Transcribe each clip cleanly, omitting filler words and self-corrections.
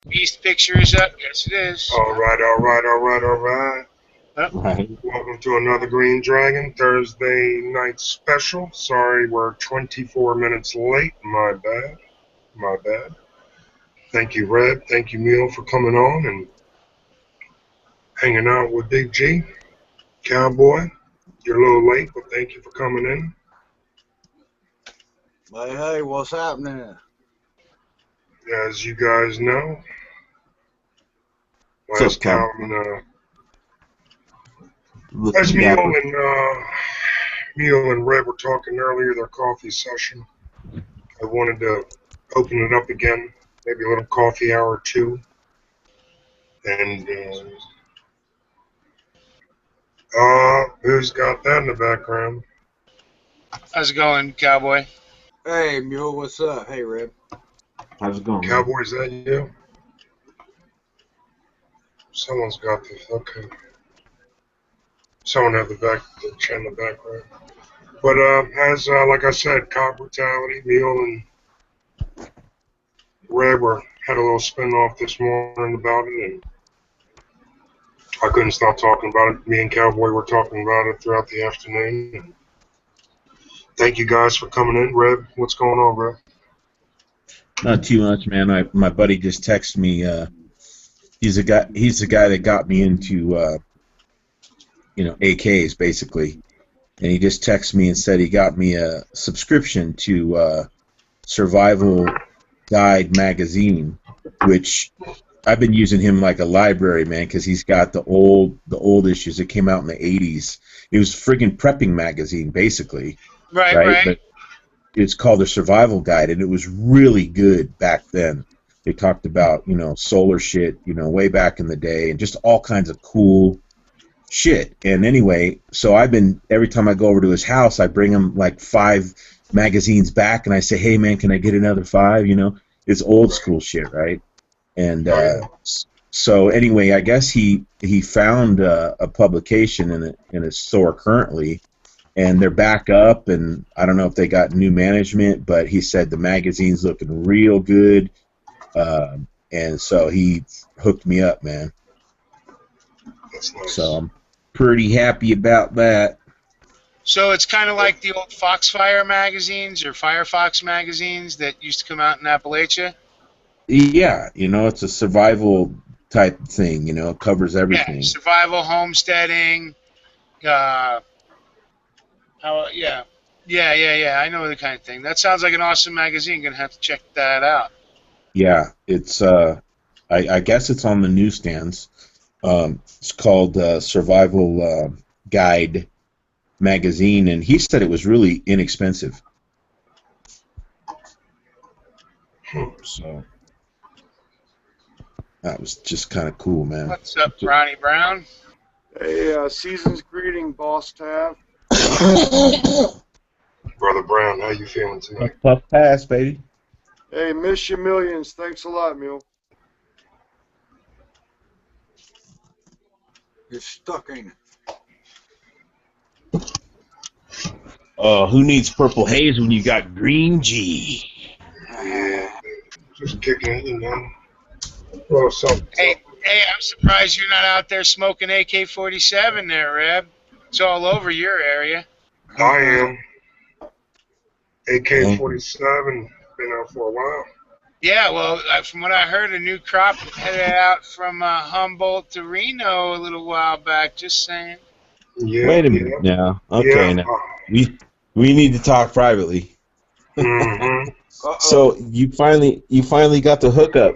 Beast picture is up. Yes, it is. All right, all right, all right, all right. Oh, Right. Welcome to another Green Dragon Thursday night special. Sorry we're 24 minutes late. My bad. My bad. Thank you, Red. Thank you, Neil, for coming on and hanging out with Big G. Cowboy, you're a little late, but thank you for coming in. Hey, what's happening? As you guys know, What's up, last Cowboy? time, as Looking dapper. Neil and Red were talking earlier, their coffee session, I wanted to open it up again, maybe a little coffee hour or two. And who's got that in the background? how's it going, cowboy? Hey, Mule, what's up? Hey, Reb. How's it going, man? Cowboy, is that you? Someone's got this. Okay. Someone had the chat in the background. But as like I said, Cop Brutality, Neil and Red had a little spin off this morning about it, and I couldn't stop talking about it. Me and Cowboy were talking about it throughout the afternoon. And thank you guys for coming in. Red, what's going on, bro? Not too much, man. My buddy just texted me. He's the guy that got me into AKs basically, and he just texted me and said he got me a subscription to Survival Guide magazine, which I've been using him like a library, man, because he's got the old issues that came out in the '80s. It was friggin' prepping magazine, basically, Right, right? right. But it's called the Survival Guide, and it was really good back then. They talked about, solar shit, way back in the day, and just all kinds of cool shit. And anyway, so every time I go over to his house, I bring him like 5 magazines back, and I say, hey, man, can I get another 5? It's old school shit, right? And so anyway, I guess he found a publication in a store currently, and they're back up, and I don't know if they got new management, but he said the magazine's looking real good, and so he hooked me up, man. That's nice. So I'm pretty happy about that. So it's kind of like the old Foxfire magazines or Firefox magazines that used to come out in Appalachia. Yeah, it's a survival type thing, it covers Yeah, everything. survival, homesteading. Yeah. I know the kind of thing. That sounds like an awesome magazine. Gonna have to check that out. Yeah, it's I guess it's on the newsstands. It's called Survival Guide magazine, and he said it was really inexpensive. So that was just kind of cool, man. What's up, Ronnie Brown? Hey, season's greeting, Boss Tab. Brother Brown, how you feeling tonight? Puff pass, baby. Hey, miss you millions. Thanks a lot, Mule. You're stuck, ain't it? Who needs purple haze when you got green G? Yeah, just kicking, Well, something. Hey, I'm surprised you're not out there smoking AK-47 there, Reb. It's all over your area. I am. AK-47, been out for a while. Yeah, well, from what I heard, a new crop headed out from Humboldt to Reno a little while back. Just saying. Yeah, Wait a minute now. Okay, yeah. now we need to talk privately. Mm-hmm. So you finally got the hookup.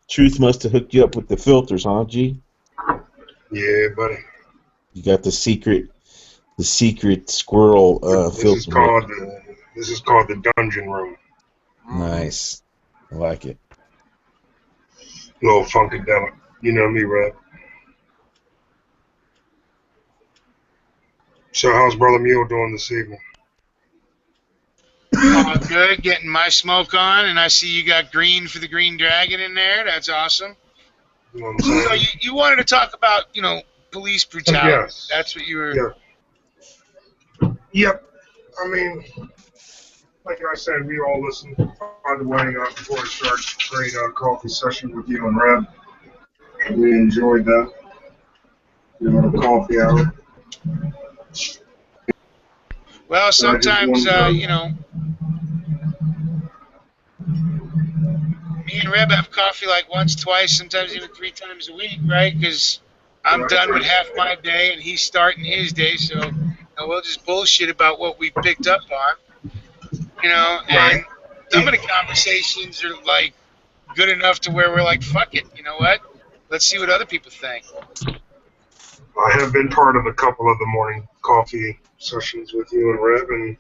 Truth must have hooked you up with the filters, huh, G? Yeah, buddy. You got the secret squirrel filter. This is called the dungeon room. Nice. I like it. Little funkadelic. You know me, Red. So how's Brother Mule doing this evening? All good, getting my smoke on, and I see you got green for the Green Dragon in there. That's awesome. You know what I'm So saying? you wanted to talk about, police brutality. Yes. That's what you were... Yep. I mean, like I said, we all listened. By the way, before I start, great coffee session with you and Reb. We enjoyed that. You know, the coffee hour. Well, And I just sometimes, wanted me and Reb have coffee like once, twice, sometimes even 3 times a week, right? Because I'm done with half my day and he's starting his day, so we'll just bullshit about what we picked up on. right. And some of the conversations are like good enough to where we're like, fuck it, you know what? Let's see what other people think. I have been part of a couple of the morning coffee sessions with you and Reb, and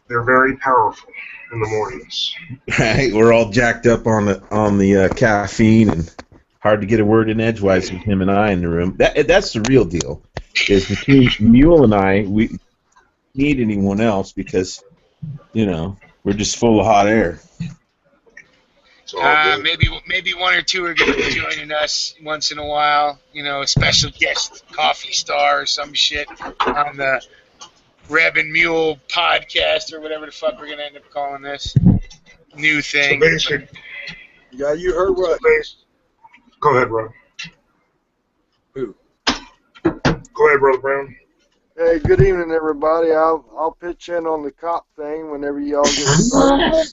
they're very powerful in the mornings. Right, we're all jacked up on the caffeine, and hard to get a word in edgewise with him and I in the room. That's the real deal. Is between Mule and I, we need anyone else because we're just full of hot air. It's all good. Maybe one or two are going to be joining us once in a while. A special guest coffee star or some shit on the Reb and Mule podcast or whatever the fuck we're going to end up calling this new So thing. basic. Yeah, you heard So what? go ahead, Reb. Who? Go ahead, Brother Brown. Hey, good evening, everybody. I'll pitch in on the cop thing whenever y'all get started.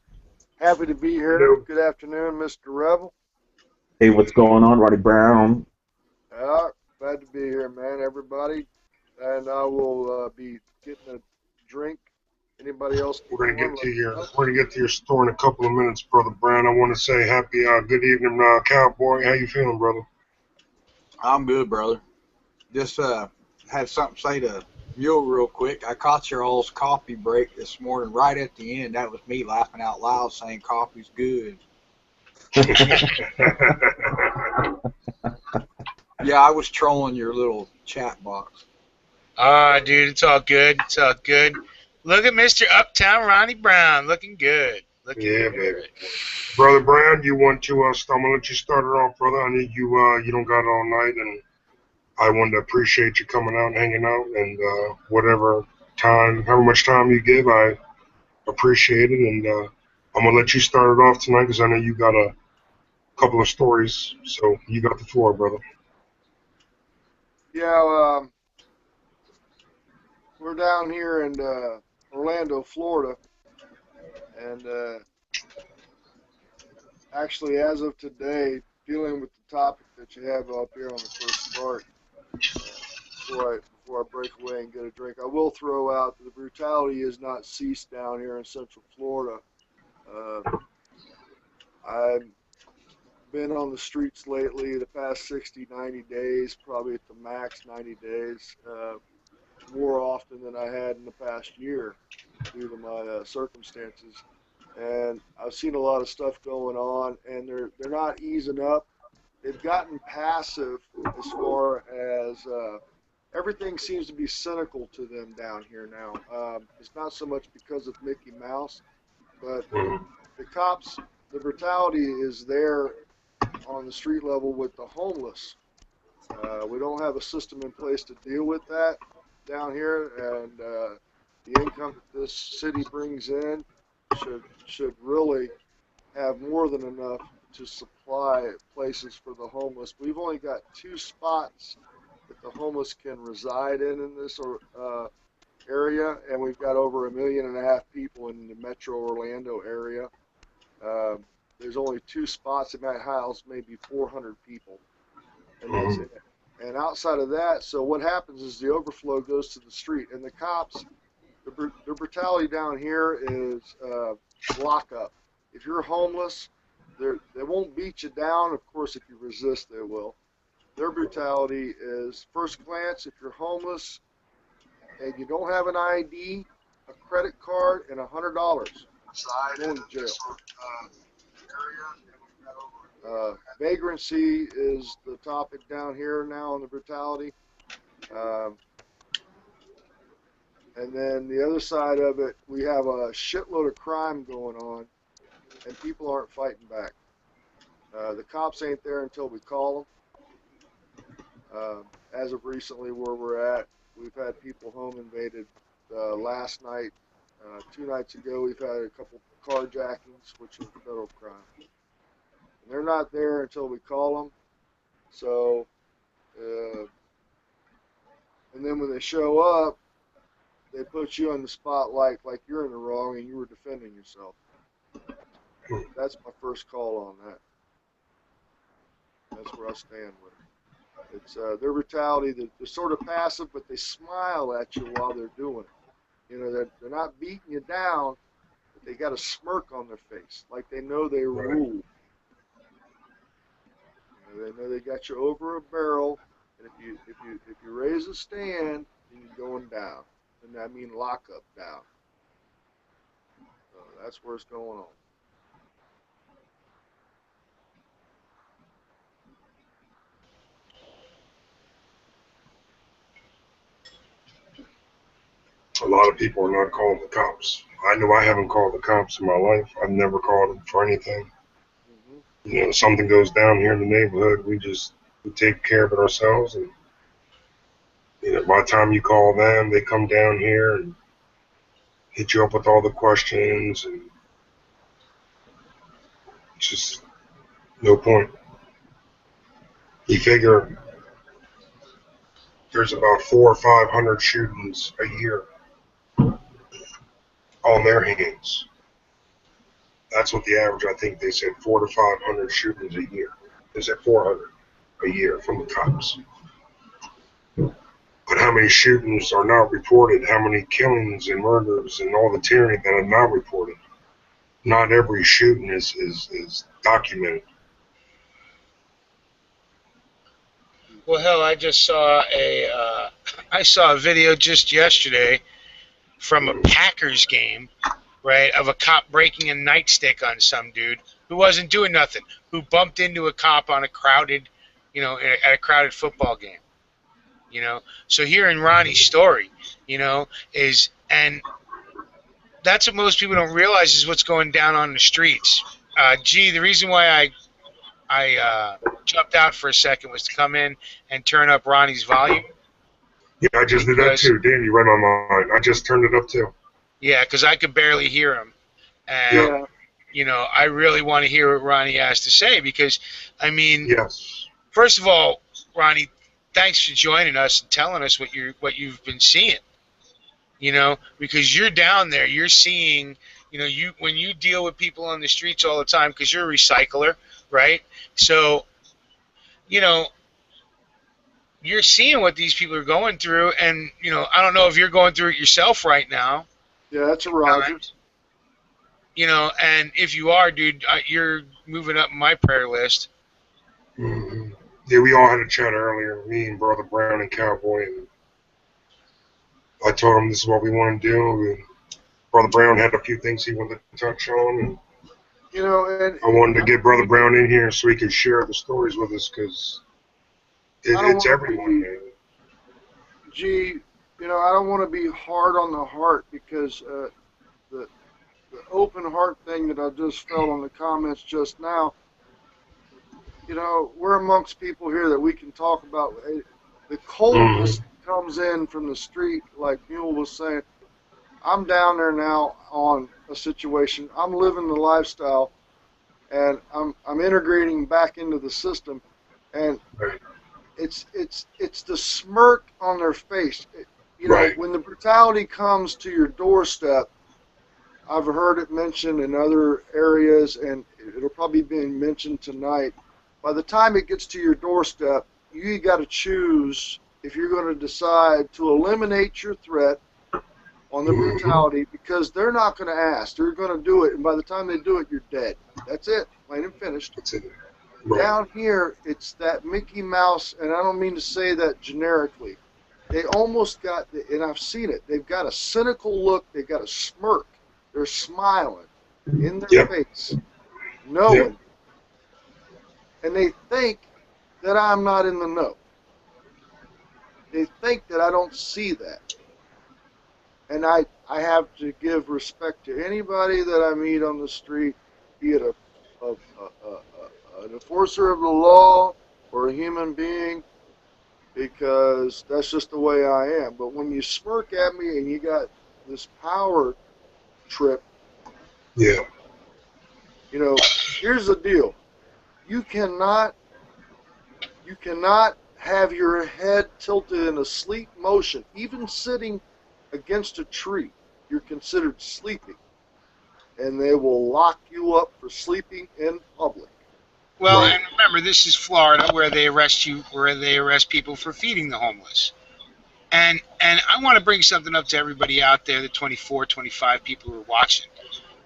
Happy to be here. Hello. Good afternoon, Mr. Rebel. Hey, what's going on, Roddy Brown? Glad to be here, man, everybody. And I will be getting a drink. Anybody else? We're gonna get to your store in a couple of minutes, Brother Brown. I want to say happy good evening, Cowboy. How you feeling, brother? I'm good, brother. Just had something to say to Mule real quick. I caught your all's coffee break this morning right at the end. That was me laughing out loud saying coffee's good. Yeah, I was trolling your little chat box. Dude, it's all good. It's all good. Look at Mr. Uptown Ronnie Brown, looking good. Looking Yeah, good. baby. Brother Brown, you want to? I'm gonna let you start it off, brother. I need you. You don't got all night, and I want to appreciate you coming out and hanging out, and whatever time, however much time you give, I appreciate it. And I'm gonna let you start it off tonight because I know you got a couple of stories. So you got the floor, brother. Yeah, we're down here in Orlando, Florida, and actually, as of today, dealing with the topic that you have up here on the first start. Before I break away and get a drink, I will throw out that the brutality has not ceased down here in Central Florida. Uh, I've been on the streets lately the past 60, 90 days, probably at the max 90 days, more often than I had in the past year due to my circumstances. And I've seen a lot of stuff going on, and they're not easing up. They've gotten passive as far as everything seems to be cynical to them down here now. It's not so much because of Mickey Mouse, but the cops, the brutality is there on the street level with the homeless. We don't have a system in place to deal with that down here, and the income that this city brings in should really have more than enough to supply places for the homeless. We've only got 2 spots that the homeless can reside in this area, and we've got over 1.5 million people in the Metro Orlando area. Um, there's only 2 spots that might house maybe 400 people, and that's it. And outside of that, so what happens is the overflow goes to the street, and the cops, the brutality down here is lock up. If you're homeless, they won't beat you down. Of course, if you resist, they will. Their brutality is first glance. If you're homeless and you don't have an ID, a credit card, and $100, you're going to jail. Vagrancy is the topic down here now on the brutality. Um, and then the other side of it, we have a shitload of crime going on, and people aren't fighting back. The cops ain't there until we call them. As of recently, where we're at, we've had people home invaded last night 2 nights ago, we've had a couple carjackings, which are federal crime. And they're not there until we call them. So, and then when they show up, they put you on the spotlight like you're in the wrong and you were defending yourself. That's my first call on that. That's where I stand with it. It's their brutality. They're sort of passive, but they smile at you while they're doing it. You know, they're not beating you down, but they got a smirk on their face, like they know they rule. You know, they know they got you over a barrel, and if you raise a stand, then you're going down, and I mean lockup down. So that's where it's going on. A lot of people are not calling the cops. I know I haven't called the cops in my life. I've never called them for anything. Mm-hmm. You know, something goes down here in the neighborhood, we take care of it ourselves. And you know, by the time you call them, they come down here and hit you up with all the questions, and just no point. You figure there's about 400 or 500 shootings a year on their hands. That's what the average, I think they said 400 to 500 shootings a year. They said 400 a year from the cops. But how many shootings are not reported? How many killings and murders and all the tyranny that are not reported? Not every shooting is documented. Well, hell, I saw a video just yesterday from a Packers game, right, of a cop breaking a nightstick on some dude who wasn't doing nothing, who bumped into a cop on a crowded, at a crowded football game. So hearing Ronnie's story, and that's what most people don't realize is what's going down on the streets. The reason why I jumped out for a second was to come in and turn up Ronnie's volume. Yeah, I just did that too. Damn, you read my mind. I just turned it up too. Yeah, because I could barely hear him. And, I really want to hear what Ronnie has to say because, I mean, yes. First of all, Ronnie, thanks for joining us and telling us what you've been seeing. Because you're down there, you're seeing, when you deal with people on the streets all the time, because you're a recycler, right? So, you're seeing what these people are going through, and I don't know if you're going through it yourself right now. Yeah, that's a Roger. And if you are, dude, you're moving up my prayer list. Mm-hmm. Yeah, we all had a chat earlier, me and Brother Brown and Cowboy, and I told him this is what we want to do. And Brother Brown had a few things he wanted to touch on, and I wanted to get Brother Brown in here so he could share the stories with us because it's everyone, man. I don't want to be hard on the heart because the open heart thing that I just felt on the comments just now, we're amongst people here that we can talk about. The coldness comes in from the street, like Mule was saying. I'm down there now on a situation. I'm living the lifestyle, and I'm integrating back into the system, and it's the smirk on their face. When the brutality comes to your doorstep, I've heard it mentioned in other areas, and it'll probably be mentioned tonight. By the time it gets to your doorstep, you got to choose if you're going to decide to eliminate your threat on the brutality, because they're not going to ask. They're going to do it, and by the time they do it, you're dead. That's it, plain and finished. That's it. Right. Down here, it's that Mickey Mouse, and I don't mean to say that generically. They almost got, and I've seen it, they've got a cynical look, they've got a smirk. They're smiling in their face, knowing. And they think that I'm not in the know. They think that I don't see that. And I have to give respect to anybody that I meet on the street, be it an enforcer of the law or a human being, because that's just the way I am. But when you smirk at me and you got this power trip. Yeah. You know, here's the deal. You cannot have your head tilted in a sleep motion, even sitting against a tree. You're considered sleeping, and they will lock you up for sleeping in public. Well, Right. and remember, this is Florida, where they arrest people for feeding the homeless. And I want to bring something up to everybody out there, the 24, 25 people who are watching.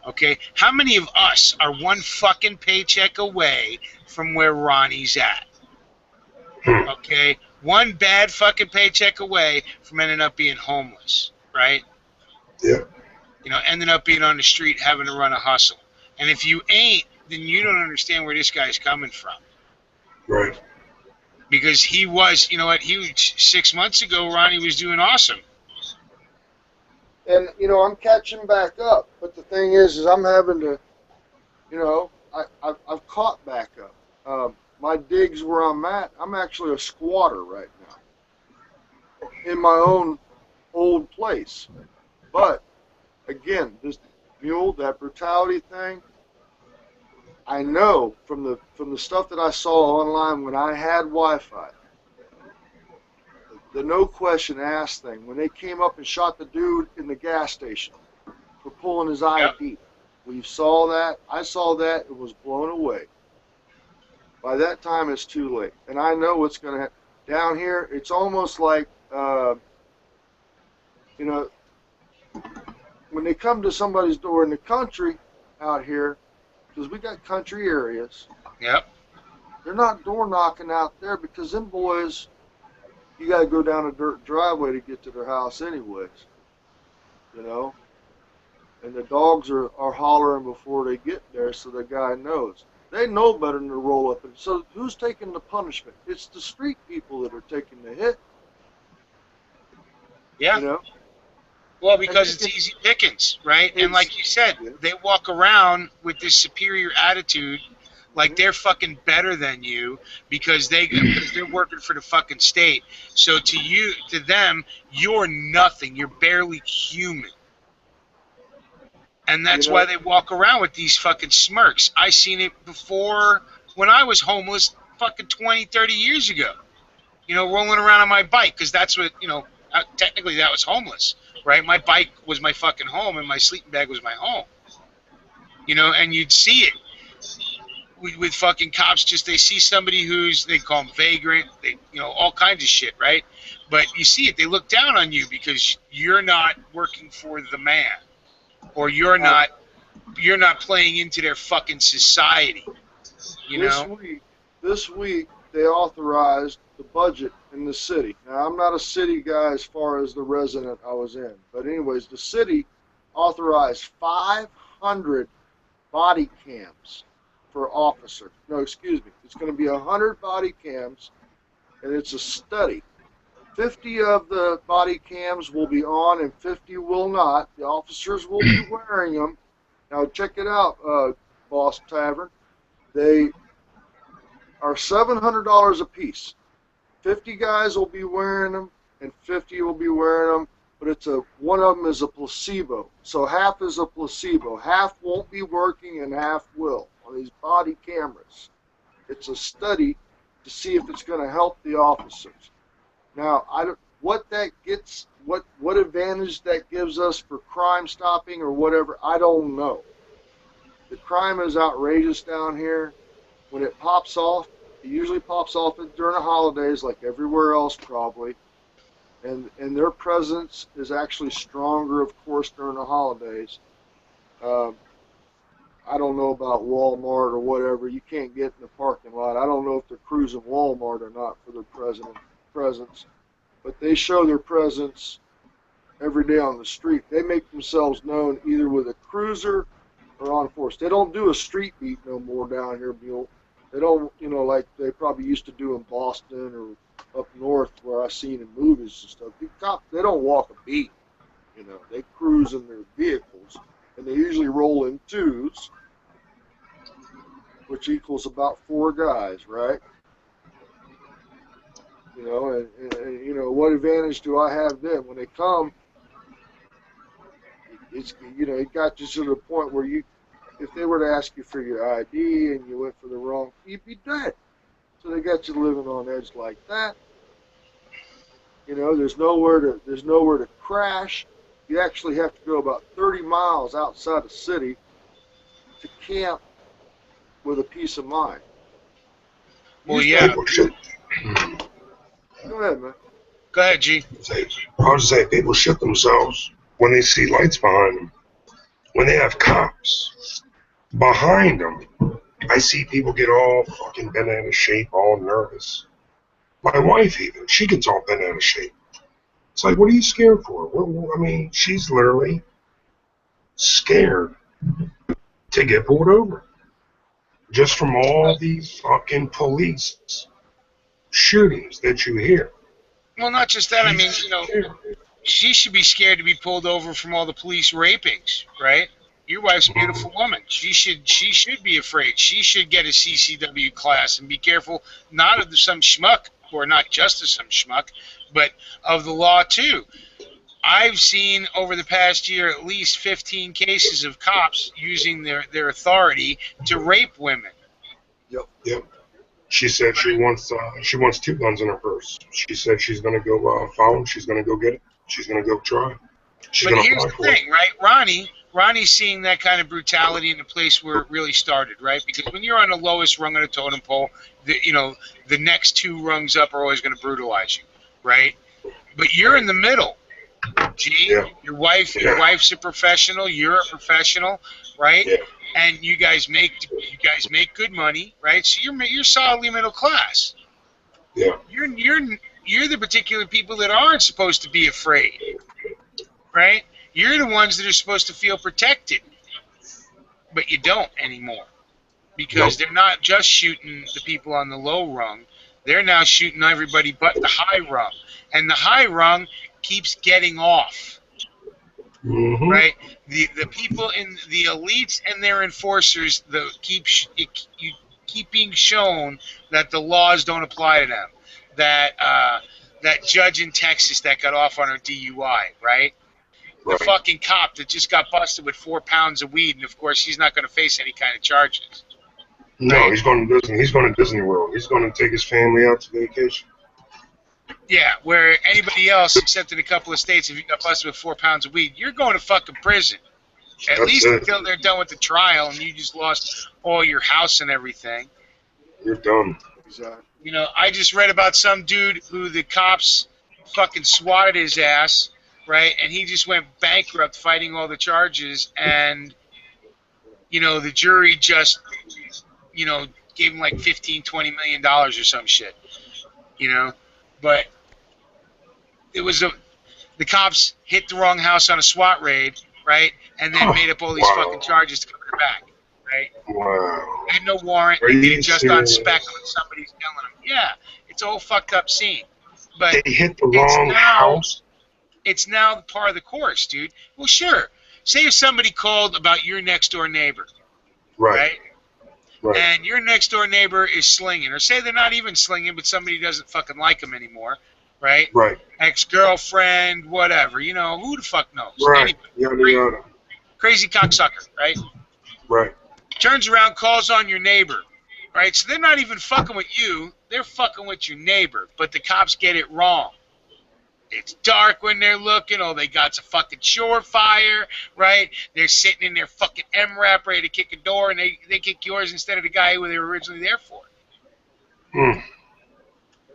Okay, how many of us are one fucking paycheck away from where Ronnie's at? Hmm. Okay, one bad fucking paycheck away from ending up being homeless, right? Yeah. You know, ending up being on the street having to run a hustle. And if you ain't, then you don't understand where this guy's coming from. Right. Because he was, you know what, he was 6 months ago, Ronnie was doing awesome. And you know, I'm catching back up. But the thing is I'm having to, you know, I've caught back up. My digs where I'm at, I'm actually a squatter right now in my own old place. But again, this mule, that brutality thing, I know from the stuff that I saw online when I had Wi-Fi, the no question asked thing, when they came up and shot the dude in the gas station for pulling his Yep. ID. We saw that. I saw that. It was blown away. By that time, it's too late. And I know what's going to happen. Down here, it's almost like, you know, when they come to somebody's door in the country out here, because we got country areas, Yep. they're not door knocking out there because them boys, you got to go down a dirt driveway to get to their house anyways, you know. And the dogs are hollering before they get there, so the guy knows. They know better than to roll up. And so who's taking the punishment? It's the street people that are taking the hit, Yeah. you know. Well, And because it's easy pickings, right? And it's like you said, yeah, they walk around with this superior attitude, like mhm. they're fucking better than you because they're working for the fucking state. So to them, you're nothing. You're barely human. And You that's why know, they walk around with these fucking smirks. I seen it before when I was homeless fucking 20, 30 years ago. You know, rolling around on my bike because that's what, you know, technically that was homeless, right? My bike was my fucking home and my sleeping bag was my home. You know, and you'd see it with fucking cops. Just they see somebody who's, they call them vagrant, they, you know, all kinds of shit, right? But you see it, they look down on you because you're not working for the man, or uh, you're not playing into their fucking society, you this know? week, this week they authorized the budget in the city. Now I'm not a city guy as far as the resident I was in, but anyways, the city authorized 500 body cams for officers. No, excuse me. It's going to be 100 body cams, and it's a study. 50 of the body cams will be on, and 50 will not. The officers will be wearing them. Now, check it out, Boss Tavern. They are $700 a piece. 50 guys will be wearing them, and 50 will be wearing them. But one of them is a placebo. So half is a placebo. Half won't be working, and half will on these body cameras. It's a study to see if it's going to help the officers. Now, I don't what that gets, what advantage that gives us for crime stopping or whatever. I don't know. The crime is outrageous down here. When it pops off, it usually pops off during the holidays, like everywhere else probably. And their presence is actually stronger, of course, during the holidays. Um, I don't know about Walmart or whatever. You can't get in the parking lot. I don't know if they're cruising Walmart or not for their presence, but they show their presence every day on the street. They make themselves known either with a cruiser or on force. They don't do a street beat no more down here, Mule. They don't, you know, like they probably used to do in Boston or up north where I seen in movies and stuff. The cops, they don't walk a beat. You know, they cruise in their vehicles, and they usually roll in twos, which equals about four guys, right? You know, and you know, what advantage do I have then when they come? it's it got you to the point where if they were to ask you for your ID and you went for the wrong, you'd be dead. So they got you living on edge like that. There's nowhere to crash. You actually have to go about 30 miles outside the city to camp with a peace of mind. Well, Used to yeah. have- People shit. Go ahead, man. Go ahead, G. I was saying people shit themselves when they see lights behind them. When they have cops behind them, I see people get all fucking bent out of shape, all nervous. My wife even, she gets all bent out of shape. It's like, what are you scared for? I mean, she's literally scared to get pulled over. Just from all these fucking police shootings that you hear. Well, not just that. I mean, She's scared. she should be scared to be pulled over from all the police rapings, right? Your wife's a beautiful woman. She should be afraid. She should get a CCW class and be careful, not of some schmuck, or not just of some schmuck, but of the law too. I've seen over the past year at least 15 cases of cops using their authority to rape women. Yep. She said she wants 2 guns in her purse. She said she's gonna go follow him. She's gonna go get it. She's gonna go try. She's But gonna here's apply the for it. thing, right? Ronnie's seeing that kind of brutality in the place where it really started, right? Because when you're on the lowest rung of the totem pole, the next 2 rungs up are always going to brutalize you, right? But you're in the middle. Gee, Yeah. your wife's a professional. You're a professional, right? Yeah. And you guys make good money, right? So you're solidly middle class. Yeah. You're the particular people that aren't supposed to be afraid, right? You're the ones that are supposed to feel protected, but you don't anymore because they're not just shooting the people on the low rung. They're now shooting everybody but the high rung, and the high rung keeps getting off. Mm-hmm. Right, the people in the elites and their enforcers keep being shown that the laws don't apply to them. That judge in Texas that got off on her DUI, right? The Right. fucking cop that just got busted with 4 pounds of weed, and of course he's not going to face any kind of charges. No, Right. he's going to Disney. He's going to Disney World. He's going to take his family out to vacation. Yeah, where anybody else, except in a couple of states, if you got busted with 4 pounds of weed, you're going to fucking prison. At That's least it. until they're done with the trial and you just lost all your house and everything. You're done. Exactly. I just read about some dude who the cops fucking swatted his ass, right? And he just went bankrupt fighting all the charges. And, the jury just, gave him like $15, $20 million or some shit, But it was the cops hit the wrong house on a SWAT raid, right? And then made up all these fucking charges to cover their back, right? Wow. Had no warrant. Are They did you it just on serious? spec when somebody's killing them. Yeah, it's a whole fucked up scene. But They hit the wrong house. it's now part of the course, dude. Well, sure. Say if somebody called about your next door neighbor, Right. Right. and your next door neighbor is slinging, or say they're not even slinging, but somebody doesn't fucking like them anymore, right? Right. Ex-girlfriend, whatever. Who the fuck knows? Right. Anybody. Yada yada. Crazy cocksucker, right? Right. Turns around, calls on your neighbor, right? So they're not even fucking with you. They're fucking with your neighbor, but the cops get it wrong. It's dark when they're looking. Oh, they got a fucking shore fire, right? They're sitting in their fucking MRAP ready to kick a door, and they kick yours instead of the guy who they were originally there for. Mm.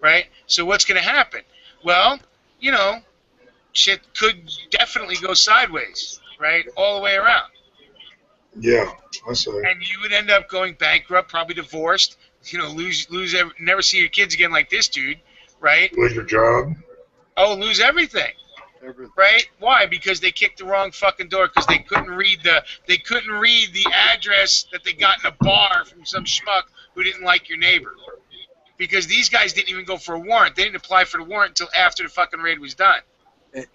Right? So what's going to happen? Well, shit could definitely go sideways, right? All the way around. Yeah, I say. And you would end up going bankrupt, probably divorced, never see your kids again like this dude, right? Lose your job. Oh, lose everything. Everything. Right? Why? Because they kicked the wrong fucking door because they couldn't read the address that they got in a bar from some schmuck who didn't like your neighbor. Because these guys didn't even go for a warrant. They didn't apply for the warrant until after the fucking raid was done.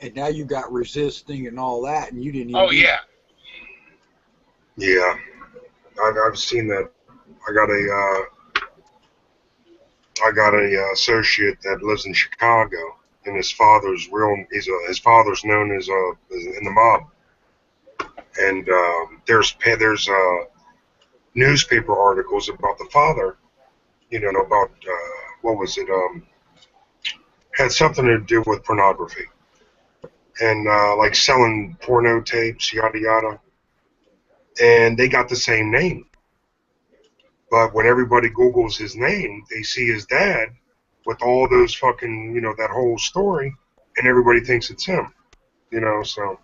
And now you got resisting and all that, and you didn't even. Oh yeah. Yeah, I've seen that. I got a associate that lives in Chicago, and his father's known as in the mob, and there's newspaper articles about the father. About what was it? Had something to do with pornography and like selling porno tapes, yada yada. And they got the same name. But when everybody Googles his name, they see his dad with all those fucking, that whole story, and everybody thinks it's him. So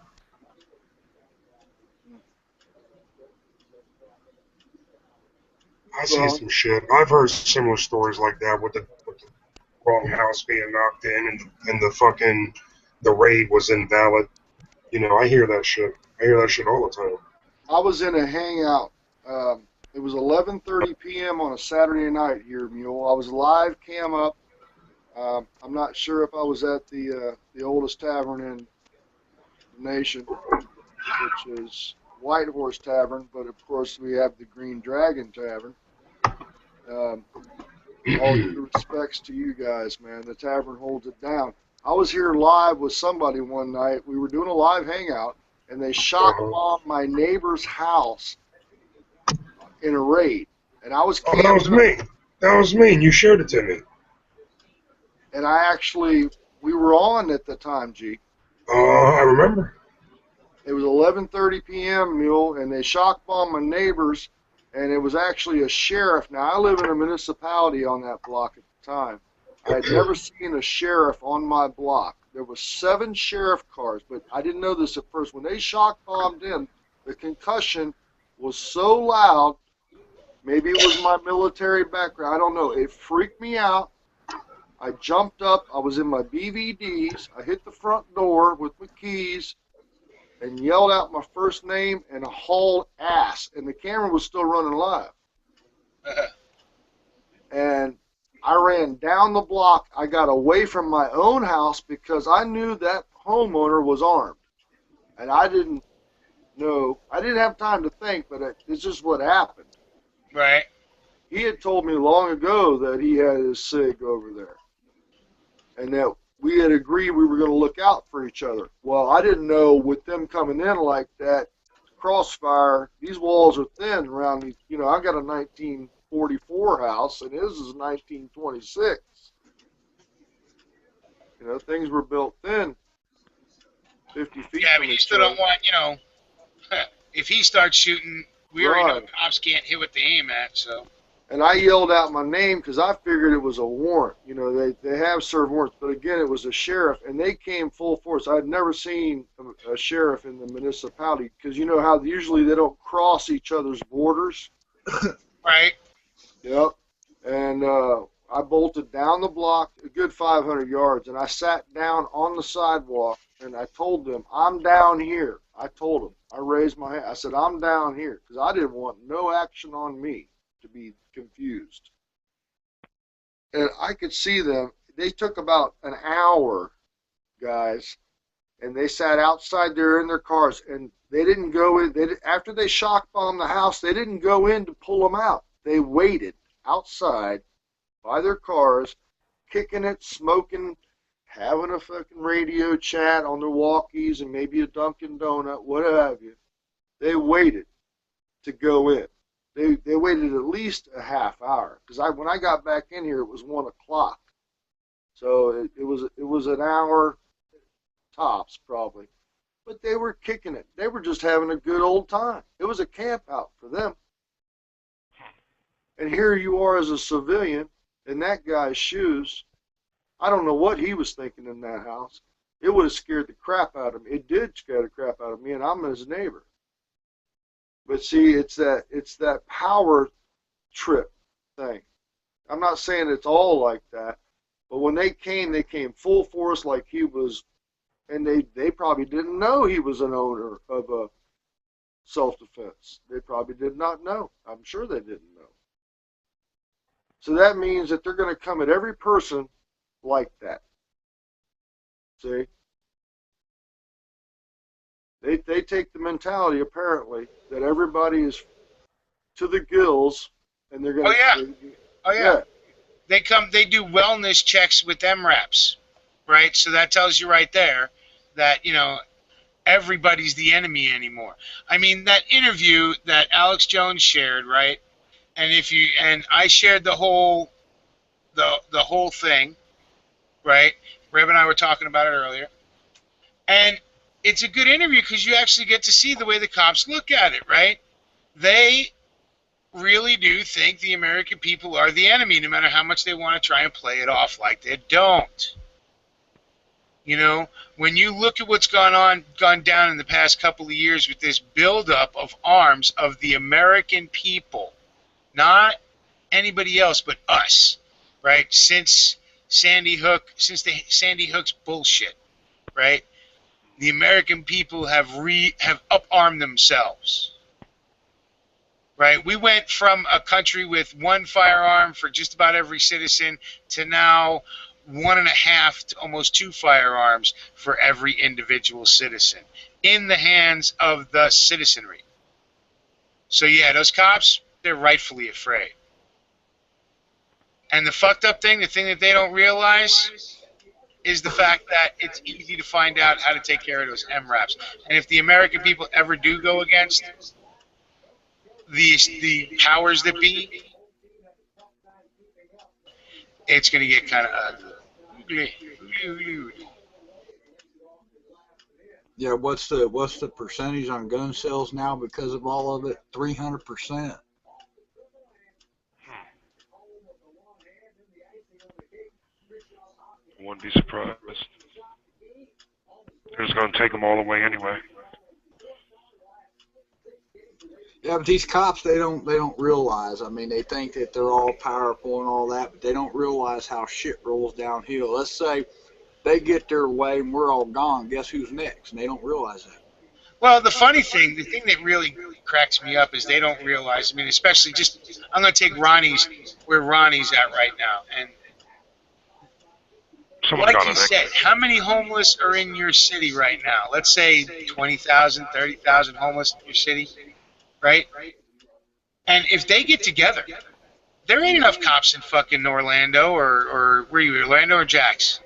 I see Well, some shit. I've heard similar stories like that with the wrong house being knocked in, and the fucking the raid was invalid. I hear that shit. I hear that shit all the time. I was in a hangout. It was 11:30 p.m. on a Saturday night here, Mule. I was live cam up. I'm not sure if I was at the oldest tavern in the nation, which is White Horse Tavern, but of course we have the Green Dragon Tavern. Um, all due respects to you guys, man. The tavern holds it down. I was here live with somebody one night. We were doing a live hangout, and they shock Uh-huh. bombed my neighbor's house in a raid. And I was Oh, that was camping up, me. That was me, and you showed it to me. and we were on at the time, G. I remember. It was 11:30 p.m. Mule, and they shock bombed my neighbors, and it was actually a sheriff. Now I live in a municipality on that block at the time. I had never seen a sheriff on my block. There were 7 sheriff cars, but I didn't know this at first. When they shock bombed in, the concussion was so loud. Maybe it was my military background. I don't know. It freaked me out. I jumped up. I was in my BVDs. I hit the front door with my keys and yelled out my first name and hauled ass. And the camera was still running live. And I ran down the block. I got away from my own house because I knew that homeowner was armed. And I didn't know. I didn't have time to think, but it's just what happened. Right. He had told me long ago that he had his SIG over there. And that we had agreed we were going to look out for each other. Well, I didn't know with them coming in like that, crossfire, these walls are thin around me. I got a 1944 house, and his is 1926. Things were built thin, 50 feet Yeah, from but you each still other. don't want, if he starts shooting, we already know Right. cops can't hit what they aim at, so. And I yelled out my name because I figured it was a warrant. They have served warrants, but again, it was a sheriff, and they came full force. I'd never seen a sheriff in the municipality because you know how usually they don't cross each other's borders. Right. Yep. And I bolted down the block a good 500 yards, and I sat down on the sidewalk, and I told them, I'm down here. I told them. I raised my hand. I said, I'm down here because I didn't want no action on me to be confused. And I could see them. They took about an hour, guys, and they sat outside there in their cars, and they didn't go in. After they shock bombed the house, they didn't go in to pull them out. They waited outside by their cars, kicking it, smoking, having a fucking radio chat on their walkies and maybe a Dunkin' Donut, what have you. They waited to go in. They waited at least a half hour because when I got back in here, it was 1 o'clock. So it was an hour tops probably, but they were kicking it. They were just having a good old time. It was a camp out for them. And here you are as a civilian in that guy's shoes. I don't know what he was thinking in that house. It would have scared the crap out of me. It did scare the crap out of me, and I'm his neighbor. But see, it's that power trip thing. I'm not saying it's all like that, but when they came full force like he was, and they probably didn't know he was an owner of a self-defense. They probably did not know. I'm sure they didn't know. So that means that they're going to come at every person like that. See? They take the mentality, apparently, that everybody is to the gills, and they're going Oh, yeah. to... Oh, yeah. They do wellness checks with them reps, right? So that tells you right there that, everybody's the enemy anymore. I mean, that interview that Alex Jones shared, right? And I shared the whole thing, right? Reb and I were talking about it earlier. And it's a good interview because you actually get to see the way the cops look at it, right? They really do think the American people are the enemy, no matter how much they want to try and play it off like they don't. You know, when you look at what's gone down in the past couple of years with this buildup of arms of the American people, not anybody else but us, right? Since the Sandy Hook's bullshit, right? The American people have up-armed themselves. Right? We went from a country with one firearm for just about every citizen to now 1.5 to almost 2 firearms for every individual citizen in the hands of the citizenry. So yeah, those cops, they're rightfully afraid. And the fucked up thing, the thing that they don't realize is the fact that it's easy to find out how to take care of those MRAPs. And if the American people ever do go against the powers that be, it's going to get kind of ugly. Yeah, what's the percentage on gun sales now because of all of it? 300%. I wouldn't be surprised. They're just going to take them all away anyway. Yeah, but these cops, they don't realize. I mean, they think that they're all powerful and all that, but they don't realize how shit rolls downhill. Let's say they get their way and we're all gone. Guess who's next? And they don't realize that. Well, the thing that really cracks me up is they don't realize. I mean, especially I'm going to take where Ronnie's at right now, and Someone like you said, how many homeless are in your city right now? Let's say 20,000, 30,000 homeless in your city, right? And if they get together, there ain't enough cops in fucking Orlando or where you, Orlando or Jax?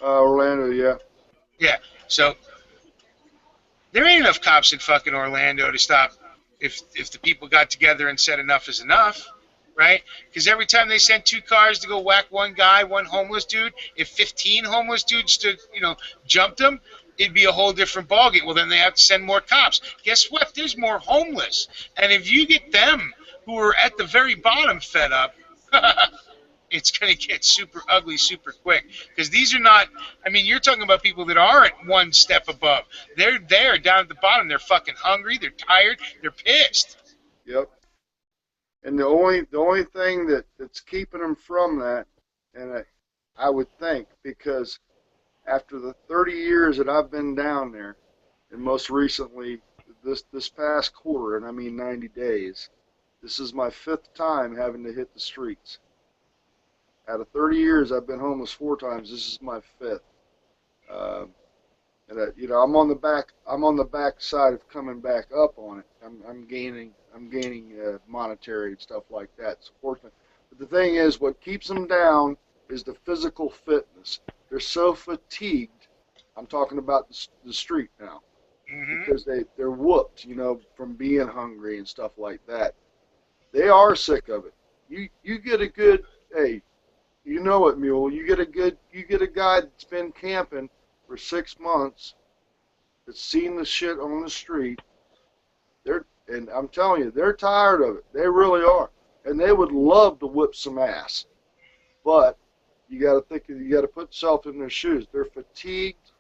Orlando, yeah. Yeah. So there ain't enough cops in fucking Orlando to stop if the people got together and said enough is enough, right? Because every time they sent 2 cars to go whack one guy, one homeless dude, if 15 homeless dudes jumped them, it'd be a whole different ballgame. Well, then they have to send more cops. Guess what? There's more homeless. And if you get them who are at the very bottom fed up, it's going to get super ugly super quick. Because these are not, I mean, you're talking about people that aren't one step above. They're there down at the bottom. They're fucking hungry. They're tired. They're pissed. Yep. And the only thing that's keeping them from that, and I would think, because after the 30 years that I've been down there, and most recently this past quarter, and I mean 90 days, this is my 5th time having to hit the streets. Out of 30 years, I've been homeless 4 times. This is my 5th. And I'm on the back side of coming back up on it. I'm gaining monetary and stuff like that. So fortunately, but the thing is, what keeps them down is the physical fitness. They're so fatigued. I'm talking about the street now, because they're whooped, from being hungry and stuff like that. They are sick of it. You get a good, hey, you know it, Mule. You get a guy that's been camping for 6 months, that's seen the shit on the street. And I'm telling you, they're tired of it. They really are, and they would love to whip some ass. But you got to put yourself in their shoes. They're fatigued.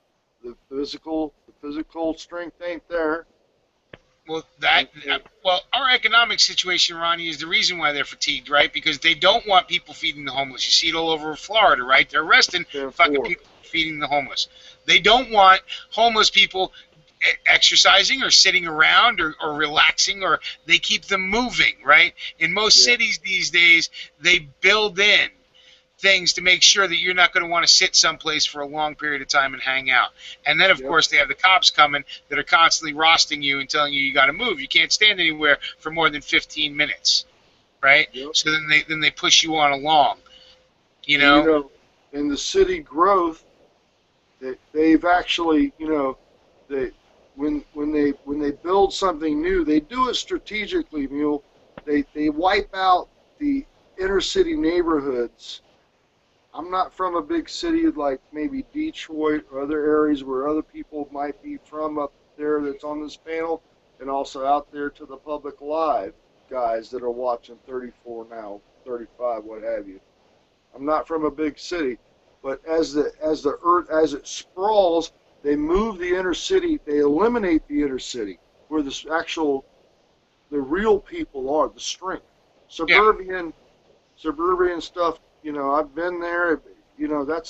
The physical strength ain't there. Well, our economic situation, Ronnie, is the reason why they're fatigued, right? Because they don't want people feeding the homeless. You see it all over Florida, right? They're arresting fucking people feeding the homeless. They don't want homeless people exercising or sitting around or relaxing, or they keep them moving, right? In most cities these days, they build in things to make sure that you're not going to want to sit someplace for a long period of time and hang out. And then, of course, they have the cops coming that are constantly roasting you and telling you got to move. You can't stand anywhere for more than 15 minutes, right? Yep. So then they push you on along, in the city growth, they've actually, they when they build something new, they do it strategically, Mule. They wipe out the inner city neighborhoods. I'm not from a big city like maybe Detroit or other areas where other people might be from up there that's on this panel, and also out there to the public live guys that are watching 34 now, 35, what have you. I'm not from a big city, but as the earth as it sprawls, they move the inner city. They eliminate the inner city where the real people are, the strength. Yeah. Suburban stuff. You know, I've been there. You know,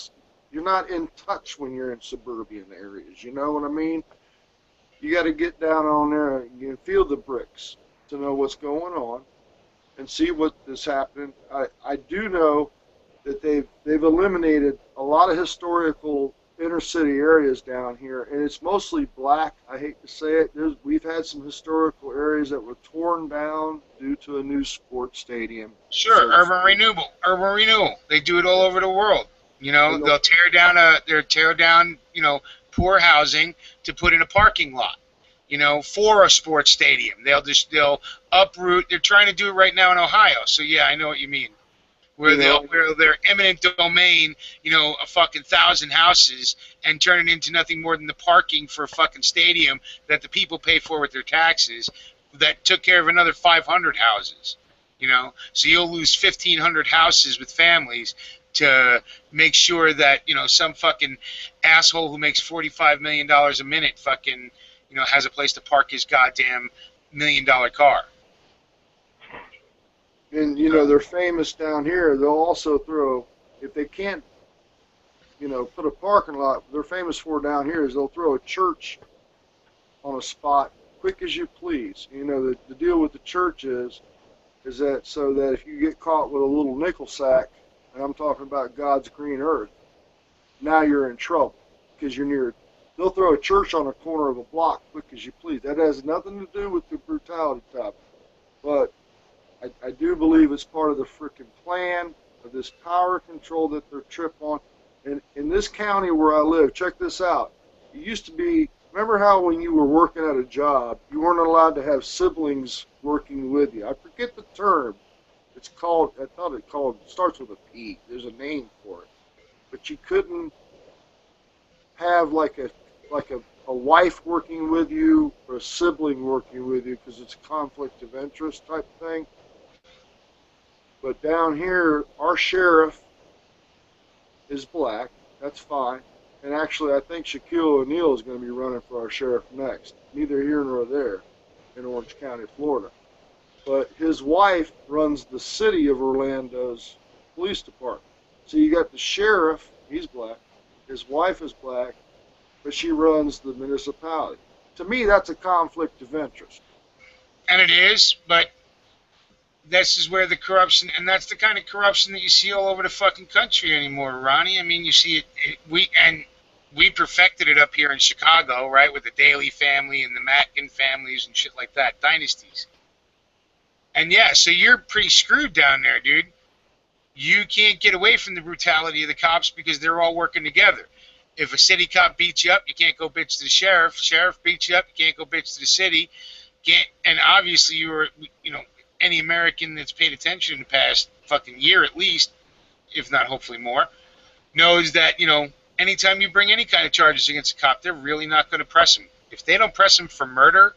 you're not in touch when you're in suburban areas. You know what I mean? You got to get down on there and you feel the bricks to know what's going on and see what is happening. I do know that they've eliminated a lot of historical inner city areas down here, and it's mostly black. I hate to say it. We've had some historical areas that were torn down due to a new sports stadium. Sure, So urban renewal. They do it all over the world. You know, and they'll tear down, poor housing to put in a parking lot, for a sports stadium. They'll uproot. They're trying to do it right now in Ohio. So yeah, I know what you mean. Where their eminent domain, a fucking 1,000 houses, and turn it into nothing more than the parking for a fucking stadium that the people pay for with their taxes, that took care of another 500 houses. So you'll lose 1,500 houses with families to make sure that some fucking asshole who makes $45 million a minute fucking has a place to park his goddamn $1 million car. And they're famous down here. They'll also throw, if they can't, put a parking lot. They're famous for down here is they'll throw a church on a spot quick as you please. The deal with the church is that so that if you get caught with a little nickel sack, and I'm talking about God's green earth, now you're in trouble because you're near. They'll throw a church on a corner of a block quick as you please. That has nothing to do with the brutality topic, but I do believe it's part of the frickin' plan of this power control that they're trip on. And in this county where I live, check this out. It used to be, remember how when you were working at a job, you weren't allowed to have siblings working with you. I forget the term. It's called, I thought it starts with a P. There's a name for it. But you couldn't have like a wife working with you or a sibling working with you because it's a conflict of interest type thing. But down here, our sheriff is black. That's fine. And actually, I think Shaquille O'Neal is going to be running for our sheriff next. Neither here nor there in Orange County, Florida. But his wife runs the city of Orlando's police department. So you got the sheriff, he's black. His wife is black, but she runs the municipality. To me, that's a conflict of interest. And it is, but this is where the corruption, and that's the kind of corruption that you see all over the fucking country anymore, Ronnie. I mean, you see it, we perfected it up here in Chicago, right, with the Daley family and the Matkin families and shit like that, dynasties. And yeah, so you're pretty screwed down there, dude. You can't get away from the brutality of the cops because they're all working together. If a city cop beats you up, you can't go bitch to the sheriff. Sheriff beats you up, you can't go bitch to the city. And obviously any American that's paid attention in the past fucking year at least, if not hopefully more, knows that, anytime you bring any kind of charges against a cop, they're really not going to press him. If they don't press him for murder,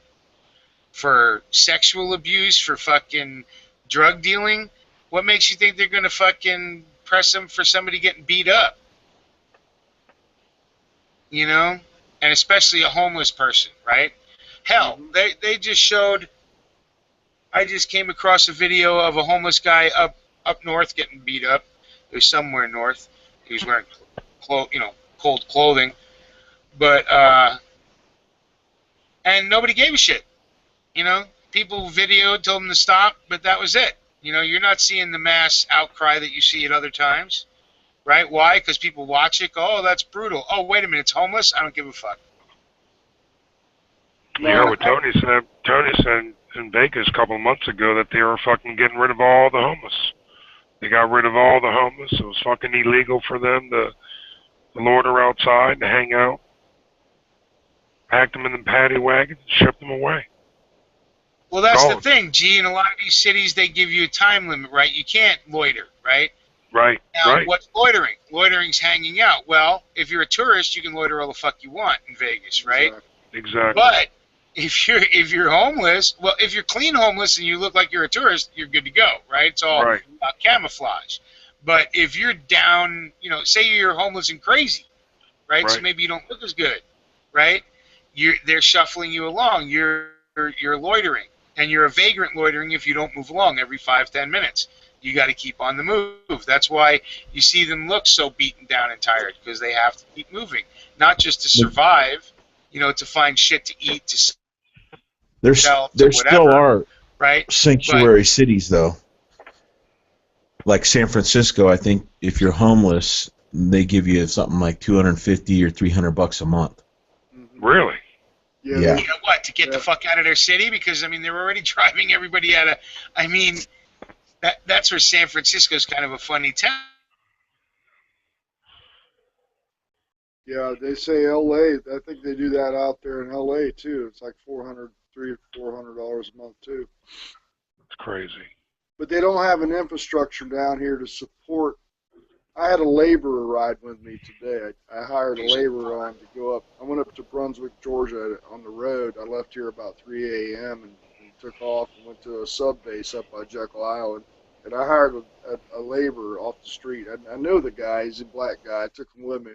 for sexual abuse, for fucking drug dealing, what makes you think they're going to fucking press him for somebody getting beat up? And especially a homeless person, right? Hell, they just showed, I just came across a video of a homeless guy up north getting beat up. It was somewhere north. He was wearing, cold clothing, but and nobody gave a shit. People videoed, told him to stop, but that was it. You're not seeing the mass outcry that you see at other times, right? Why? Because people watch it, go, oh, that's brutal. Oh, wait a minute, it's homeless? I don't give a fuck. Yeah, what Tony said in Vegas a couple of months ago that they were fucking getting rid of all the homeless. They got rid of all the homeless. It was fucking illegal for them to loiter outside and hang out. packed them in the paddy wagons, and shipped them away. Well, that's the Gone. thing, G. In a lot of these cities, they give you a time limit, right? You can't loiter, right? Right, Now, right, what's loitering? Loitering's hanging out. Well, if you're a tourist, you can loiter all the fuck you want in Vegas, right? Exactly. exactly. But if you're homeless, well, if you're clean homeless and you look like you're a tourist, you're good to go, right? It's all Right, about camouflage. But if you're down, say you're homeless and crazy, right? So right. maybe you don't look as good, right? They're shuffling you along. You're loitering, and you're a vagrant loitering if you don't move along every 5-10 minutes. You got to keep on the move. That's why you see them look so beaten down and tired, because they have to keep moving, not just to survive, to find shit to eat, to sell, to There still whatever, are right? But sanctuary cities though, like San Francisco. I think if you're homeless, they give you something like 250 or $300 a month. Really? Yeah. Yeah. you know what? To get the Yeah. fuck out of their city, because they're already driving everybody out of. I mean, that's where San Francisco's kind of a funny town. Yeah, they say L.A. I think they do that out there in L.A. too. It's like $400 a month too. It's crazy. But they don't have an infrastructure down here to support. I had a laborer ride with me today. I hired a laborer on to go up. I went up to Brunswick, Georgia on the road. I left here about 3 a.m. and took off and went to a sub base up by Jekyll Island. And I hired a laborer off the street. I know the guy. He's a black guy. I took him with me.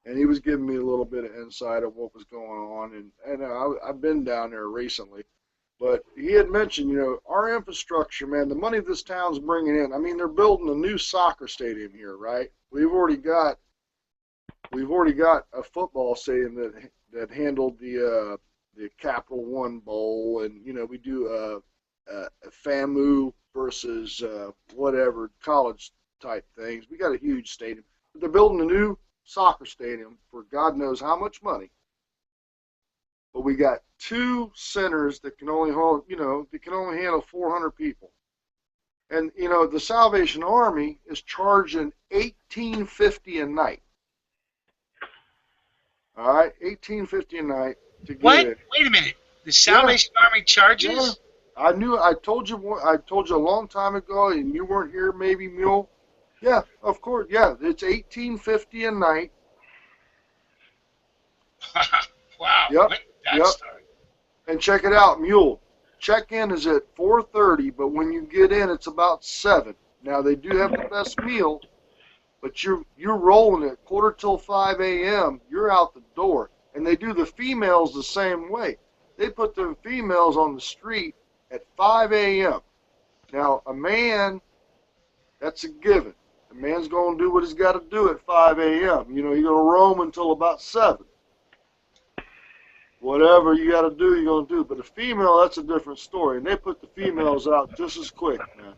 And he was giving me a little bit of insight of what was going on. And I've been down there recently. But he had mentioned, our infrastructure, man, the money this town's bringing in. I mean, they're building a new soccer stadium here, right? We've already got a football stadium that handled the Capital One Bowl, and we do a FAMU versus whatever college type things. We got a huge stadium, but they're building a new soccer stadium for God knows how much money. But we got two centers that can only hold, that can only handle 400 people. And the Salvation Army is charging $18.50 a night. All right, $18.50 a night to get What? in. Wait a minute. The Salvation Army charges? Yeah. I told you a long time ago, and you weren't here, maybe, Mule. Yeah, of course. Yeah, it's $18.50 a night. Wow. Yep. When did that Yep. start? And check it out, Mule. Check-in is at 4:30, but when you get in, it's about 7. Now they do have the best meal, but you're rolling at 4:45 a.m. You're out the door, and they do the females the same way. They put the females on the street at 5 a.m. Now a man, that's a given. The man's going to do what he's got to do at 5 a.m. You're going to roam until about 7. Whatever you got to do, you're going to do. But a female, that's a different story. And they put the females out just as quick, man.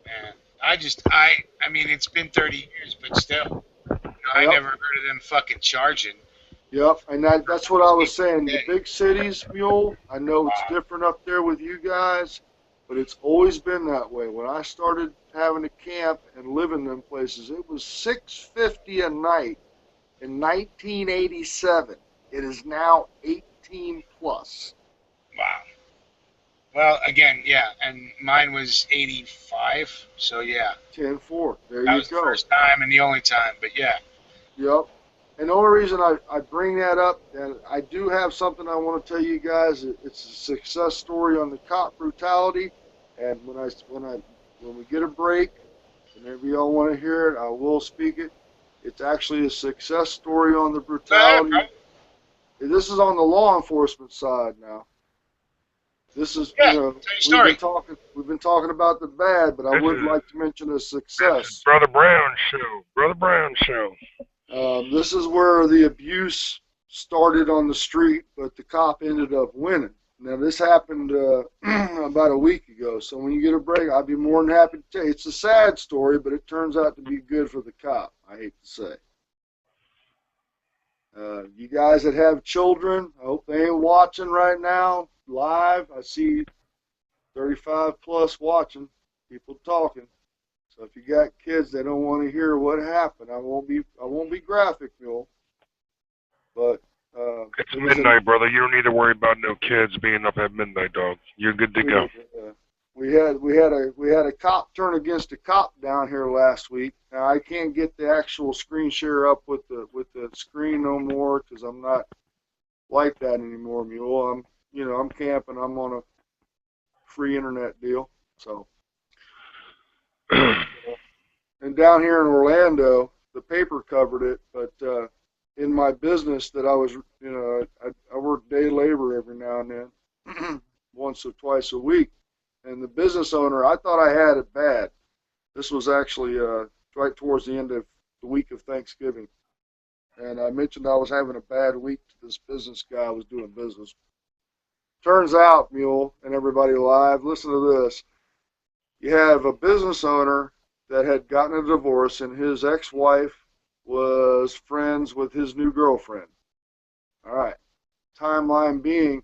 Man, I mean, it's been 30 years, but still, I never heard of them fucking charging. Yep, and that's what I was saying. The big cities, Mule, I know it's different up there with you guys, but it's always been that way. When I started having a camp and live in them places, it was $6.50 a night in 1987. It is now 18 plus. Wow. Well, again, yeah, and mine was 85, so yeah. 10-4. There That you was the go. first time and the only time, but yeah. Yep. And the only reason I bring that up, and I do have something I want to tell you guys. It's a success story on the cop brutality, and when we get a break, whenever y'all want to hear it, I will speak it. It's actually a success story on the brutality. Go ahead, This is on the law enforcement side now. This is, Yeah, tell your we've been talking about the bad, but I would like to mention a This is success. Brother Brown Show. Brother Brown Show. This is where the abuse started on the street, but the cop ended up winning. Now, this happened about a week ago, so when you get a break, I'd be more than happy to tell you. It's a sad story, but it turns out to be good for the cop, I hate to say. You guys that have children, I hope they ain't watching right now live. I see 35 plus watching, people talking. So if you got kids that don't want to hear what happened, I won't be graphic, Mule. But It's it was in midnight, brother. You don't need to worry about no kids being up at midnight, dog. You're good to go. we had a cop turn against a cop down here last week. Now I can't get the actual screen share up with the screen no more because I'm not like that anymore, Mule. I'm camping. I'm on a free internet deal. So and down here in Orlando, the paper covered it, but in my business that I was, I work day labor every now and then, once or twice a week. And the business owner, I thought I had it bad. This was actually right towards the end of the week of Thanksgiving. And I mentioned I was having a bad week to this business guy I was doing business. Turns out, Mule, and everybody live, listen to this. You have a business owner that had gotten a divorce, and his ex-wife was friends with his new girlfriend. All right. Timeline being,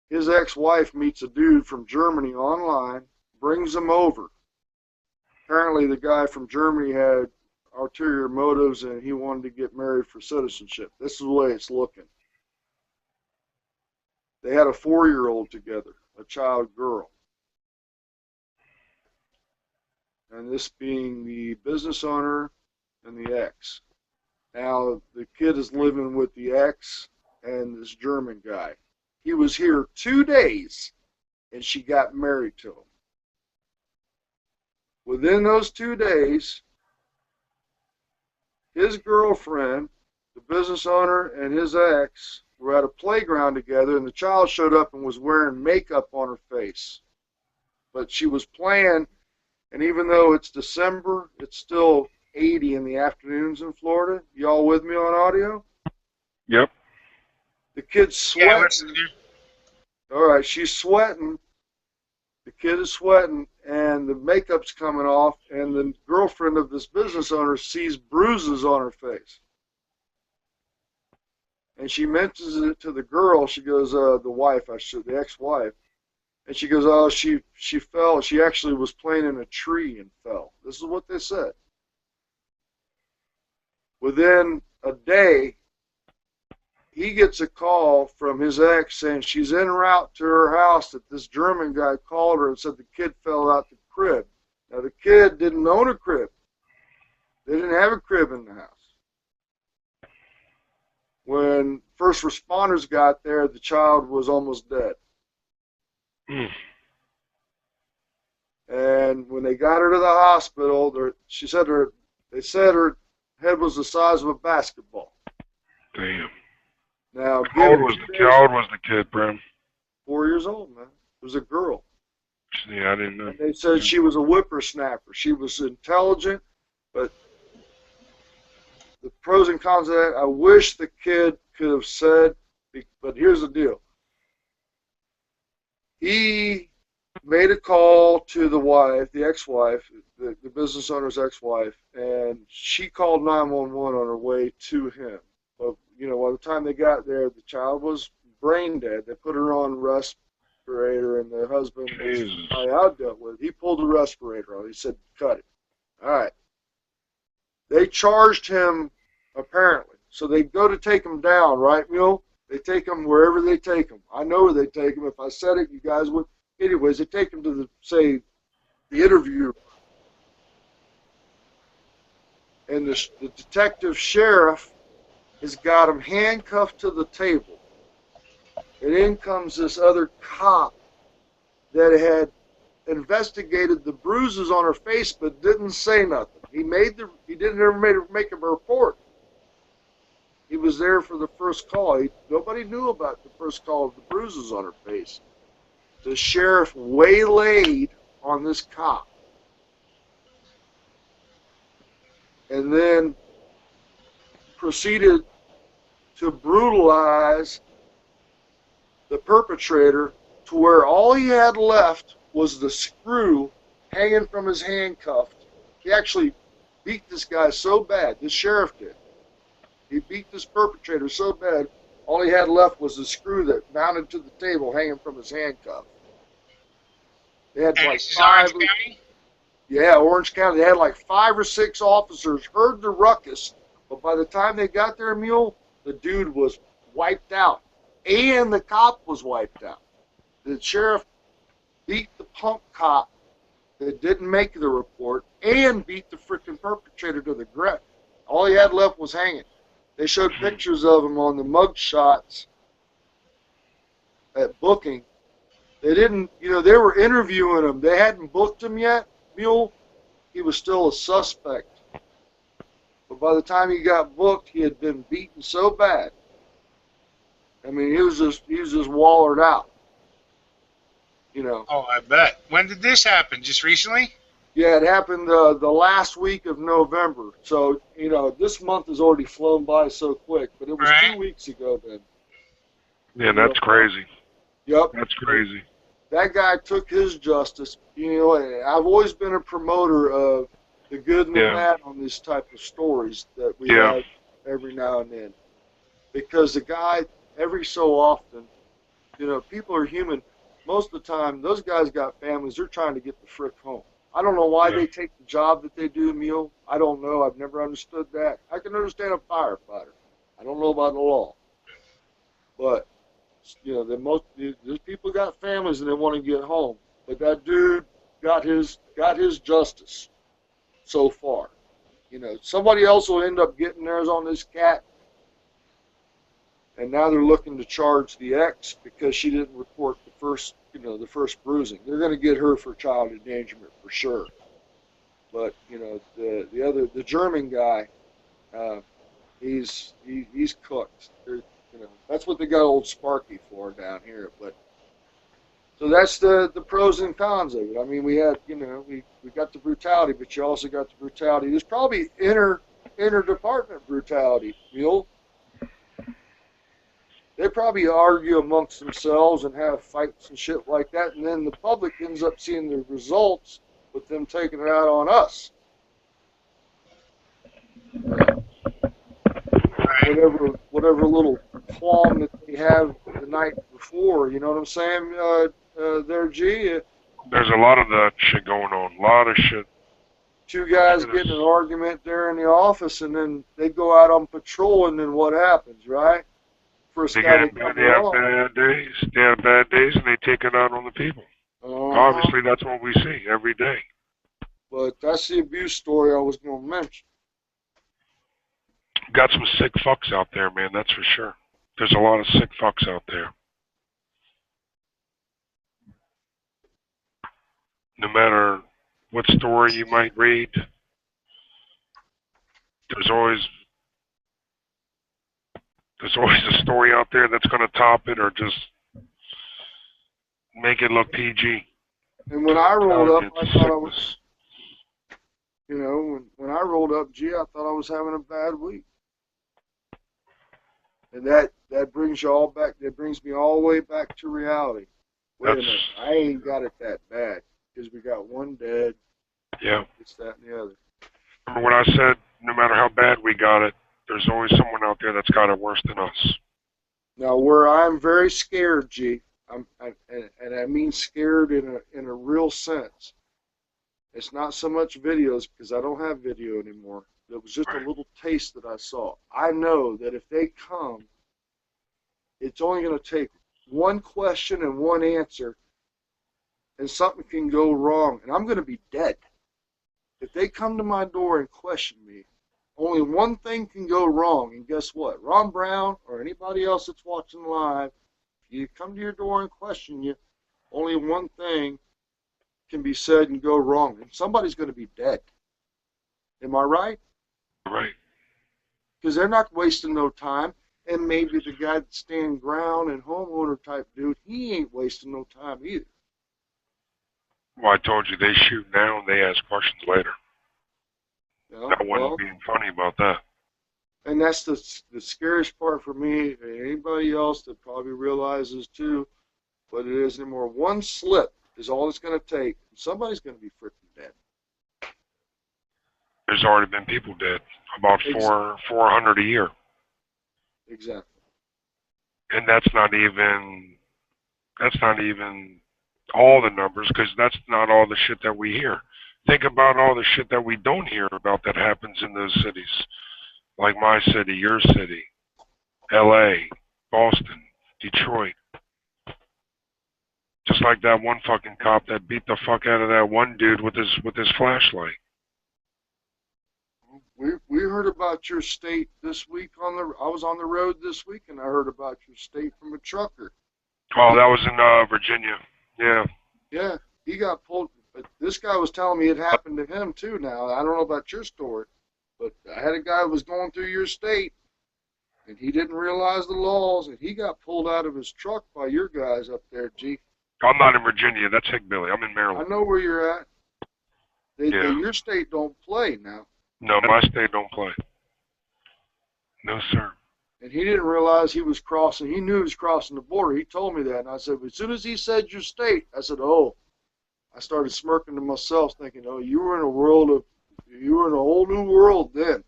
his ex-wife meets a dude from Germany online, brings him over. Apparently, the guy from Germany had ulterior motives, and he wanted to get married for citizenship. This is the way it's looking. They had a 4-year-old together, a child girl. And this being the business owner and the ex. Now, the kid is living with the ex and this German guy. He was here 2 days, and she got married to him. Within those 2 days, his girlfriend, the business owner, and his ex were at a playground together, and the child showed up and was wearing makeup on her face. But she was playing, and even though it's December, it's still 80 in the afternoons in Florida. Y'all with me on audio? Yep. The kid's sweating. Yeah, listen, All right, she's sweating. The kid is sweating, and the makeup's coming off, and the girlfriend of this business owner sees bruises on her face. And she mentions it to the girl. She goes, the wife, the ex-wife. And she goes, oh, she fell. She actually was playing in a tree and fell. This is what they said. Within a day, he gets a call from his ex saying she's en route to her house, that this German guy called her and said the kid fell out the crib. Now, the kid didn't own a crib. They didn't have a crib in the house. When first responders got there, the child was almost dead. And when they got her to the hospital, they said her head was the size of a basketball. Damn. Now, How old was the kid, Bram? 4 years old, man. It was a girl. Yeah, I didn't know. And they said she was a whippersnapper. She was intelligent, but the pros and cons of that, I wish the kid could have said, but here's the deal. He made a call to the wife, the ex-wife, the business owner's ex-wife, and she called 911 on her way to him. But, by the time they got there, the child was brain dead. They put her on respirator, and the husband, I dealt with, he pulled the respirator on. He said, cut it. All right. They charged him, apparently. So they go to take him down, right, Mule? They take him wherever they take him. I know where they take him. If I said it, you guys would. Anyways, they take him to the interview. And the detective sheriff has got him handcuffed to the table. And in comes this other cop that had investigated the bruises on her face but didn't say nothing. He didn't ever make a report. He was there for the first call. Nobody knew about the first call of the bruises on her face. The sheriff waylaid on this cop. And then proceeded to brutalize the perpetrator to where all he had left was the screw hanging from his handcuff. He actually beat this guy so bad, this sheriff did. He beat this perpetrator so bad, all he had left was the screw that mounted to the table hanging from his handcuff. They had and like this is Orange County? Yeah, Orange County. They had like 5 or 6 officers, heard the ruckus, but by the time they got there, Mule, the dude was wiped out, and the cop was wiped out. The sheriff beat the punk cop that didn't make the report and beat the freaking perpetrator to the ground. All he had left was hanging. They showed pictures of him on the mug shots at booking. They didn't, they were interviewing him. They hadn't booked him yet, Mule. He was still a suspect. But by the time he got booked, he had been beaten so bad. I mean, he was just wallered out. Oh, I bet. When did this happen? Just recently? Yeah, it happened the last week of November. So, this month has already flown by so quick, but it was Right. 2 weeks ago then. Yeah, that's crazy. Yep. That's crazy. That guy took his justice. I've always been a promoter of the good and the bad on these type of stories that we have every now and then. Because the guy, every so often, people are human. Most of the time, those guys got families. They're trying to get the frick home. I don't know why they take the job that they do, Mule. I don't know. I've never understood that. I can understand a firefighter. I don't know about the law. But, these people got families and they want to get home. But that dude got his justice so far. Somebody else will end up getting theirs on this cat. And now they're looking to charge the ex because she didn't report the first bruising. They're going to get her for child endangerment for sure. But the German guy, he's cooked. That's what they got old Sparky for down here. But so that's the pros and cons of it. I mean, we had we got the brutality, but you also got the brutality. There's probably inter-department brutality, Mule. They probably argue amongst themselves and have fights and shit like that, and then the public ends up seeing the results with them taking it out on us. Whatever little qualm that they have the night before, you know what I'm saying, there, G? There's a lot of that shit going on. A lot of shit. Two guys get in an argument there in the office, and then they go out on patrol, and then what happens, right? They have bad days. They have bad days, and they take it out on the people. Obviously, that's what we see every day. But that's the abuse story I was going to mention. Got some sick fucks out there, man, that's for sure. There's a lot of sick fucks out there. No matter what story you might read, there's always a story out there that's going to top it or just make it look PG. And when I rolled up, I thought I was, when I rolled up, G, I thought I was having a bad week. And that brings you all back, that brings me all the way back to reality. Wait a minute, I ain't got it that bad because we got one dead. Yeah. It's that and the other. Remember what I said? No matter how bad we got it, there's always someone out there that's got it worse than us. Now, where I'm very scared, G, and I mean scared in a real sense. It's not so much videos because I don't have video anymore. It was just a little taste that I saw. I know that if they come, it's only going to take one question and one answer, and something can go wrong, and I'm going to be dead. If they come to my door and question me, only one thing can go wrong, and guess what? Ron Brown or anybody else that's watching live, if you come to your door and question you, only one thing can be said and go wrong, and somebody's going to be dead. Am I right? Right. Because they're not wasting no time, and maybe the guy that's stand ground and homeowner type dude, he ain't wasting no time either. Well, I told you they shoot now and they ask questions later. Yeah, That wasn't being funny about that. And that's the scariest part for me, and anybody else that probably realizes too, but it is anymore. One slip is all it's going to take. Somebody's going to be freaking dead. There's already been people dead, about 400 a year. Exactly. And that's not even all the numbers, because that's not all the shit that we hear. Think about all the shit that we don't hear about that happens in those cities, like my city, your city, L.A., Boston, Detroit. Just like that one fucking cop that beat the fuck out of that one dude with his flashlight. We heard about your state this week I was on the road this week and I heard about your state from a trucker. Oh, that was in Virginia. Yeah. Yeah, he got pulled. But this guy was telling me it happened to him too. Now I don't know about your story, but I had a guy who was going through your state, and he didn't realize the laws, and he got pulled out of his truck by your guys up there. G. I'm not in Virginia. That's Hickbilly. I'm in I Maryland. know where you're at. Yeah. Your state don't play now. No, my state don't play. No, sir. And he didn't realize he was crossing. He knew he was crossing the border. He told me that, and I said, as soon as he said your state, I said, oh. I started smirking to myself, thinking, oh, you were in a whole new world then.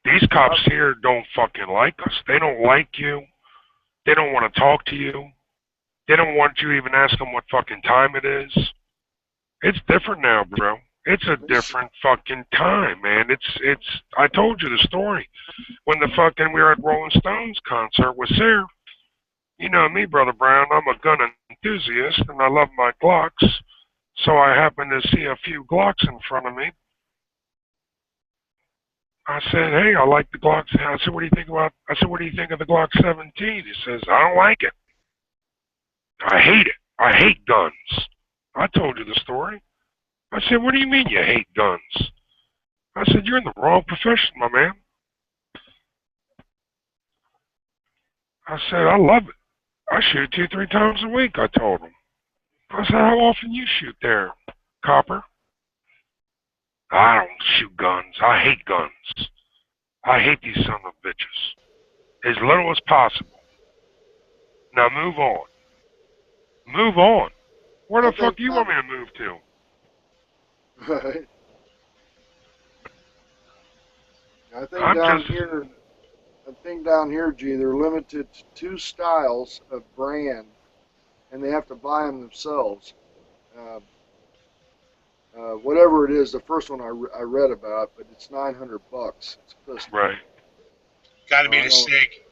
These cops here don't fucking like us. They don't like you. They don't want to talk to you. They don't want you to even ask them what fucking time it is. It's different now, bro. It's a different fucking time, man. I told you the story. When the fucking we were at Rolling Stones concert with Sarah. You know me, Brother Brown. I'm a gun enthusiast, and I love my Glocks. So I happened to see a few Glocks in front of me. I said, hey, I like the Glocks. I said, what do you think of the Glock 17? He says, I don't like it. I hate it. I hate guns. I told you the story. I said, what do you mean you hate guns? I said, you're in the wrong profession, my man. I said, I love it. I shoot 2-3 times a week, I told him. I said, how often you shoot there, copper? I don't shoot guns. I hate guns. I hate these son of bitches. As little as possible. Now move on. Move on. Where the fuck do you want me to move to? Right. I think down here, G, they're limited to 2 styles of brand, and they have to buy them themselves. Whatever it is, the first one I read about, but it's $900. It's a pistol. Right. Got to be the SIG.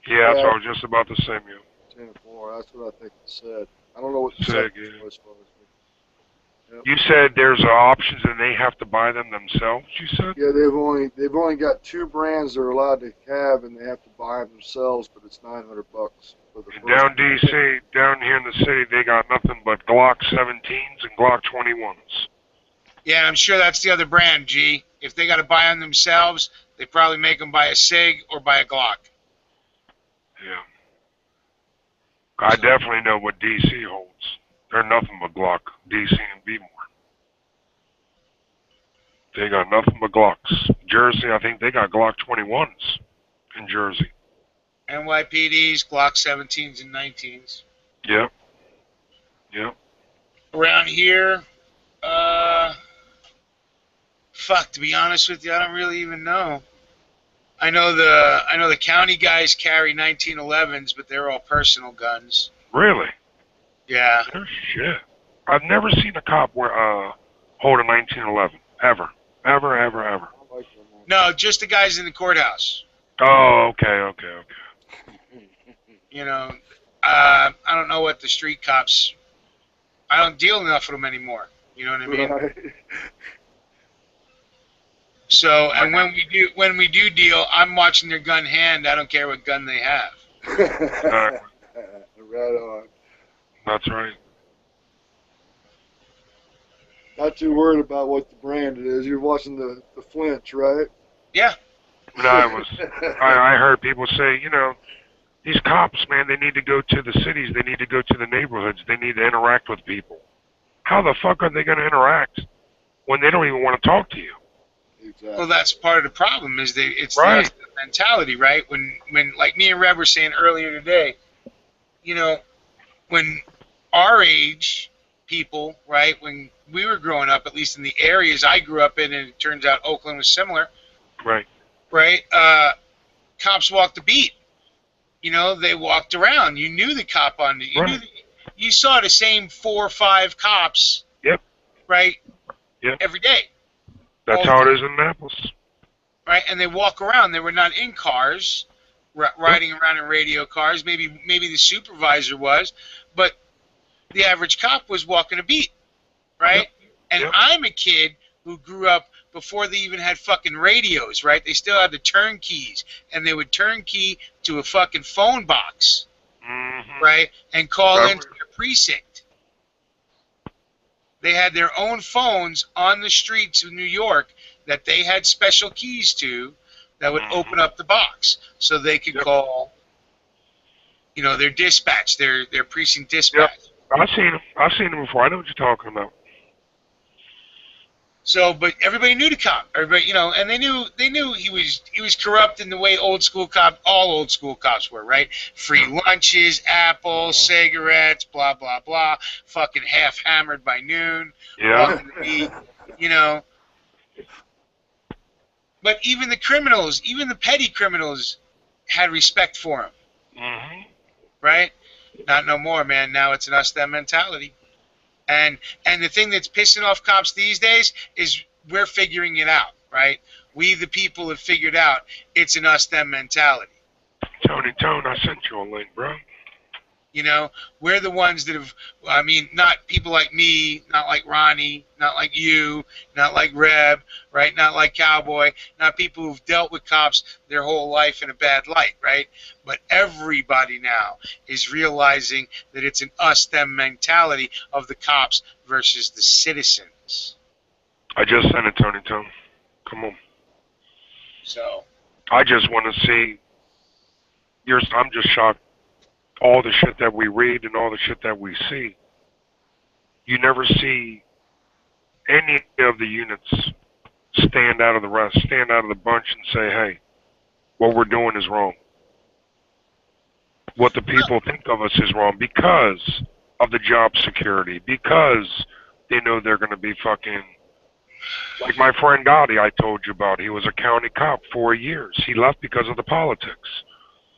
Yeah, that's what I was just about to say, Mew. 10-4. That's what I think it said. I don't know what the SIG was. Yep. You said there's options and they have to buy them themselves, you said? Yeah, they've only got 2 brands they're allowed to have, and they have to buy them themselves, but it's $900 for the first Down DC, down here in the city, they got nothing but Glock 17s and Glock 21s. Yeah, I'm sure that's the other brand, G. If they got to buy them themselves, they probably make them buy a SIG or buy a Glock. Yeah. I definitely know what DC holds. They're nothing but Glock, DC and Bmore. They got nothing but Glocks. Jersey, I think they got Glock 21s in Jersey. NYPDs, Glock 17s and 19s. Yep. Yep. Around here, to be honest with you, I don't really even know. I know the county guys carry 1911s, but they're all personal guns. Really? Yeah. Oh, shit. I've never seen a cop hold a 1911. Ever. Ever. No, just the guys in the courthouse. Oh, okay. You know, I don't know what the street cops. I don't deal enough with them anymore. You know what I mean? Right. So, and when we do deal, I'm watching their gun hand. I don't care what gun they have. Exactly. Right on. That's right. Not too worried about what the brand it is. You're watching the flinch, right? Yeah. No, I heard people say, you know, these cops, man, they need to go to the cities. They need to go to the neighborhoods. They need to interact with people. How the fuck are they going to interact when they don't even want to talk to you? Exactly. Well, that's part of the problem. It's right. the mentality, right? When like me and Reb were saying earlier today, you know, when our age people, right, when we were growing up, at least in the areas I grew up in, and it turns out Oakland was similar. Right. Right. Cops walked the beat. You know, they walked around. You knew the cop on it. You saw the same 4 or 5 cops. Yep. Right. Yep. Every day. That's how it is in Annapolis. Right, and they walk around. They were not in cars. riding around in radio cars. Maybe the supervisor was, but the average cop was walking a beat, right? Yep. And Yep. I'm a kid who grew up before they even had fucking radios, right? They still had the turnkeys, and they would turnkey to a fucking phone box, Mm-hmm. right? And call Right. into their precinct. They had their own phones on the streets of New York that they had special keys to that would open up the box so they could Yep. call, their dispatch, their precinct dispatch. I've seen him before. I know what you're talking about. So, but everybody knew the cop. Everybody, and they knew he was corrupt in the way all old school cops were, right? Free lunches, apples, cigarettes, blah blah blah. Fucking half hammered by noon. Yeah. Walking the beat, But even the criminals, even the petty criminals, had respect for him, Mm-hmm. right? Not no more, man. Now it's an us them mentality. And the thing that's pissing off cops these days is we're figuring it out, right? We the people have figured out it's an us them mentality. Tony, I sent you a link, bro. We're the ones that have, not people like me, not like Ronnie, not like you, not like Reb, right? Not like Cowboy, not people who've dealt with cops their whole life in a bad light, right? But everybody now is realizing that it's an us-them mentality of the cops versus the citizens. I just sent it, Tony. Come on. So. I just want to see. I'm just shocked. All the shit that we read and all the shit that we see, you never see any of the units stand out of the rest, stand out of the bunch and say, hey, what we're doing is wrong. What the people think of us is wrong because of the job security, because they know they're going to be fucking... Like my friend Gotti I told you about, he was a county cop for years. He left because of the politics.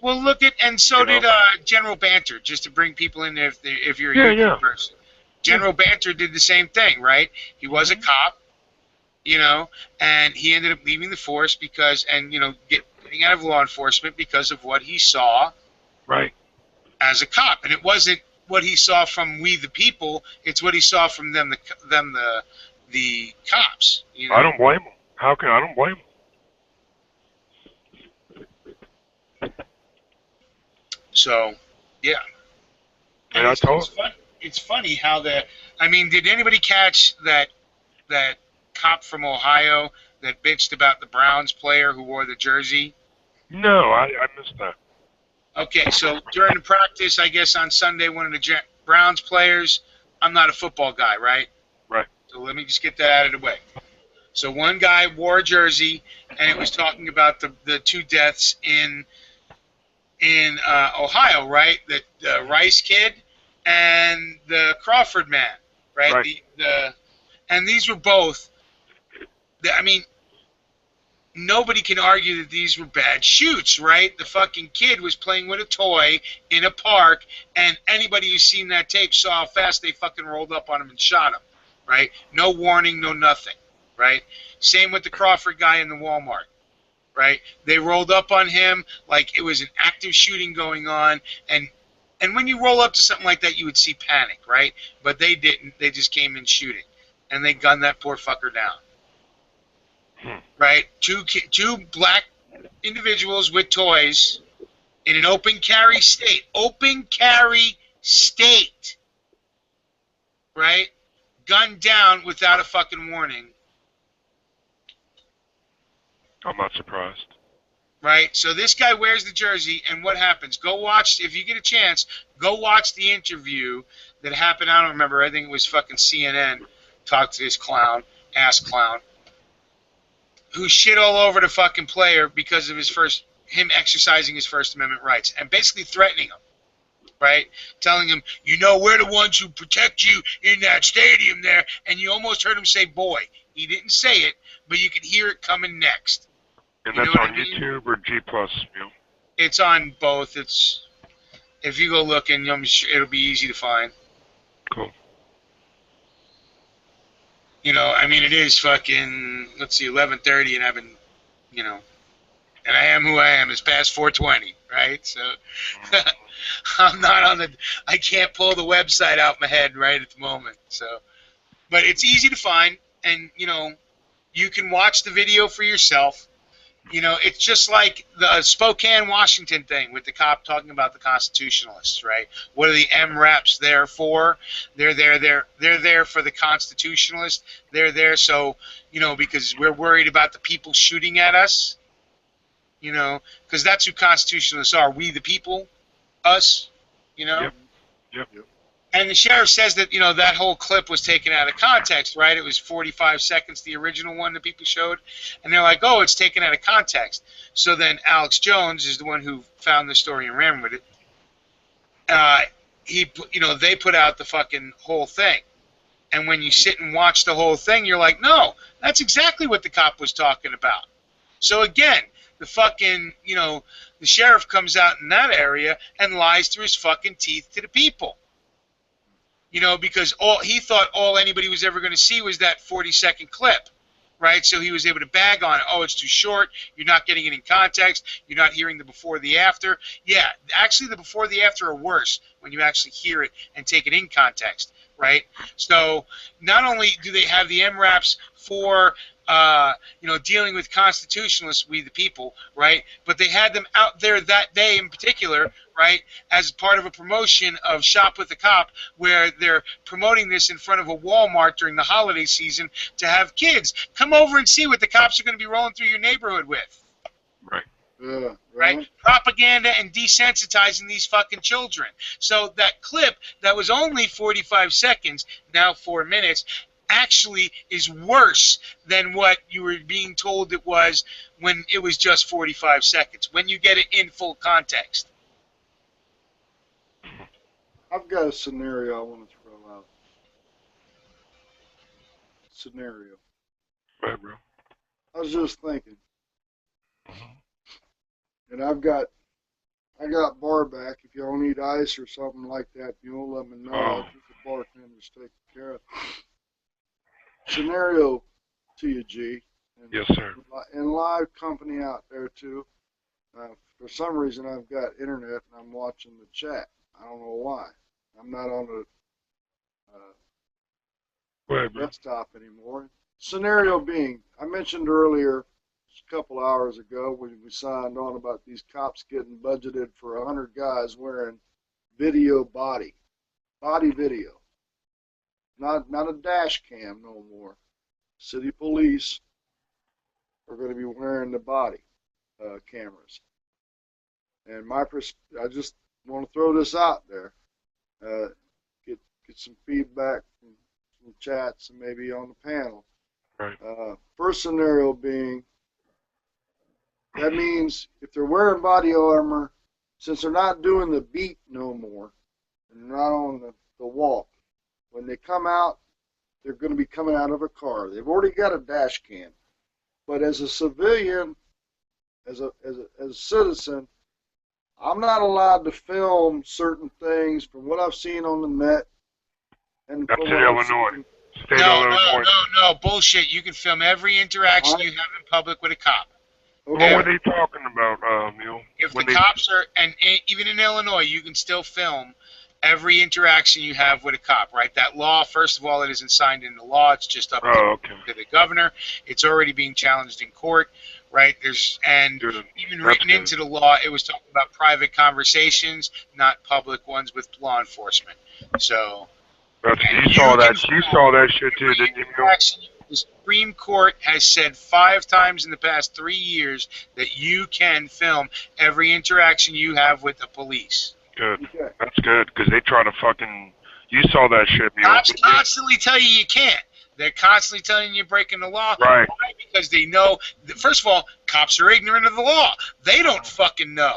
Well, look at, and so did General Banter, just to bring people in if you're a YouTube person. General Banter did the same thing, right? He was a cop, and he ended up leaving the force because, getting out of law enforcement because of what he saw as a cop. And it wasn't what he saw from we the people, it's what he saw from them the cops. I don't blame him. I don't blame him. So, yeah. And it's funny how did anybody catch that cop from Ohio that bitched about the Browns player who wore the jersey? No, I missed that. Okay, so during the practice, I guess on Sunday, one of the Browns players, I'm not a football guy, right? Right. So let me just get that out of the way. So one guy wore a jersey, and it was talking about the two deaths in Ohio, right? The Rice kid and the Crawford man, right? And these were both. Nobody can argue that these were bad shoots, right? The fucking kid was playing with a toy in a park, and anybody who's seen that tape saw how fast they fucking rolled up on him and shot him, right? No warning, no nothing, right? Same with the Crawford guy in the Walmart. Right? They rolled up on him like it was an active shooting going on, and when you roll up to something like that, you would see panic, right? But they didn't. They just came in shooting, and they gunned that poor fucker down. Right? Two black individuals with toys in an open carry state. Open carry state. Right? Gunned down without a fucking warning. I'm not surprised. Right? So this guy wears the jersey, and what happens? Go watch, if you get a chance, go watch the interview that happened. I don't remember. I think it was fucking CNN. Talked to this ass clown, who shit all over the fucking player because of him exercising his First Amendment rights, and basically threatening him. Right? Telling him, we're the ones who protect you in that stadium there, and you almost heard him say boy. He didn't say it, but you could hear it coming next. And that's on YouTube or G+? It's on both. If you go looking, it'll be easy to find. Cool. It is fucking, let's see, 11:30, and I've been, and I am who I am. It's past 4:20, right? So I'm not on the. I can't pull the website out my head right at the moment. So, but it's easy to find, and you can watch the video for yourself. It's just like the Spokane, Washington thing with the cop talking about the constitutionalists, right? What are the MRAPs there for? They're there for the constitutionalists. They're there so, because we're worried about the people shooting at us, because that's who constitutionalists are. We the people, us, Yep. Yep. And the sheriff says that, that whole clip was taken out of context, right? It was 45 seconds, the original one that people showed. And they're like, oh, it's taken out of context. So then Alex Jones is the one who found the story and ran with it. They put out the fucking whole thing. And when you sit and watch the whole thing, you're like, no, that's exactly what the cop was talking about. So again, the fucking, the sheriff comes out in that area and lies through his fucking teeth to the people. Because he thought all anybody was ever going to see was that 40-second clip, right? So he was able to bag on, oh, it's too short, you're not getting it in context, you're not hearing the before, the after. Yeah, actually the before, the after are worse when you actually hear it and take it in context, right? So not only do they have the MRAPs for dealing with constitutionalists, we the people, right? But they had them out there that day in particular, right, as part of a promotion of Shop with the Cop, where they're promoting this in front of a Walmart during the holiday season to have kids come over and see what the cops are going to be rolling through your neighborhood with. Right. Yeah, right? Propaganda and desensitizing these fucking children. So that clip that was only 45 seconds, now 4 minutes, actually is worse than what you were being told it was when it was just 45 seconds, when you get it in full context. I've got a scenario I want to throw out. Scenario. Right, bro. I was just thinking, and I got bar back. If y'all need ice or something like that, you'll let me know. Oh. The bartender's taking care of. Scenario to you, G. And, Yes, sir. and live company out there too. For some reason, I've got internet and I'm watching the chat. I don't know why. I'm not on the Right, bro. desktop anymore. Scenario being, I mentioned earlier, a couple hours ago, when we signed on about these cops getting budgeted for 100 guys wearing body video. Not a dash cam no more. City police are going to be wearing the body cameras. And I just want to throw this out there. Get some feedback from the chats and maybe on the panel. Right. First scenario being, that means if they're wearing body armor, since they're not doing the beat no more, and they're not on the walk, when they come out, they're going to be coming out of a car. They've already got a dash cam. But as a civilian, as a citizen, I'm not allowed to film certain things from what I've seen on the net. And That's in Illinois. State of Illinois. No, bullshit. You can film every interaction you have in public with a cop. Okay. What were they talking about, Mule? If the cops are, and even in Illinois, you can still film every interaction you have with a cop, right? That law, first of all, it isn't signed into law. It's just up to the governor. It's already being challenged in court, right? Even written into the law, it was talking about private conversations, not public ones with law enforcement. So you saw that shit too, didn't you, Mule? The Supreme Court has said 5 times in the past 3 years that you can film every interaction you have with the police. Good. That's good, because they try to fucking... You saw that shit, Mule. Cops constantly tell you can't. They're constantly telling you you're breaking the law. Right. Why? Because they know... First of all, cops are ignorant of the law. They don't fucking know.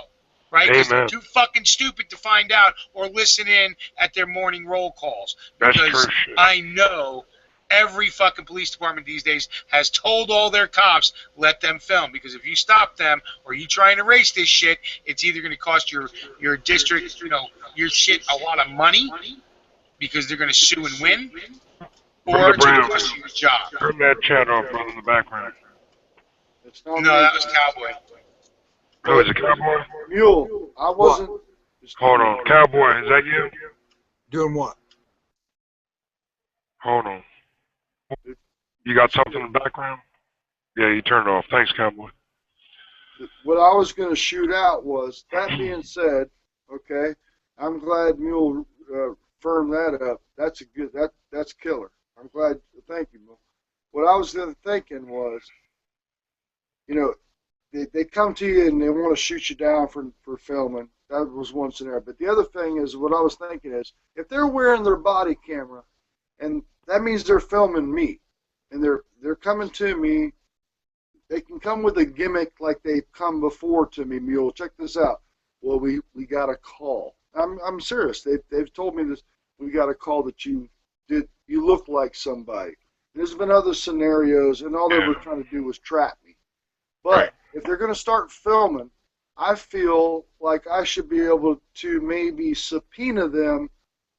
Right? Because they're too fucking stupid to find out or listen in at their morning roll calls. That's because true shit. I know every fucking police department these days has told all their cops, let them film. Because if you stop them or you try and erase this shit, it's either going to cost your district, your shit a lot of money because they're going to sue and win, or it's going to cost you your job. Turn that chat off in the background. No, that was Cowboy. Who is it, Cowboy? Mule, I wasn't. Hold on. Cowboy, is that you? Doing what? Hold on. You got something in the background? Yeah, you turned it off. Thanks, Cowboy. What I was going to shoot out was, that being said, okay, I'm glad Mule firmed that up. That's a good, that's killer. I'm glad, thank you, Mule. What I was thinking was, you know, they come to you and they want to shoot you down for filming. That was one scenario. But the other thing is, what I was thinking is, if they're wearing their body camera, and that means they're filming me, and they're coming to me, they can come with a gimmick like they've come before to me. Mule, check this out. Well, we got a call. I'm serious. They've told me this. We got a call that you look like somebody. There's been other scenarios, and all they were trying to do was trap me. But if they're going to start filming, I feel like I should be able to maybe subpoena them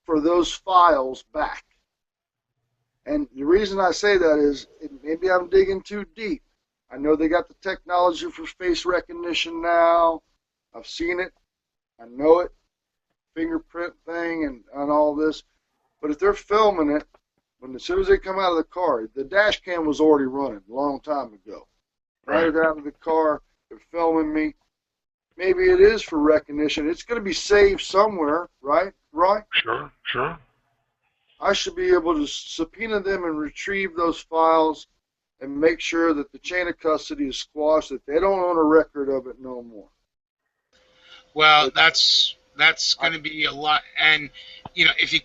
for those files back. And the reason I say that is, maybe I'm digging too deep. I know they got the technology for face recognition now. I've seen it. I know it. Fingerprint thing and all this. But if they're filming it, as soon as they come out of the car, the dash cam was already running a long time ago. Right out of the car, they're filming me. Maybe it is for recognition. It's going to be saved somewhere, right? Right? Sure. I should be able to subpoena them and retrieve those files and make sure that the chain of custody is squashed, that they don't own a record of it no more. Well, that's going to be a lot. And if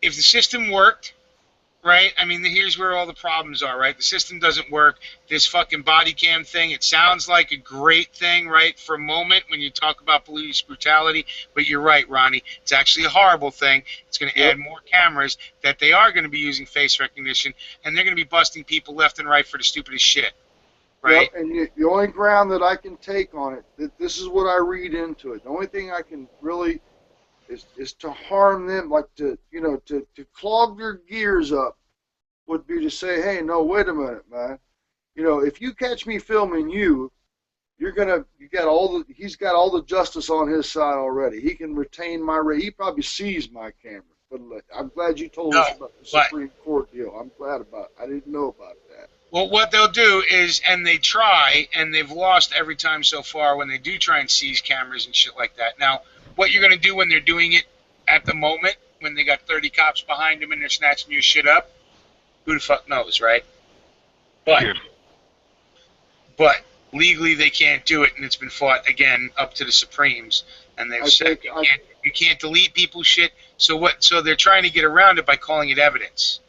the system worked, right? I mean, here's where all the problems are, right? The system doesn't work. This fucking body cam thing, it sounds like a great thing, right, for a moment when you talk about police brutality, but you're right, Ronnie. It's actually a horrible thing. It's going to add more cameras that they are going to be using face recognition, and they're going to be busting people left and right for the stupidest shit, right? Yep, and the only ground that I can take on it, this is what I read into it. The only thing I can really is to harm them, like to clog their gears up, would be to say, hey, no, wait a minute, man. If you catch me filming you, he's got all the justice on his side already. He can retain my rate. He probably sees my camera. But I'm glad you told us about the Supreme Court deal. I'm glad about it. I didn't know about that. Well, what they'll do is, and they try, and they've lost every time so far when they do try and seize cameras and shit like that. Now, what you're going to do when they're doing it at the moment, when they got 30 cops behind them and they're snatching your shit up, who the fuck knows, right? But legally they can't do it, and it's been fought again up to the Supremes, and they've said you can't delete people's shit. So what? So they're trying to get around it by calling it evidence,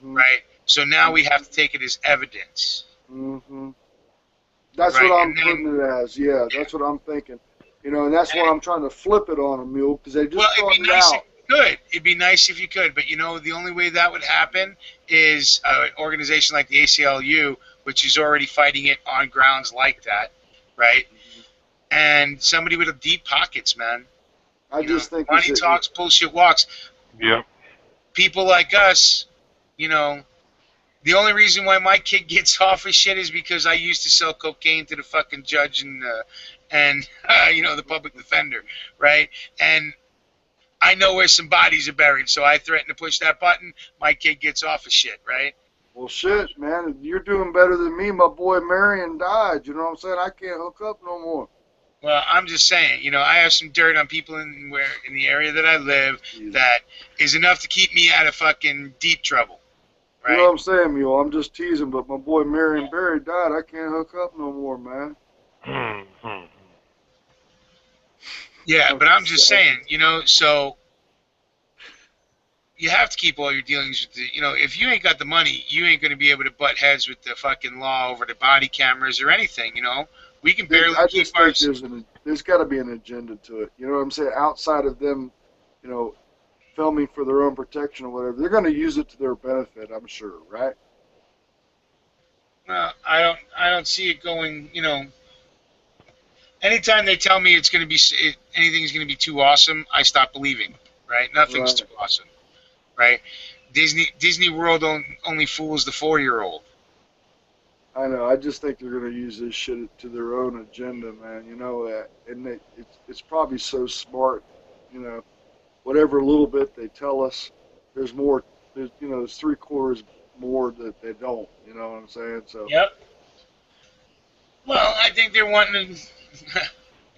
right? So now we have to take it as evidence. That's what I'm putting it as. Yeah, that's what I'm thinking. And that's why I'm trying to flip it on a Mule, because they just it'd be nice if you could. It'd be nice if you could, but the only way that would happen is an organization like the ACLU, which is already fighting it on grounds like that, right? And somebody with deep pockets, man. I just think money talks, bullshit walks. Yeah. People like us, the only reason why my kid gets off of shit is because I used to sell cocaine to the fucking judge and the public defender, right? And I know where some bodies are buried, so I threaten to push that button. My kid gets off of shit, right? Well, shit, man, you're doing better than me. My boy Marion died. You know what I'm saying? I can't hook up no more. Well, I'm just saying, I have some dirt on people in the area that I live that is enough to keep me out of fucking deep trouble, right? You know what I'm saying, Mule? I'm just teasing, but my boy Marion Barry died. I can't hook up no more, man. Yeah, but I'm just saying, so you have to keep all your dealings with if you ain't got the money, you ain't going to be able to butt heads with the fucking law over the body cameras or anything, We can barely keep our... There's got to be an agenda to it. You know what I'm saying? Outside of them, filming for their own protection or whatever, they're going to use it to their benefit, I'm sure, right? Well, I don't see it going, anytime they tell me it's going to be anything's going to be too awesome, I stop believing, right? Nothing's too awesome, right? Disney World only fools the 4-year-old. I know. I just think they're going to use this shit to their own agenda, man. You know that, and it's probably so smart. You know, whatever little bit they tell us, there's more. There's 3/4 more that they don't. You know what I'm saying? So Yep. Well, I think they're wanting to.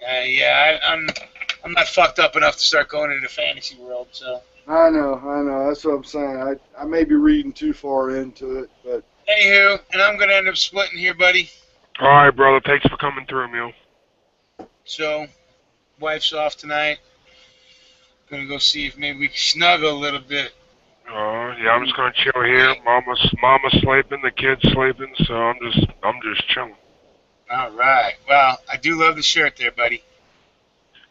Yeah, I'm not fucked up enough to start going into the fantasy world. So. I know. That's what I'm saying. I may be reading too far into it, but Anywho, and I'm gonna end up splitting here, buddy. All right, brother. Thanks for coming through, Mule. So, wife's off tonight. Gonna go see if maybe we can snuggle a little bit. Yeah, I'm just gonna chill here. Mama's sleeping, the kids sleeping, so I'm just chilling. All right. Well, I do love the shirt there, buddy.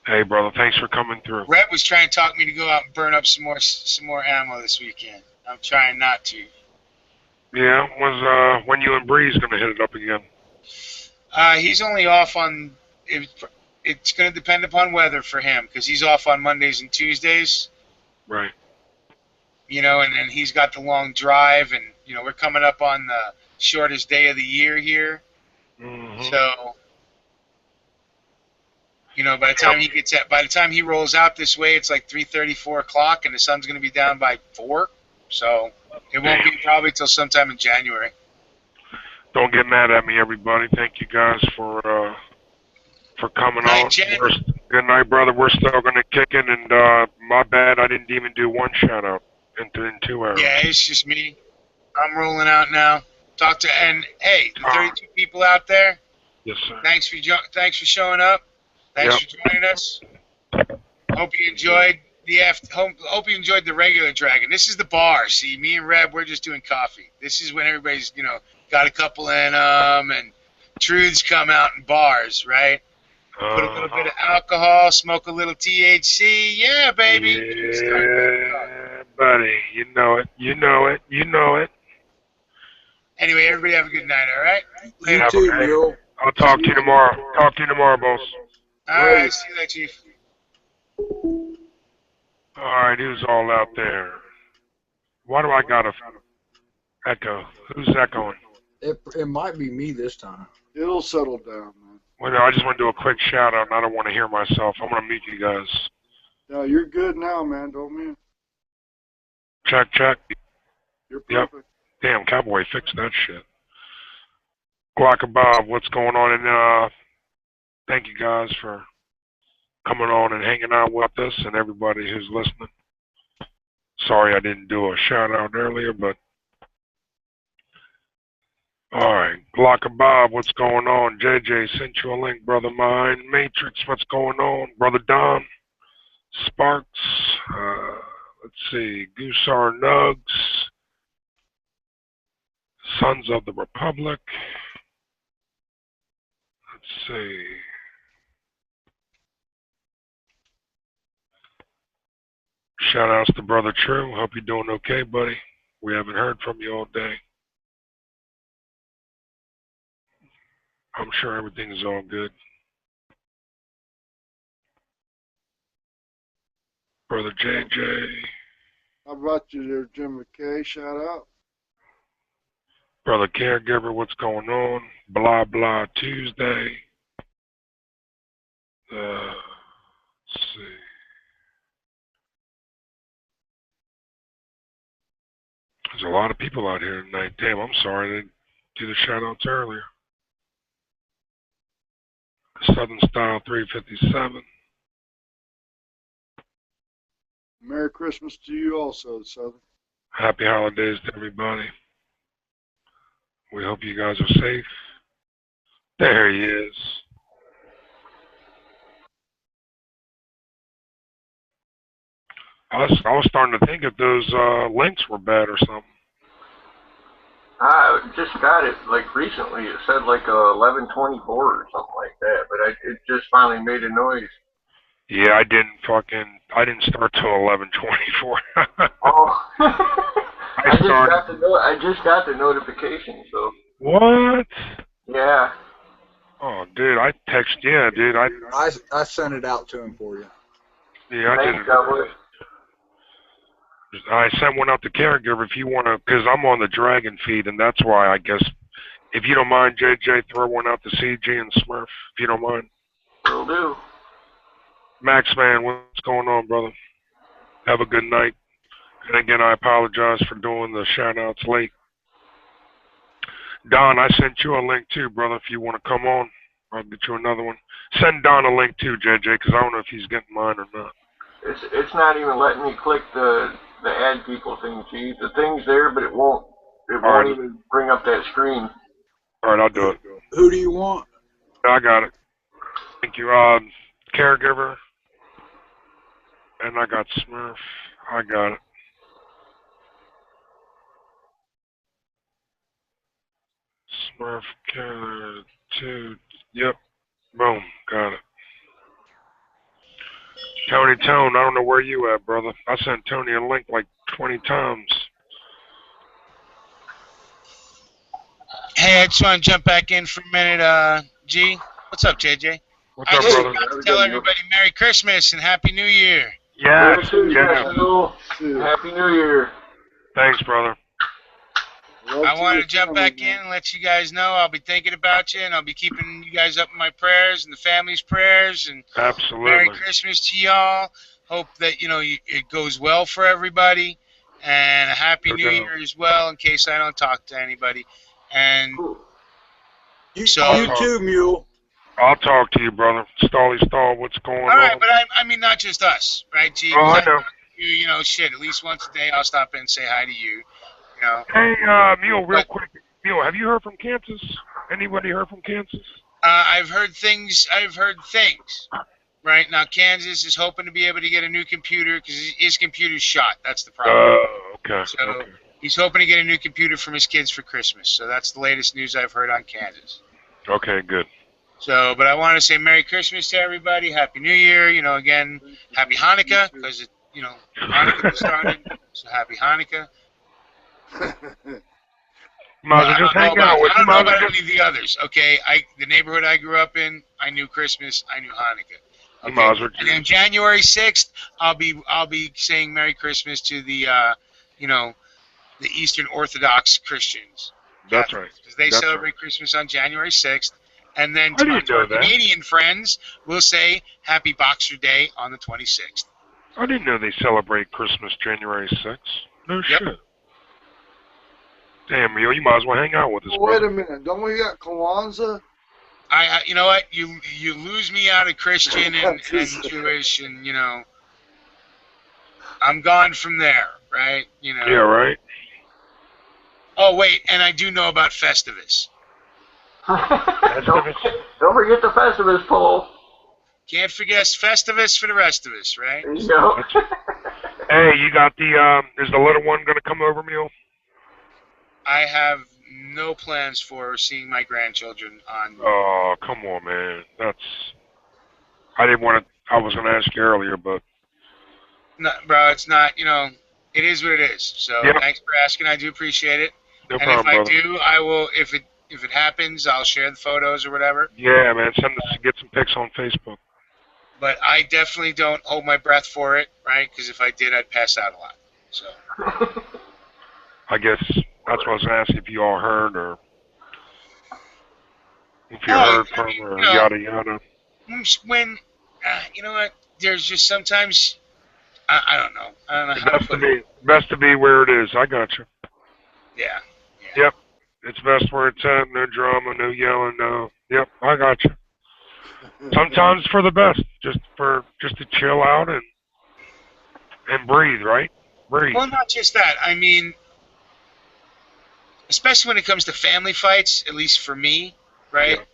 Hey, brother. Thanks for coming through. Rhett was trying to talk me to go out and burn up some more ammo this weekend. I'm trying not to. Yeah, when you and Bree's gonna hit it up again? He's only off on. It's going to depend upon weather for him because he's off on Mondays and Tuesdays. Right. You know, and then he's got the long drive, and you know we're coming up on the shortest day of the year here. Mm-hmm. So, you know, by the time he rolls out this way, it's like 3:30, 4 o'clock, and the sun's going to be down by 4. So it won't be probably till sometime in January. Don't get mad at me, everybody. Thank you guys for coming Night, on. Jen. Good night, brother. We're still gonna kick it, and my bad, I didn't even do one shout out in 2 hours. Yeah, it's just me. I'm rolling out now. And hey, the 32 people out there. Yes, sir. Thanks for showing up. Thanks for joining us. Hope you enjoyed hope you enjoyed the regular Dragon. This is the bar. See, me and Reb, we're just doing coffee. This is when everybody's got a couple in them, and truths come out in bars, right? Put a little bit of alcohol, smoke a little THC. Yeah, baby. Yeah, buddy. You know it. Anyway, everybody have a good night, all right? You too, Mule. I'll talk to you tomorrow. Boss. All right, see you later, Chief. All right, who's all out there? Why do I got a echo? Who's echoing? It might be me this time. it'll settle down, man. Well, no, I just want to do a quick shout out, and I don't want to hear myself. I want to meet you guys. No, you're good now, man. Don't mean. Check. You're perfect. Yep. Damn, Cowboy fixed that shit. Glocka Bob, what's going on? And thank you guys for coming on and hanging out with us and everybody who's listening. Sorry I didn't do a shout out earlier, but all right. Glocka Bob, what's going on? JJ sent you a link, brother mine. Matrix, what's going on? Brother Don. Sparks. Let's see. Gusar Nugs. Sons of the Republic. Let's see. Shout outs to Brother True. Hope you're doing okay, buddy. We haven't heard from you all day. I'm sure everything is all good. Brother JJ. How about you there, Jim McKay? Shout out. Brother Caregiver, what's going on? Blah, blah, Tuesday. Let's see. There's a lot of people out here tonight. Damn, I'm sorry I didn't do the shout outs earlier. Southern Style 357. Merry Christmas to you also, Southern. Happy holidays to everybody. We hope you guys are safe. There he is. I was starting to think if those links were bad or something. I just got it like recently. It said like 11:24 or something like that, but it just finally made a noise. Yeah, I didn't start till 11:24. Oh, I just got the notification. So what? Yeah. Oh, dude, I texted. Yeah, dude, I sent it out to him for you. Yeah, I did. I sent one out to Caregiver if you want to, because I'm on the Dragon feed, and that's why I guess If you don't mind, JJ, throw one out to CG and Smurf, if you don't mind. Will do. Max, man, what's going on, brother? Have a good night. And again, I apologize for doing the shout-outs late. Don, I sent you a link too, brother, if you want to come on. I'll get you another one. Send Don a link too, JJ, because I don't know if he's getting mine or not. It's not even letting me click the add people thing, Chief. The thing's there, but it won't even bring up that screen. All right, I'll do it. Who do you want? I got it. Thank you. Caregiver. And I got Smurf. I got it. Smurf Killer 2. Yep. Boom. Got it. Tony Tone, I don't know where you at, brother. I sent Tony a link like 20 times. Hey, I just want to jump back in for a minute. G, what's up, JJ? What's up, brother? I just tell everybody Merry Christmas and Happy New Year. Yes. Happy New Year. Thanks, brother. I wanted to jump back in and let you guys know I'll be thinking about you, and I'll be keeping you guys up in my prayers and the family's prayers. And absolutely. Merry Christmas to y'all. Hope that it goes well for everybody, and a Happy New Year as well. In case I don't talk to anybody, and you too, Mule. I'll talk to you, brother. Stally Stall, what's going on? All right, but I mean not just us, right, G? Oh, I know. You know, shit. At least once a day, I'll stop in and say hi to you. You know. Hey, Mule, real quick. Mule, have you heard from Kansas? Anybody heard from Kansas? I've heard things. Right now, Kansas is hoping to be able to get a new computer because his computer's shot. That's the problem. Okay. So he's hoping to get a new computer from his kids for Christmas. So that's the latest news I've heard on Kansas. Okay, good. So, but I want to say Merry Christmas to everybody. Happy New Year. Again, Happy Hanukkah because Hanukkah just started. So Happy Hanukkah. Might as well just hang out with you. I don't know about any of the others. Okay, the neighborhood I grew up in, I knew Christmas, I knew Hanukkah. Okay, and then January 6th, I'll be saying Merry Christmas to the the Eastern Orthodox Christians. That's right. Because they celebrate Christmas on January 6th, and then to my Canadian friends, we'll say Happy Boxer Day on the 26th. I didn't know they celebrate Christmas January 6th. No shit. Damn, you might as well hang out with us. Wait a minute, don't we got Kwanzaa? You know what? You lose me out of Christian and Jewish, and I'm gone from there, right? Yeah, right. Oh wait, and I do know about Festivus. Don't forget the Festivus poll. Can't forget Festivus for the rest of us, right? No. Hey, you got is the little one gonna come over, Mule? I have no plans for seeing my grandchildren on. Oh, come on, man. I didn't want to. I was going to ask you earlier, but. No, bro, it's not. It is what it is. So thanks for asking. I do appreciate it. No and problem, if I do, I will. If it happens, I'll share the photos or whatever. Yeah, man. Get some pics on Facebook. But I definitely don't hold my breath for it, right? Because if I did, I'd pass out a lot. So. I guess. That's what I was asking if you all heard or if you heard from or yada yada. When, you know what, there's just sometimes, I don't know. I don't know how to put it. Best to be where it is. I got you. Yeah. Yep. It's best where it's at. No drama, no yelling, no. Yep, I got you. Sometimes for the best, just to chill out and breathe, right? Breathe. Well, not just that. I mean, especially when it comes to family fights, at least for me, right? Yeah.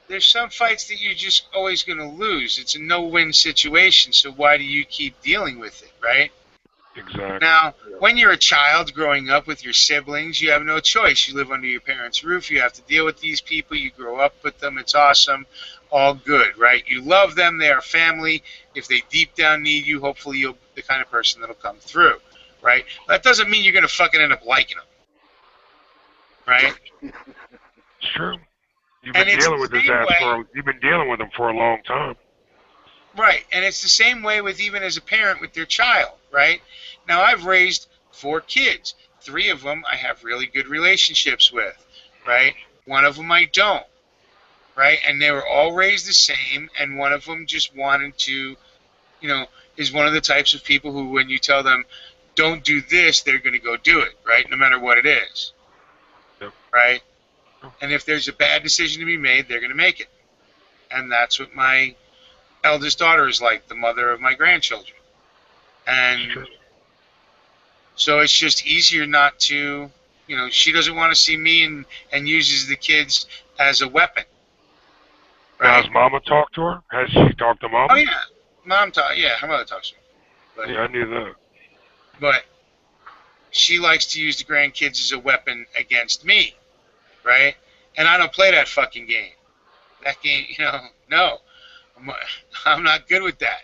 There's some fights that you're just always going to lose. It's a no-win situation, so why do you keep dealing with it, right? Exactly. Now, when you're a child growing up with your siblings, you have no choice. You live under your parents' roof. You have to deal with these people. You grow up with them. It's awesome. All good, right? You love them. They are family. If they deep down need you, hopefully you'll be the kind of person that'll come through, right? That doesn't mean you're going to fucking end up liking them. Right? It's true. You've been dealing with his ass you've been dealing with him for a long time. Right, and it's the same way with even as a parent with their child, right? Now I've raised 4 kids. 3 of them I have really good relationships with, right? One of them I don't, right? And they were all raised the same, and one of them just wanted to, is one of the types of people who, when you tell them, don't do this, they're going to go do it, right? No matter what it is, Yep. right? And if there's a bad decision to be made, they're going to make it. And that's what my eldest daughter is like, the mother of my grandchildren. And so it's just easier not to, she doesn't want to see me and uses the kids as a weapon. Right? Has Mama talked to her? Has she talked to Mama? Oh, yeah. Her mother talks to her. But, yeah, I knew that. But she likes to use the grandkids as a weapon against me, right? And I don't play that fucking game. That game, no. I'm not good with that,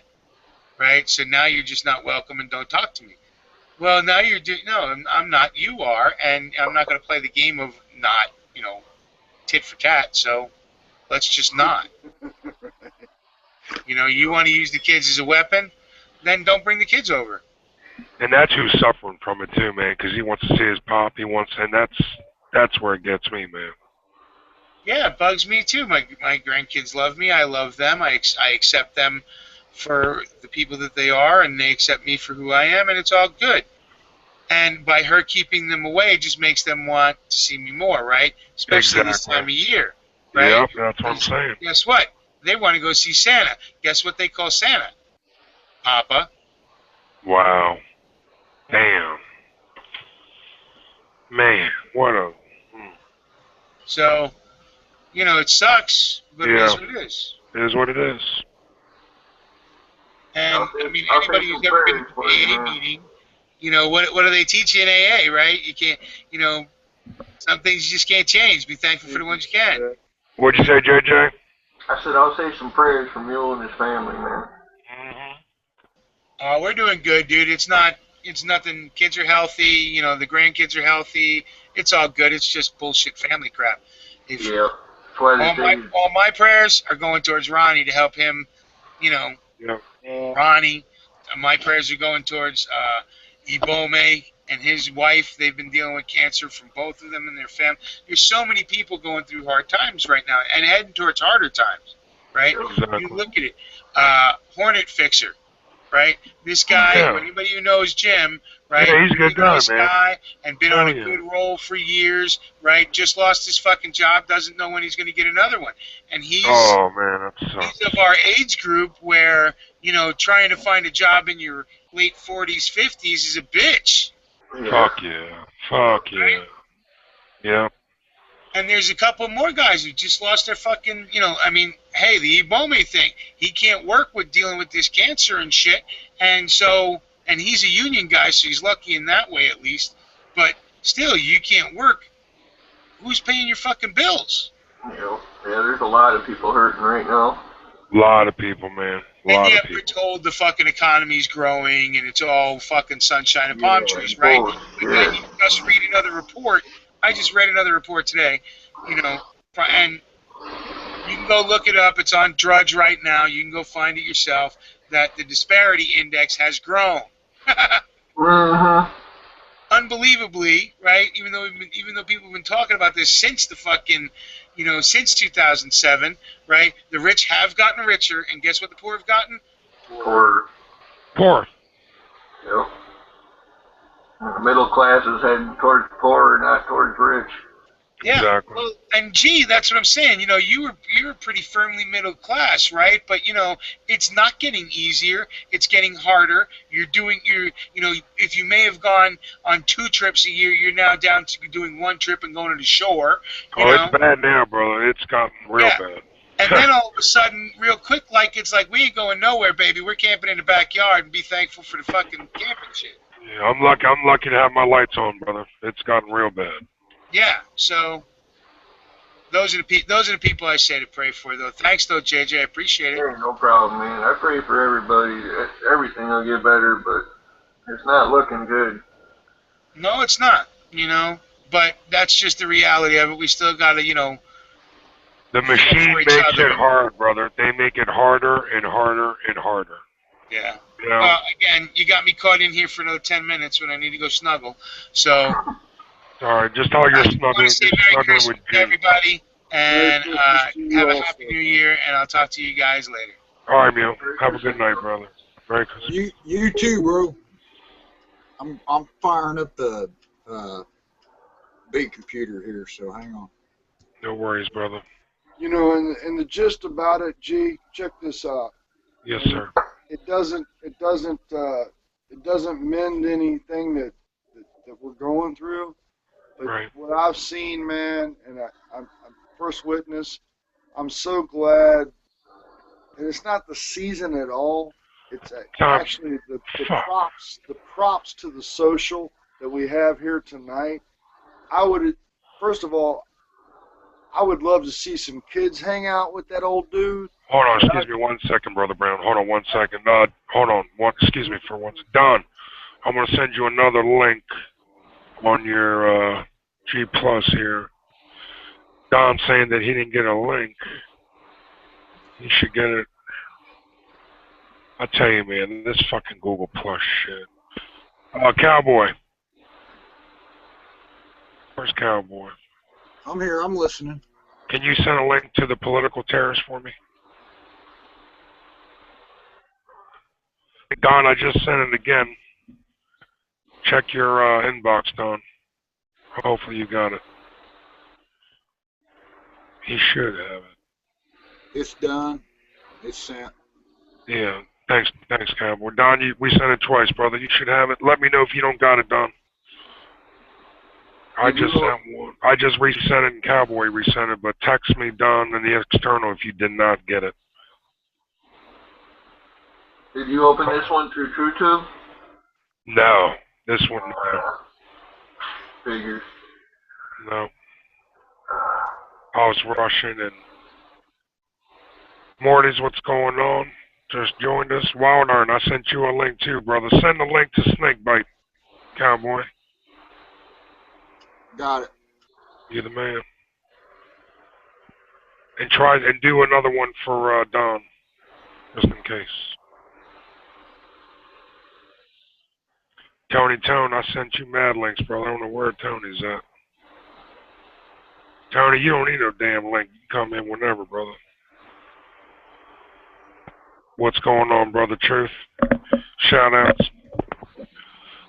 right? So now you're just not welcome and don't talk to me. Well, now you're doing, no, I'm not, you are, and I'm not going to play the game of not, tit for tat, so let's just not. You want to use the kids as a weapon, then don't bring the kids over. And that's who's suffering from it too, man, because he wants to see his pop. And that's where it gets me, man. Yeah, it bugs me too. My grandkids love me. I love them. I accept them for the people that they are, and they accept me for who I am, and it's all good. And by her keeping them away, it just makes them want to see me more, right? Especially this time of year, right? Yep, that's what I'm saying. Guess what? They want to go see Santa. Guess what they call Santa? Papa. Wow. Damn. Man, what a... So, it sucks, but it is what it is. It is what it is. And, anybody who's ever been to an AA meeting, what do they teach you in AA, right? You can't, some things you just can't change. Be thankful for the ones you can. What'd you say, JJ? I said I'll say some prayers for Mule and his family, man. We're doing good, dude. It's nothing. Kids are healthy. The grandkids are healthy. It's all good. It's just bullshit family crap. All my prayers are going towards Ronnie to help him, Ronnie. My prayers are going towards Ibome and his wife. They've been dealing with cancer from both of them and their family. There's so many people going through hard times right now and heading towards harder times, right? Exactly. You look at it. Hornet Fixer, right? This guy, anybody who knows Jim, right? Yeah, he's a good guy, man. And been on a good roll for years, right? Just lost his fucking job, doesn't know when he's going to get another one. And he's of our age group where, trying to find a job in your late 40s, 50s is a bitch. Fuck yeah. Fuck yeah. Right? Yeah. And there's a couple more guys who just lost their fucking, hey, the Ibome thing. He can't work with dealing with this cancer and shit. And he's a union guy, so he's lucky in that way at least. But still, you can't work. Who's paying your fucking bills? Yeah, there's a lot of people hurting right now. A lot of people, man. And yet we're told the fucking economy's growing and it's all fucking sunshine and palm trees, right? But then you just read another report. I just read another report today, and you can go look it up. It's on Drudge right now. You can go find it yourself, that the disparity index has grown. Unbelievably, right? Even though people have been talking about this since the fucking, since 2007, right? The rich have gotten richer, and guess what the poor have gotten? Poor. Yep. The middle class is heading towards poor, not towards rich. Yeah. Exactly. Well, and that's what I'm saying. You're pretty firmly middle class, right? But it's not getting easier. It's getting harder. If you may have gone on 2 trips a year, you're now down to doing 1 trip and going to the shore. It's bad now, brother. It's gotten real bad. And then all of a sudden, real quick, it's like we ain't going nowhere, baby. We're camping in the backyard and be thankful for the fucking camping shit. Yeah, I'm lucky to have my lights on, brother. It's gotten real bad. Yeah, so those are the people I say to pray for, though. Thanks, though, JJ. I appreciate it. Hey, no problem, man. I pray for everybody. Everything will get better, but it's not looking good. No, it's not. But that's just the reality of it. We still got to, The machine makes it hard, brother. They make it harder and harder and harder. Yeah. Again, you got me caught in here for another 10 minutes when I need to go snuggle. So, All right, just tell her you're I want snuggling, to say you're Merry snuggling Christmas with to G. everybody, Merry and Christmas to you have a also, happy New man. Year, and I'll talk to you guys later. All right, Mew. Merry Have a good Christmas, night, bro. brother. Merry Christmas. You too, bro. I'm firing up the big computer here, so hang on. No worries, brother. You know, and the gist about it, G, check this out. Yes, And sir. it doesn't mend anything that we're going through. But Right. what I've seen, man, and I'm first witness, I'm so glad. And it's not the season at all. It's Tom, actually the fuck. props to the social that we have here tonight. I would, first of all, I would love to see some kids hang out with that old dude. Hold on, excuse me 1 second, Brother Brown. Hold on 1 second. Hold on. Excuse me for once. Don, I'm going to send you another link on your G Plus here. Don saying that he didn't get a link. He should get it. I tell you, man, this fucking Google Plus shit. Cowboy. Where's Cowboy? I'm here. I'm listening. Can you send a link to the political terrorist for me? Don, I just sent it again. Check your inbox, Don. Hopefully you got it. He should have it. It's done. It's sent. Yeah. Thanks, Cowboy. Don, we sent it twice, brother. You should have it. Let me know if you don't got it, Don. I just sent one. I just resent it and Cowboy resent it, but text me, Don, and the external if you did not get it. Did you open this one through TrueTube? No. This one, no. Figures. No. I was rushing and Morty's what's going on? Just joined us. Wild Iron, I sent you a link too, brother. Send a link to Snakebite, Cowboy. Got it. You're the man. And try and do another one for Don, just in case. Tony Tone, I sent you mad links, bro. I don't know where Tony's at. Tony, you don't need no damn link. You can come in whenever, brother. What's going on, brother Truth? Shout outs.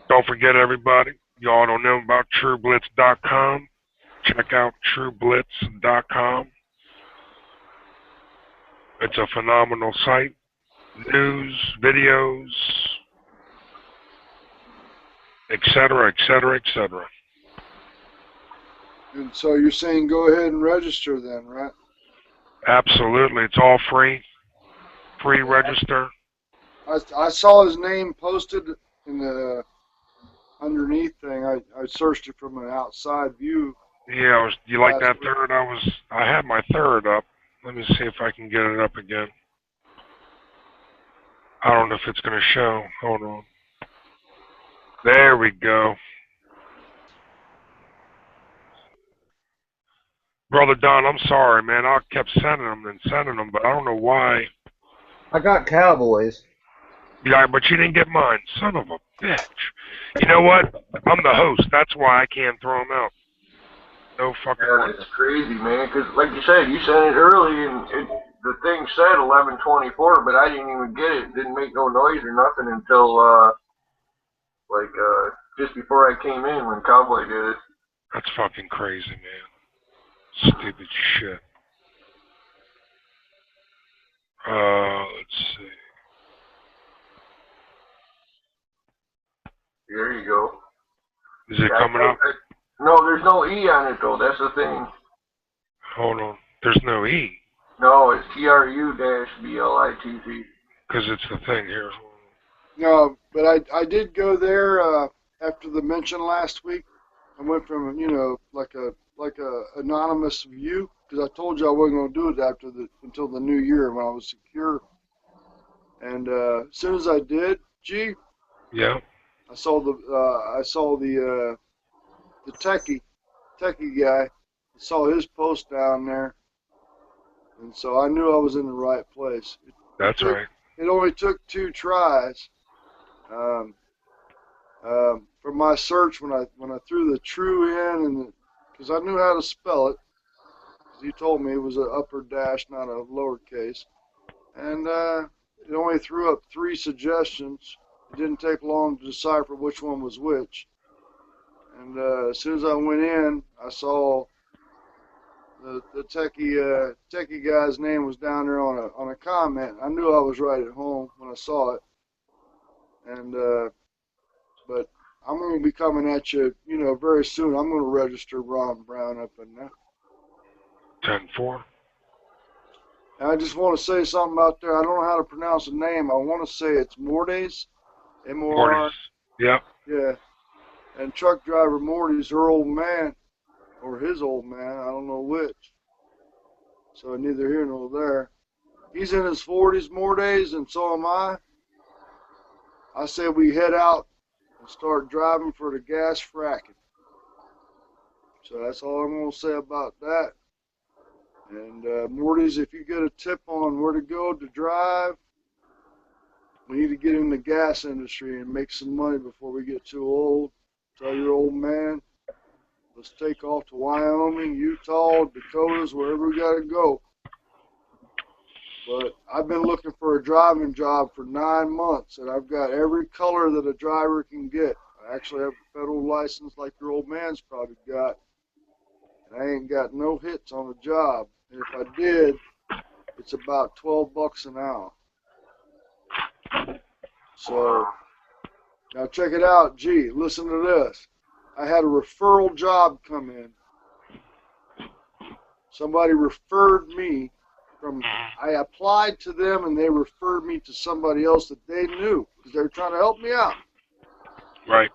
Don't forget, everybody, y'all don't know about TrueBlitz.com. Check out TrueBlitz.com. It's a phenomenal site. News, videos, etc., etc., etc. And so you're saying go ahead and register then, right? Absolutely. It's all free. Free register. I saw his name posted in the underneath thing. I searched it from an outside view. Yeah, you like that week. third? I had my third up. Let me see if I can get it up again. I don't know if it's going to show. Hold on. There we go. Brother Don, I'm sorry, man. I kept sending them, but I don't know why. I got Cowboys. Yeah, but you didn't get mine. Son of a bitch. You know what? I'm the host. That's why I can't throw them out. No fucking way. It's crazy, man. Because, like you said, you sent it early, and the thing said 11:24, but I didn't even get it. It didn't make no noise or nothing until, just before I came in when Cowboy did it. That's fucking crazy, man. Stupid shit. Let's see. There you go. Is it coming up? No, there's no E on it, though. That's the thing. Hold on. There's no E. No, it's TRU-BLITZ. Because it's the thing here. No, but I did go there after the mention last week. I went from like a anonymous view because I told you I wasn't going to do it until the new year when I was secure. And as soon as I did, Yeah. I saw the techie guy. I saw his post down there, and so I knew I was in the right place. That's right. It only took 2 tries. For my search, when I threw the true in, and because I knew how to spell it, because he told me it was an upper dash, not a lowercase, and it only threw up 3 suggestions. It didn't take long to decipher which one was which. And as soon as I went in, I saw the techie guy's name was down there on a comment. I knew I was right at home when I saw it. And but I'm going to be coming at you, very soon. I'm going to register Ron Brown up in there. 10-4. And I just want to say something out there. I don't know how to pronounce the name. I want to say it's Mordes, M-O-R. Morty's. Yep. Yeah. And truck driver Morty's her old man, or his old man. I don't know which. So neither here nor there. He's in his 40s, Mordes, and so am I. I say we head out and start driving for the gas fracking. So that's all I'm going to say about that. And Morty's, if you get a tip on where to go to drive, we need to get in the gas industry and make some money before we get too old. Tell your old man, let's take off to Wyoming, Utah, Dakotas, wherever we got to go. But I've been looking for a driving job for 9 months, and I've got every color that a driver can get. I actually have a federal license like your old man's probably got. And I ain't got no hits on the job. And if I did, it's about $12 an hour. So, now check it out. Gee, listen to this. I had a referral job come in. Somebody referred me I applied to them and they referred me to somebody else that they knew because they were trying to help me out. Right.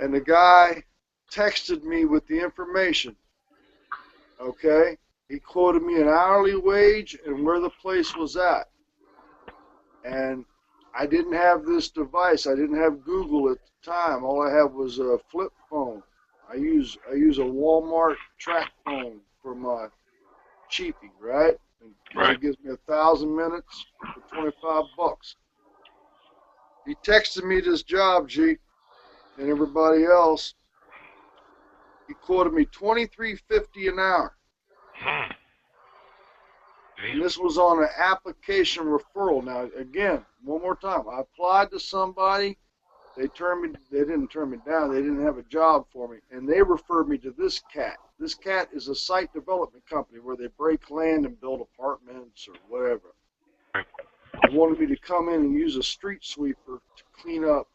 And the guy texted me with the information. Okay? He quoted me an hourly wage and where the place was at. And I didn't have this device. I didn't have Google at the time. All I had was a flip phone. I use a Walmart track phone for my cheapie, right? And Right. it gives me 1,000 minutes for $25. He texted me this job, G, and everybody else. He quoted me $23.50 an hour. And this was on an application referral. Now, again, one more time, I applied to somebody. They didn't turn me down. They didn't have a job for me. And they referred me to this cat. This cat is a site development company where they break land and build apartments or whatever. They wanted me to come in and use a street sweeper to clean up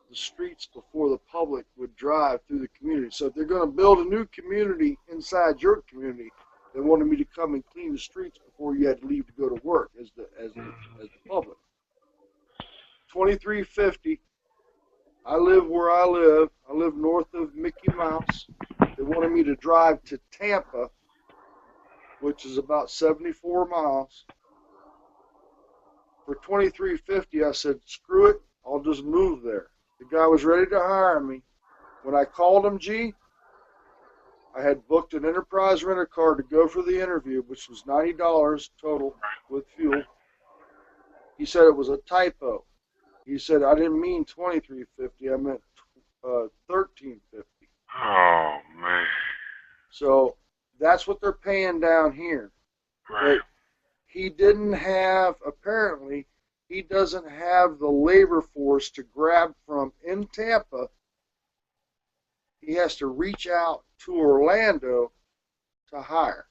the streets before the public would drive through the community. So if they're going to build a new community inside your community, they wanted me to come and clean the streets before you had to leave to go to work as the public. $23.50. I live where I live. I live north of Mickey Mouse. They wanted me to drive to Tampa, which is about 74 miles. For $23.50, I said, screw it, I'll just move there. The guy was ready to hire me. When I called him, G, I had booked an Enterprise rent-a-car to go for the interview, which was $90 total with fuel. He said it was a typo. He said, I didn't mean $23.50, I meant $13.50. Oh, man. So that's what they're paying down here. Right. But he didn't have, apparently, he doesn't have the labor force to grab from in Tampa. He has to reach out to Orlando to hire.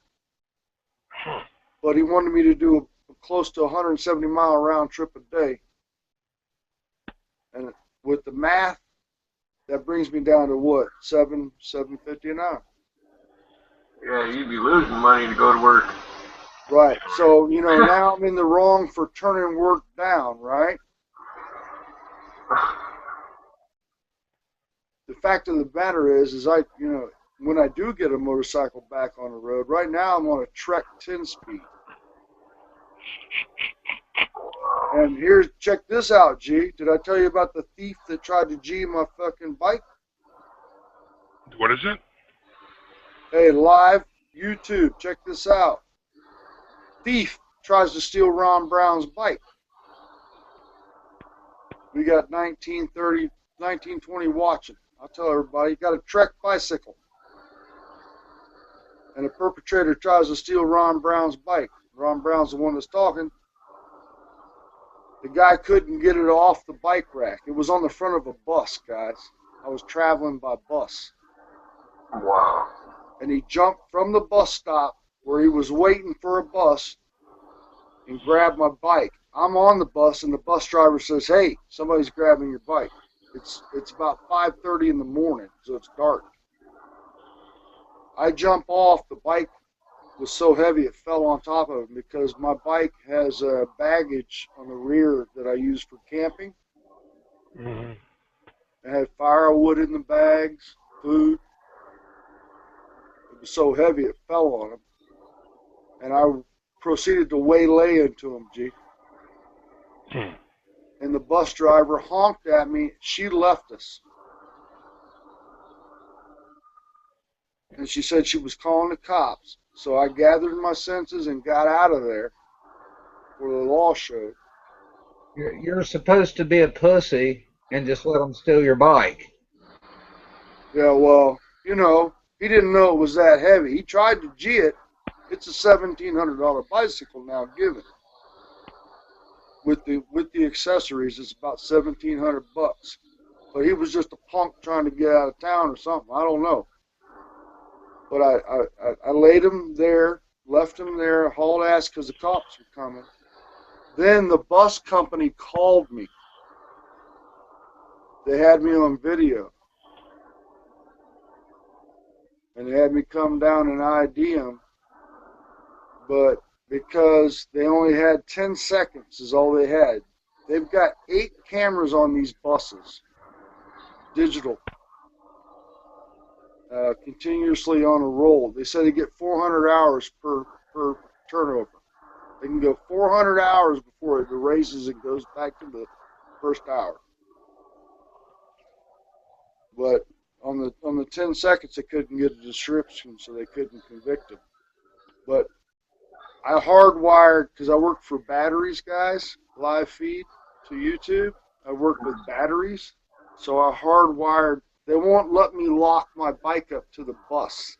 But he wanted me to do a close to 170-mile round trip a day. And with the math, that brings me down to what? $7.50 an hour. Yeah, you'd be losing money to go to work. Right. So, now I'm in the wrong for turning work down, right? The fact of the matter is when I do get a motorcycle back on the road, right now I'm on a Trek 10-speed. And check this out, G. Did I tell you about the thief that tried to G my fucking bike? What is it? Hey, live YouTube, check this out. Thief tries to steal Ron Brown's bike. We got 1930 1920 watching. I'll tell everybody, you got a Trek bicycle. And a perpetrator tries to steal Ron Brown's bike. Ron Brown's the one that's talking. The guy couldn't get it off the bike rack. It was on the front of a bus, guys. I was traveling by bus. Wow. And he jumped from the bus stop where he was waiting for a bus and grabbed my bike. I'm on the bus, and the bus driver says, "Hey, somebody's grabbing your bike." It's about 5:30 in the morning, so it's dark. I jump off. The bike was so heavy it fell on top of him because my bike has baggage on the rear that I use for camping. Mm-hmm. It had firewood in the bags, food. It was so heavy it fell on him. And I proceeded to waylay into him, G. And the bus driver honked at me. She left us. And she said she was calling the cops. So I gathered my senses and got out of there before the law showed. You're supposed to be a pussy and just let them steal your bike. Yeah, well, you know, he didn't know it was that heavy. He tried to G it. It's a $1,700 bicycle now, given. With the accessories, it's about $1,700. But he was just a punk trying to get out of town or something. I don't know. But I laid him there, left him there, hauled ass because the cops were coming. Then the bus company called me. They had me on video. And they had me come down and ID him. But because they only had 10 seconds is all they had. They've got 8 cameras on these buses, digital, continuously on a roll. They said they get 400 hours per turnover. They can go 400 hours before it erases and goes back to the first hour. But on the 10 seconds, they couldn't get a description, so they couldn't convict him. But I hardwired, because I work for batteries, guys, live feed to YouTube. I work with batteries, so I hardwired. They won't let me lock my bike up to the bus.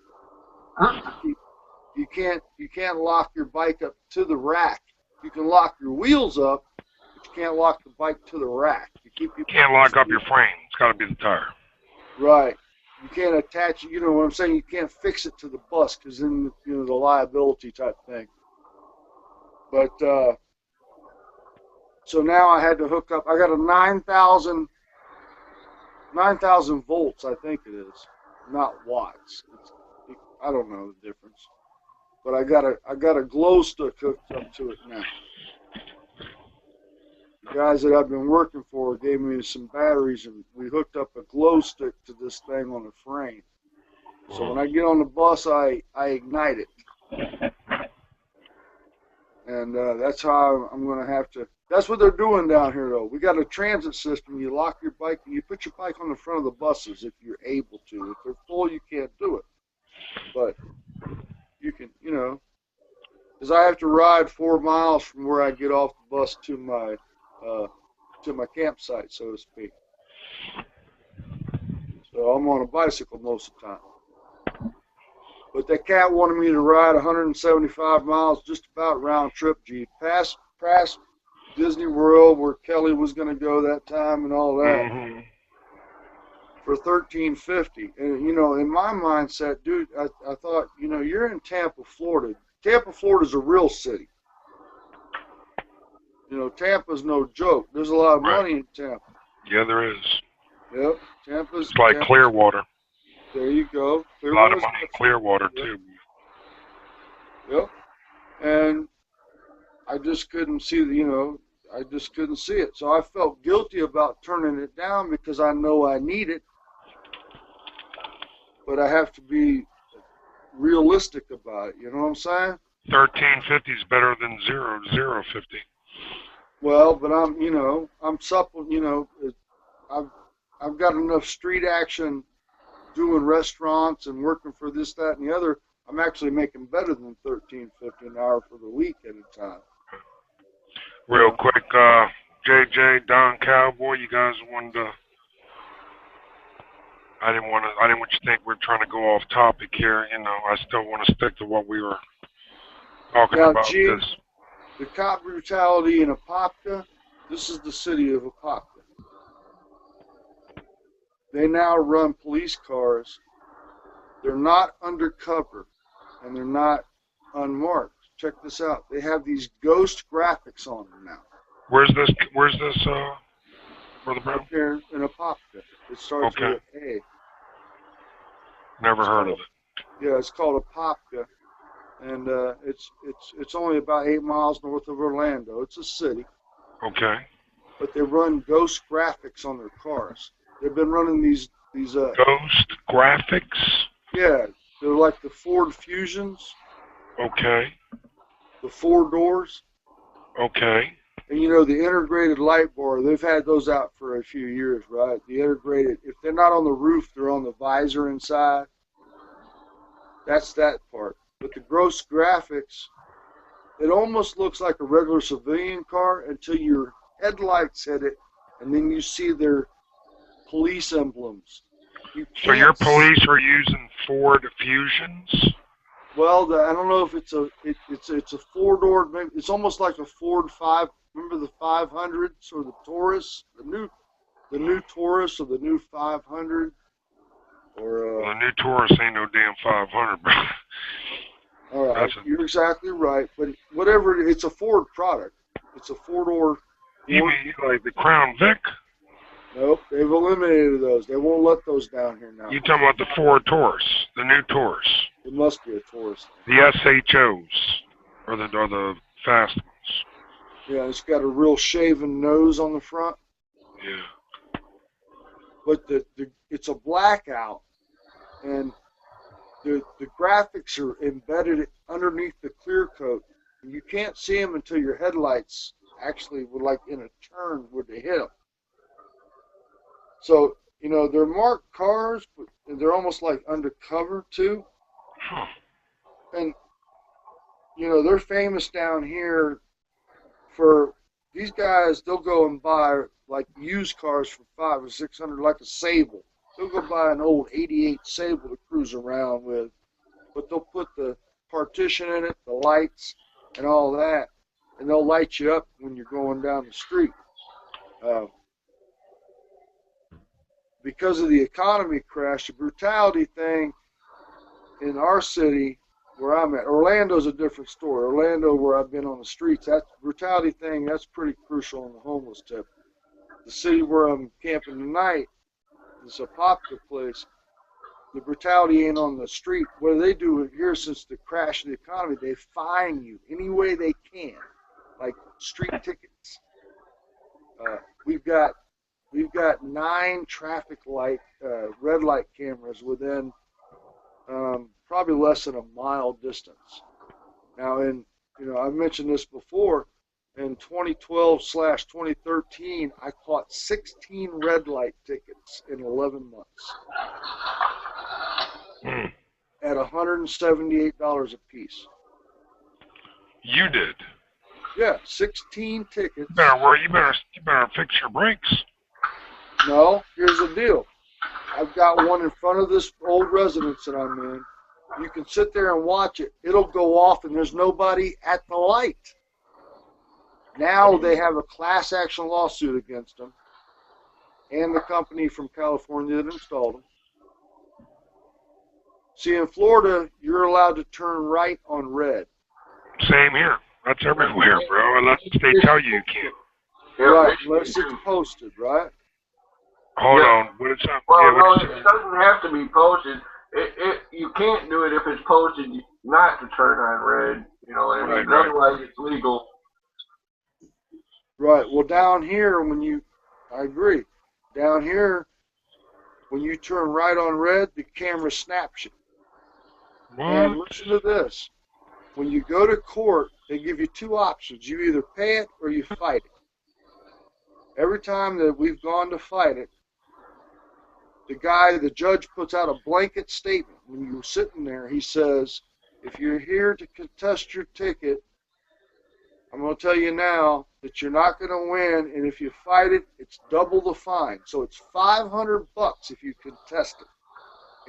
You can't lock your bike up to the rack. You can lock your wheels up, but you can't lock the bike to the rack. You can't lock up your frame. It's got to be the tire. Right. You can't attach it. You know what I'm saying? You can't fix it to the bus because then, you know, the liability type thing. But so now I had to hook up. I got a 9,000 volts, I think it is, not watts. I don't know the difference. But I got a glow stick hooked up to it now. The guys that I've been working for gave me some batteries, and we hooked up a glow stick to this thing on the frame. So when I get on the bus, I ignite it. And that's how I'm going to have to. That's what they're doing down here, though. We got a transit system. You lock your bike, and you put your bike on the front of the buses if you're able to. If they're full, you can't do it. But you can, you know, because I have to ride 4 miles from where I get off the bus to my campsite, so to speak. So I'm on a bicycle most of the time. But that cat wanted me to ride 175 miles, just about round trip, G. Past Disney World, where Kelly was going to go that time and all that, for $13.50. And, you know, in my mindset, dude, I thought, you know, you're in Tampa, Florida. Tampa, Florida's a real city. You know, Tampa's no joke. There's a lot of money in Tampa. Yeah, there is. Yep, Tampa's. It's like Clearwater. There you go. A lot of money in Clearwater, too. Yep. And I just couldn't see I just couldn't see it. So I felt guilty about turning it down because I know I need it. But I have to be realistic about it. You know what I'm saying? $13.50 is better than $0.50. Well, but I'm supple. You know, I've got enough street action doing restaurants and working for this, that, and the other. I'm actually making better than $13.50 an hour for the week at a time. Real quick, JJ, Don Cowboy, you guys wanted to I didn't want you to think we're trying to go off topic here. You know, I still want to stick to what we were talking Now, about. G, This. the cop brutality in Apopka, this is the city of Apopka. They now run police cars. They're not undercover, and they're not unmarked. Check this out. They have these ghost graphics on them now. Where's this? Brother Brown? Up here in Apopka. It starts Okay. with an A. Never heard of it. Yeah, it's called Apopka, and it's only about 8 miles north of Orlando. It's a city. Okay. But they run ghost graphics on their cars. They've been running these ghost graphics. Yeah, they're like the Ford Fusions. Okay. The 4 doors. Okay. And you know, the integrated light bar, they've had those out for a few years, right? The integrated, if they're not on the roof, they're on the visor inside. That's that part. But the gross graphics, it almost looks like a regular civilian car until your headlights hit it, and then you see their police emblems. So your police are using Ford Fusions? Well, I don't know if it's a 4-door. It's almost like a Ford 5. Remember the 500s or the Taurus, the new Taurus or the new 500, or well, the new Taurus ain't no damn 500, bro. All right, you're exactly right. But whatever, it's a Ford product. It's a 4-door. You mean like the Crown Vic? Nope, they've eliminated those. They won't let those down here now. You talking about the Ford Taurus, the new Taurus? It must be a Taurus. The SHOs, or the fast ones. Yeah, it's got a real shaven nose on the front. Yeah. But it's a blackout, and the graphics are embedded underneath the clear coat. You can't see them until your headlights actually were like in a turn where they hit them. So, you know, they're marked cars, but they're almost like undercover too. Huh. And, you know, they're famous down here for these guys. They'll go and buy like used cars for $500 or $600, like a Sable. They'll go buy an old '88 Sable to cruise around with, but they'll put the partition in it, the lights, and all that, and they'll light you up when you're going down the street. Because of the economy crash, the brutality thing in our city where I'm at, Orlando's a different story. Orlando, where I've been on the streets, that brutality thing, that's pretty crucial on the homeless tip. The city where I'm camping tonight, it's a popular place. The brutality ain't on the street. What they do here since the crash of the economy, they fine you any way they can, like street tickets. We've got 9 traffic light, red light cameras within probably less than a mile distance. Now, I've mentioned this before. In 2012/2013, I caught 16 red light tickets in 11 months at $178 a piece. You did? Yeah, 16 tickets. You better fix your brakes. No, here's the deal. I've got one in front of this old residence that I'm in. You can sit there and watch it. It'll go off and there's nobody at the light. Now they have a class action lawsuit against them and the company from California that installed them. See, in Florida, you're allowed to turn right on red. Same here. That's everywhere, bro, unless they tell you can't. Right, unless it's posted, right? Hold on. What is that? Well, no, it doesn't have to be posted. You can't do it if it's posted not to turn on red. You know what I mean? Right. Otherwise, it's legal. Right. Well, down here, I agree. Down here, when you turn right on red, the camera snaps you. What? And listen to this. When you go to court, they give you 2 options. You either pay it or you fight it. Every time that we've gone to fight it, the judge puts out a blanket statement. When you're sitting there, he says, if you're here to contest your ticket, I'm going to tell you now, that you're not going to win, and if you fight it, it's double the fine. So it's $500 if you contest it,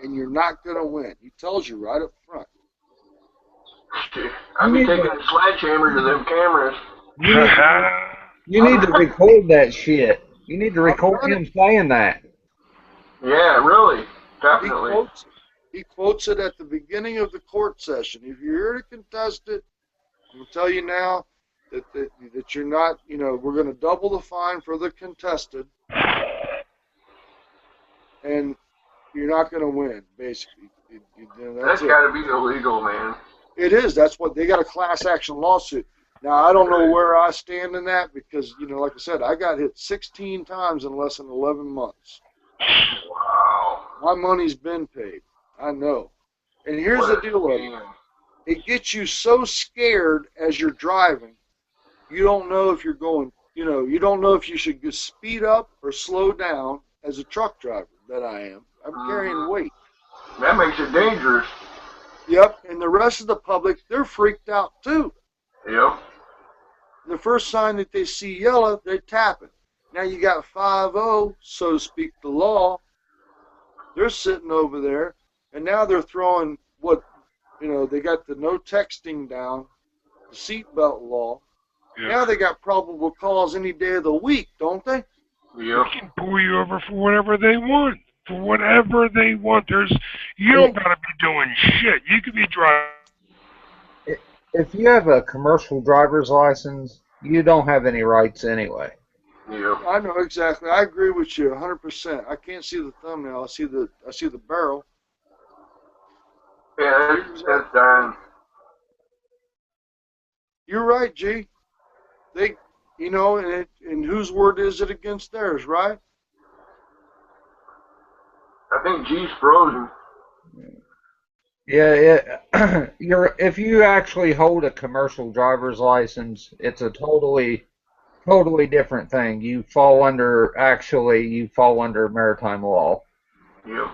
and you're not going to win. He tells you right up front. I'd be taking a sledgehammer to them cameras. You need to record that shit. You need to record him saying that. Yeah, really, definitely. He quotes it at the beginning of the court session. If you're here to contest it, I'm going to tell you now that you're not, we're going to double the fine for the contested, and you're not going to win, basically. That's got to be illegal, man. It is. That's what they got, a class action lawsuit. Now, I don't know where I stand in that because, like I said, I got hit 16 times in less than 11 months. Wow. My money's been paid. I know. And here's the deal with it. It gets you so scared as you're driving, you don't know if you're going, you don't know if you should speed up or slow down as a truck driver that I am. I'm carrying weight. That makes it dangerous. Yep, and the rest of the public, they're freaked out too. Yep. The first sign that they see yellow, they tap it. Now you got 5-0, so to speak, the law. They're sitting over there, and now they're throwing they got the no texting down, the seatbelt law. Yeah. Now they got probable cause any day of the week, don't they? Yep. They can pull you over for whatever they want. For whatever they want. You don't gotta be doing shit. You could be driving. If you have a commercial driver's license, you don't have any rights anyway. Yep. I know exactly. I agree with you 100%. I can't see the thumbnail. I see the barrel. Yeah, that's done. You're right, G. They, and whose word is it against theirs, right? I think G's frozen. Yeah, if you actually hold a commercial driver's license, it's a totally different thing. You fall under maritime law. Yep.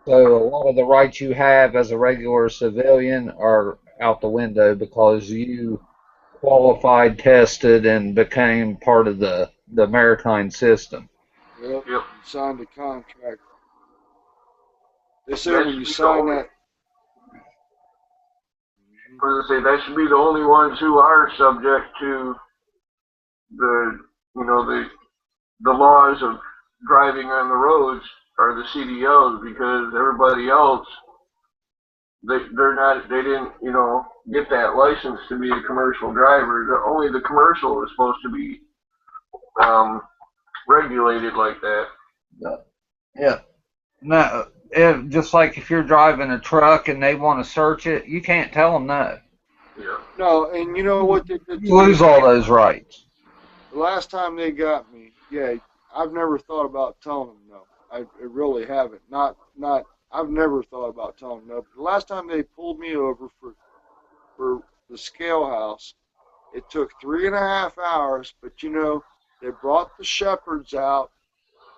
So a lot of the rights you have as a regular civilian are out the window because you qualified, tested, and became part of the maritime system. Yep. You signed a contract. They say when you sign that. I was gonna say that should be the only ones who are subject to the laws of driving on the roads are the CDLs, because everybody else they didn't get that license to be a commercial driver. Only the commercial is supposed to be regulated like that. Yeah. No, just like if you're driving a truck and they want to search it, you can't tell them no. Yeah. No, and you know what? You lose all those rights. The last time they got me, I've never thought about telling them no. I really haven't. I've never thought about telling them no. But the last time they pulled me over for the scale house, it took 3.5 hours, but they brought the shepherds out.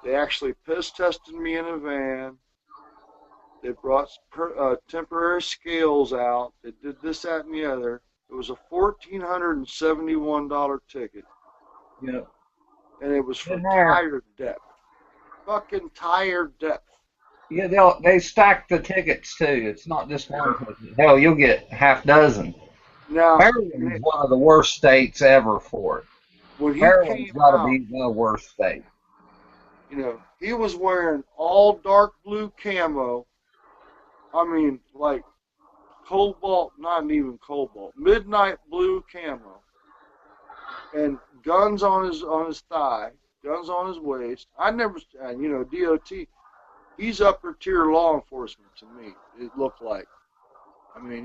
They actually piss tested me in a van. They brought temporary scales out. They did this, that, and the other. It was a $1,471 ticket. Yeah. And it was for tire depth. Fucking tire depth. Yeah, they stack the tickets too. It's not just one ticket. Hell, you'll get half dozen. Now, Maryland's one of the worst states ever for it. Maryland's got to be one of the worst states. He was wearing all dark blue camo. I mean, like cobalt, not even cobalt, midnight blue camo, and guns on his thigh, guns on his waist. I never, DOT. He's upper tier law enforcement to me. It looked like. I mean,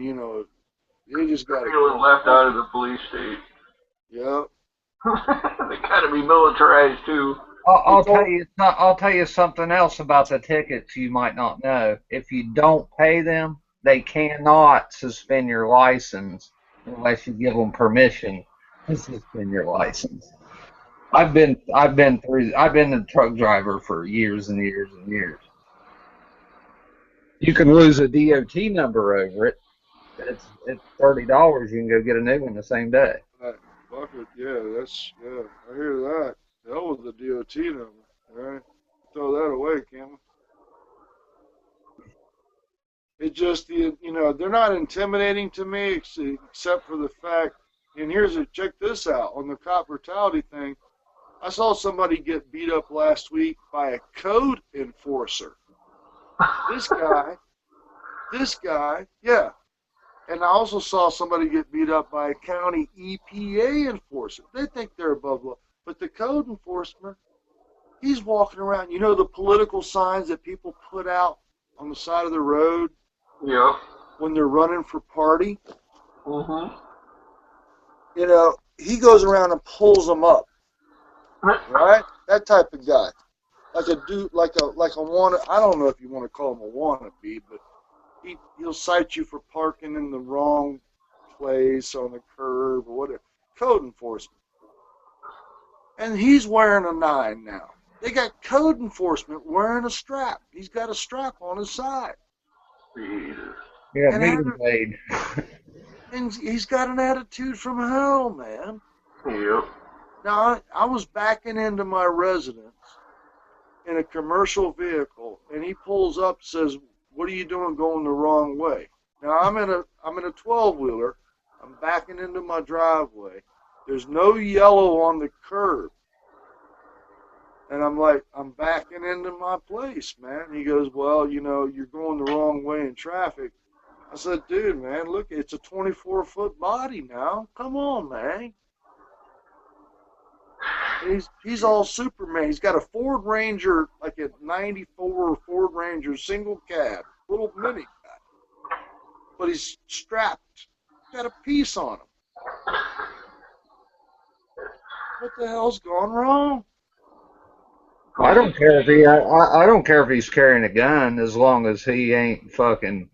they just got feeling left out of the police state. Yep. They got to be militarized too. I'll tell you something else about the tickets you might not know. If you don't pay them, they cannot suspend your license unless you give them permission to suspend your license. I've been a truck driver for years and years and years. You can lose a DOT number over it. It's $30. You can go get a new one the same day. Fuck it. Yeah, I hear that. Hell with the DOT number. All right, throw that away, Cameron. It just, they're not intimidating to me except for the fact, and check this out, on the cop brutality thing, I saw somebody get beat up last week by a code enforcer. This guy, yeah. And I also saw somebody get beat up by a county EPA enforcer. They think they're above law. But the code enforcer, he's walking around. You know the political signs that people put out on the side of the road? Yeah. When they're running for party? Mm-hmm. He goes around and pulls them up. Right? That type of guy. Like a dude, like a wanna, I don't know if you want to call him a wannabe, but he'll cite you for parking in the wrong place on the curb or whatever. Code enforcement. And he's wearing a 9 now. They got code enforcement wearing a strap. He's got a strap on his side. Jesus. Yeah, meeting made. And he's got an attitude from hell, man. Yep. Now, I was backing into my residence in a commercial vehicle, and he pulls up and says, "What are you doing going the wrong way?" Now, I'm in a 12-wheeler. I'm backing into my driveway. There's no yellow on the curb. And I'm like, I'm backing into my place, man. He goes, "Well, you're going the wrong way in traffic." I said, "Dude, man, look, it's a 24-foot body now. Come on, man." And he's all Superman. He's got a Ford Ranger, like a 94 Ford Ranger single cab, little mini guy. But he's strapped. Got a piece on him. What the hell's gone wrong? I don't care if I don't care if he's carrying a gun as long as he ain't fucking,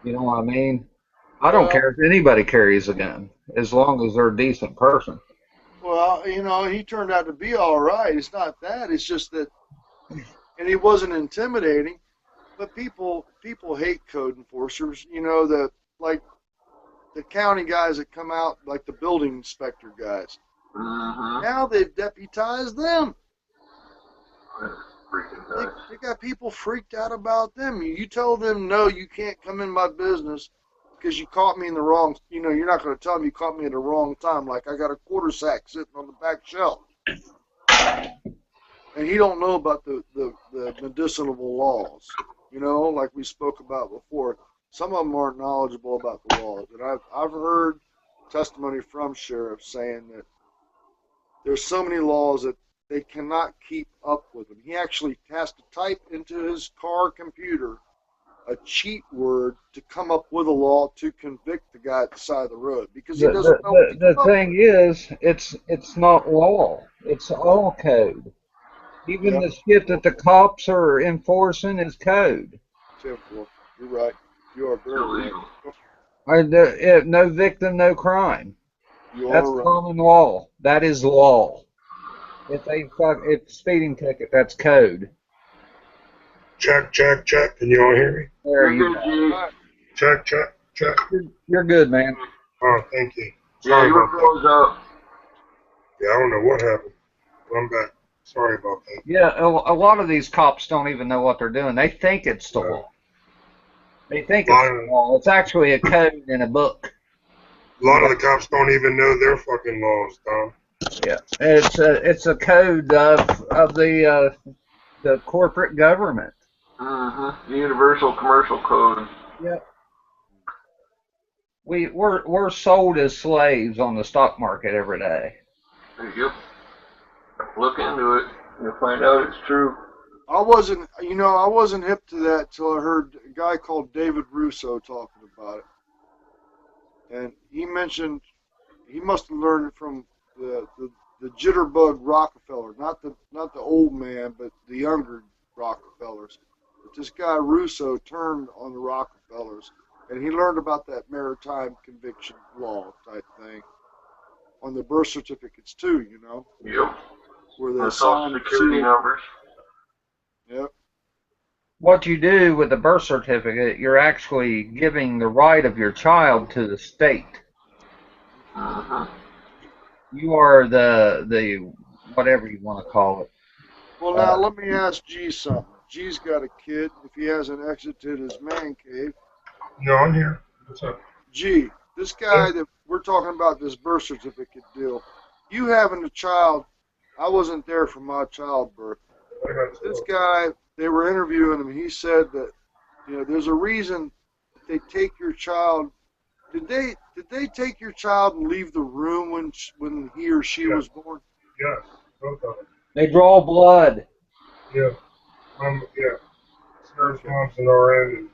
you know what I mean? I don't care if anybody carries a gun as long as they're a decent person. Well, he turned out to be all right. It's not that. It's just that, and he wasn't intimidating, but people hate code enforcers. Like the county guys that come out, like the building inspector guys. Mm-hmm. Now they've deputized them. That's freaking nice. They got people freaked out about them. You tell them, "No, you can't come in my business because you caught me in the wrong," you're not going to tell them you caught me at the wrong time. Like I got a quarter sack sitting on the back shelf. And he don't know about the medicinal laws, like we spoke about before. Some of them aren't knowledgeable about the laws. And I've heard testimony from sheriffs saying that there's so many laws that they cannot keep up with them. He actually has to type into his car computer a cheat word to come up with a law to convict the guy at the side of the road because he doesn't know what to The come up thing is, it's not law. It's all code. Even Yeah. the shit that the cops are enforcing is code. with. You're right. You are very Illegal. right. No victim, no crime. You That's are right. common law. That is law. It's speeding ticket. That's code. Check, check, check. Can you all hear me? There You're you good, go. G. Check, check, check. You're good, man. Oh, thank you. Yeah, Sorry you were about that. froze up. Yeah, I don't know what happened. I'm back. Sorry about that. Yeah, a lot of these cops don't even know what they're doing. They think it's the law. They think it's the law. It's actually a code in a book. A lot of the cops don't even know their fucking laws, Tom. Yeah, it's a code of the corporate government. Mm-hmm. The Universal Commercial Code. Yep. We're sold as slaves on the stock market every day. Yep. Look into it. You'll find out it's true. I wasn't hip to that till I heard a guy called David Russo talking about it. And he mentioned he must have learned it from the jitterbug Rockefeller, not the old man, but the younger Rockefellers. But this guy Russo turned on the Rockefellers, and he learned about that maritime conviction law type thing on the birth certificates too. Yep. Where The they Social sign Security numbers. Yep. What you do with the birth certificate, you're actually giving the right of your child to the state. Mm-hmm. You are the whatever you want to call it. Well, now let me ask G something. G's got a kid. If he hasn't exited his man cave, No, I'm here. What's up? G, this guy that we're talking about, this birth certificate deal, you having a child, I wasn't there for my childbirth. I got This two. guy, they were interviewing him. He said that, there's a reason that they take your child. Did they take your child and leave the room when he or she Yeah. was born? Yes, both of them. They draw blood. Yeah. Yeah. Nurse Okay. moms and RN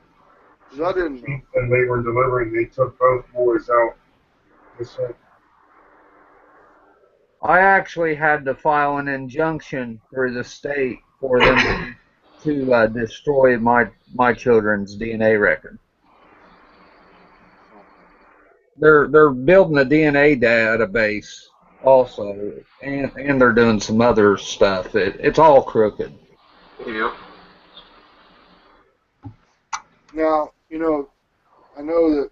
'Cause I didn't know. and labor and delivery, they took both boys out. They said, I actually had to file an injunction through the state for them to destroy my children's DNA record. They're building a DNA database also, and they're doing some other stuff. It's all crooked. Yep. Now, I know that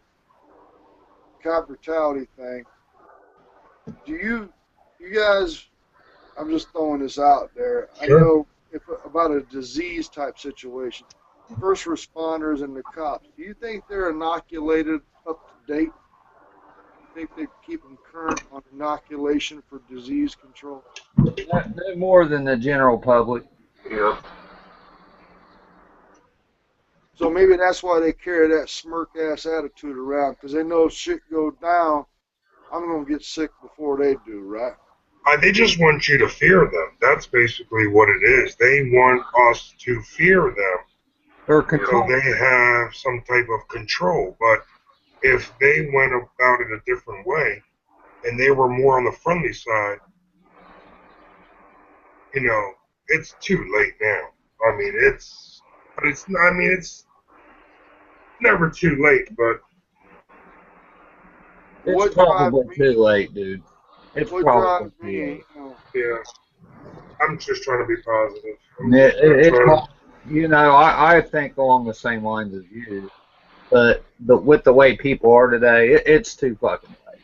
cop brutality thing. Do you guys? I'm just throwing this out there. I Sure. know if about a disease type situation, first responders and the cops. Do you think they're inoculated up to date? You think they keep them current on inoculation for disease control? No more than the general public. Yep. So maybe that's why they carry that smirk ass attitude around, because they know if shit go down, I'm gonna get sick before they do, right? They just want you to fear them. That's basically what it is. They want us to fear them Or so control. they have some type of control. But if they went about it a different way and they were more on the friendly side, it's too late now. I mean, it's never too late, but It's What probably drives too me? late, dude. It's What probably drives too me? late. yeah, I'm just trying to be positive. I'm It, just gonna it, it's try to. I think along the same lines as you, but with the way people are today, it's too fucking late.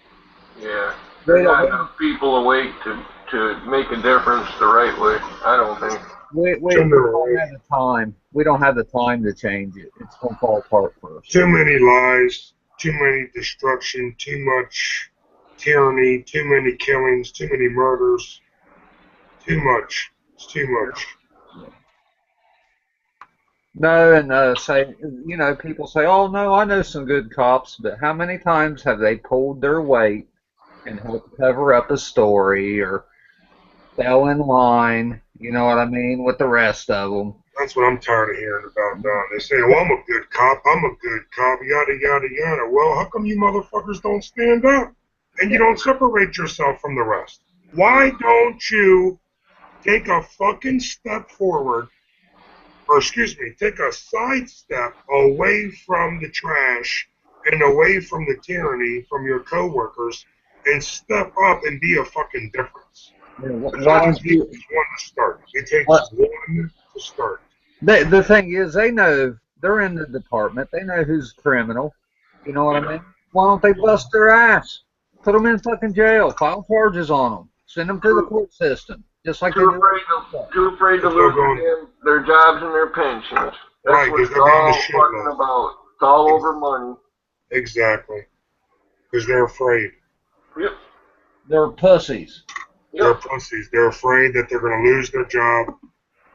Yeah. They There's not don't, enough people awake to make a difference the right way. I don't think. we don't have the time. We don't have the time to change it. It's gonna fall apart first. Too many lies, too many destruction, too much tyranny, too many killings, too many murders, too much. It's too much. No, and people say, "Oh no, I know some good cops," but how many times have they pulled their weight and helped cover up a story or fell in line? You know what I mean? With the rest of them. That's what I'm tired of hearing about now. They say, "Oh, I'm a good cop. I'm a good cop." Yada yada yada. Well, how come you motherfuckers don't stand up and you don't separate yourself from the rest? Why don't you take a fucking step forward, or excuse me, take a side step away from the trash and away from the tyranny from your coworkers and step up and be a fucking difference? Because Why all it don't takes you? is one to start. It takes What? one to start. The thing is, they know they're in the department. They know who's criminal. You know what I mean? Why don't they bust their ass? Put them in fucking jail. File charges on them. Send them to the court system, just like they Too do. afraid too afraid to lose their jobs and their pensions. That's Right, what because it's they're getting the all shit fucking left. about. It's all over money. Exactly. Because they're afraid. Yep. They're pussies. They're Yep. pussies. They're afraid that they're going to lose their job.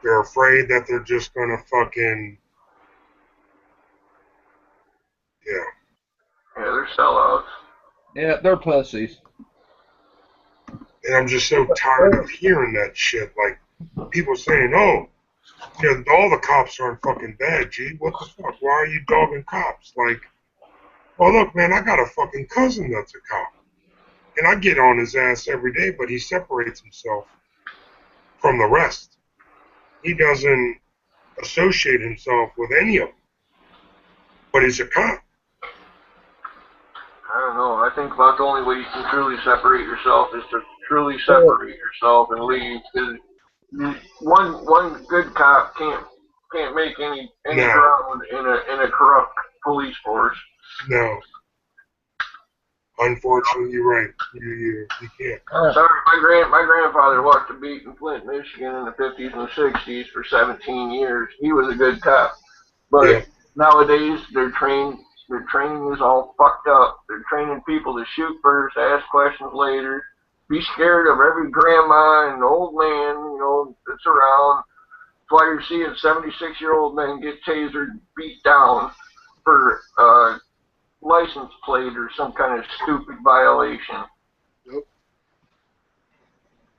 They're afraid that they're just going to fucking, yeah. Yeah, they're sellouts. Yeah, they're pussies. And I'm just so tired of hearing that shit. Like, people saying, oh, all the cops aren't fucking bad, G. What the fuck? Why are you dogging cops? Like, well, look, man, I got a fucking cousin that's a cop. And I get on his ass every day, but he separates himself from the rest. He doesn't associate himself with any of them. But he's a cop. I don't know. I think about the only way you can truly separate yourself is to truly separate yourself and leave. Because one good cop can't make any ground in a corrupt police force. No. Unfortunately, you're right. You can't. Sorry, my grandfather walked the beat in Flint, Michigan in the 50s and 60s for 17 years. He was a good cop. Yeah. But nowadays, their training is all fucked up. They're training people to shoot first, ask questions later, be scared of every grandma and old man, that's around. That's why you're seeing 76-year-old men get tasered, beat down for license plate or some kind of stupid violation. Yep.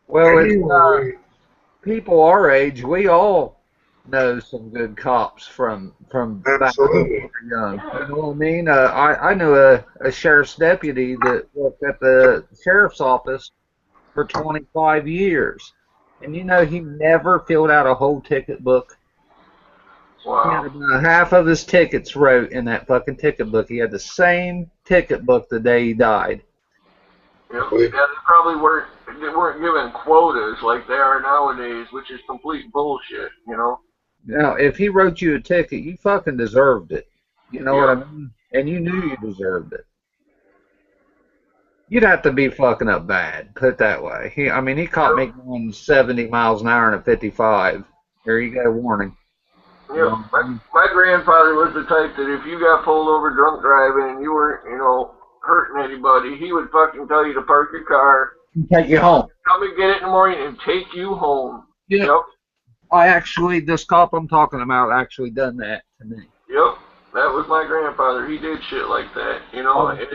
Well, it's Anyway, people our age. We all know some good cops from back when we absolutely. were young. You know what I mean? I knew a sheriff's deputy that worked at the sheriff's office for 25 years, and he never filled out a whole ticket book. He had Wow. about half of his tickets wrote in that fucking ticket book. He had the same ticket book the day he died. Yep. Yeah, they weren't given quotas like they are nowadays, which is complete bullshit. Now, if he wrote you a ticket, you fucking deserved it. You know what I Yep. mean? And you knew you deserved it. You'd have to be fucking up bad, put it that way. He caught me Yep. going 70 miles an hour in a 55. There you go, warning. You Yep. know, My grandfather was the type that if you got pulled over drunk driving and you weren't, hurting anybody, he would fucking tell you to park your car, take you home. come and get it in the morning, and take you home. Yeah, Yep. this cop I'm talking about actually done that to me. Yep. That was my grandfather. He did shit like that. I, And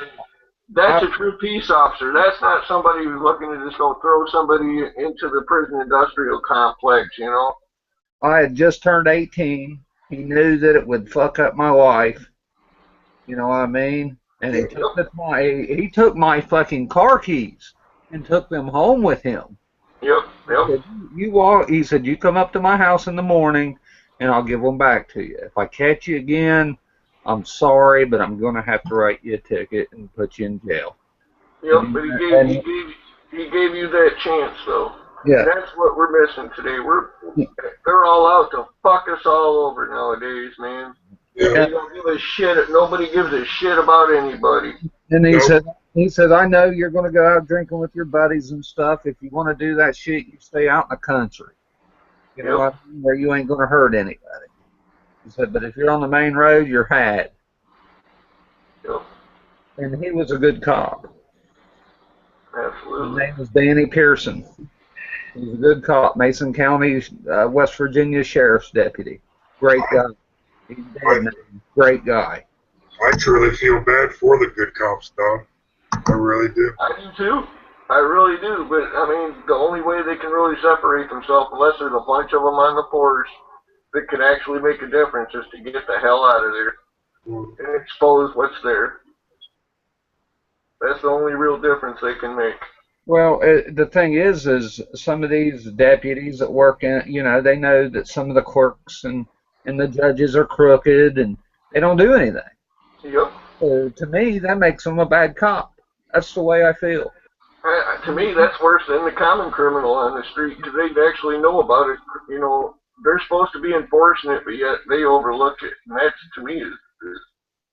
that's I, a true peace officer. That's not somebody who's looking to just go throw somebody into the prison industrial complex. I had just turned 18. He knew that it would fuck up my life. You know what I mean? And Yeah. he took my fucking car keys and took them home with him. Yep. He Yep. said, he said, you come up to my house in the morning and I'll give them back to you. If I catch you again, I'm sorry, but I'm going to have to write you a ticket and put you in jail. Yep. And, But and he gave you that chance though. yeah, That's what we're missing today. They're all out to fuck us all over nowadays, man. Yeah. They don't give a shit. Nobody gives a shit about anybody. and Nope. he said, I know you're going to go out drinking with your buddies and stuff. If you want to do that shit, you stay out in the country. You know Yep. what I mean? Where you ain't going to hurt anybody. He said, but if you're on the main road, you're had. Yep. And he was a good cop. His Absolutely. name was Danny Pearson. He was a good cop, Mason County, West Virginia Sheriff's Deputy. Great guy. He's dead now. Great guy. I truly feel bad for the good cops, dog. I really do. I do too. I really do. But I mean, the only way they can really separate themselves, unless there's a bunch of them on the force that can actually make a difference, is to get the hell out of there Mm. and expose what's there. That's the only real difference they can make. Well, the thing is some of these deputies that work in, they know that some of the clerks and the judges are crooked and they don't do anything. Yep. So to me, that makes them a bad cop. That's the way I feel. To me, that's worse than the common criminal on the street because they actually know about it. They're supposed to be enforcing it, but yet they overlook it, and that to me is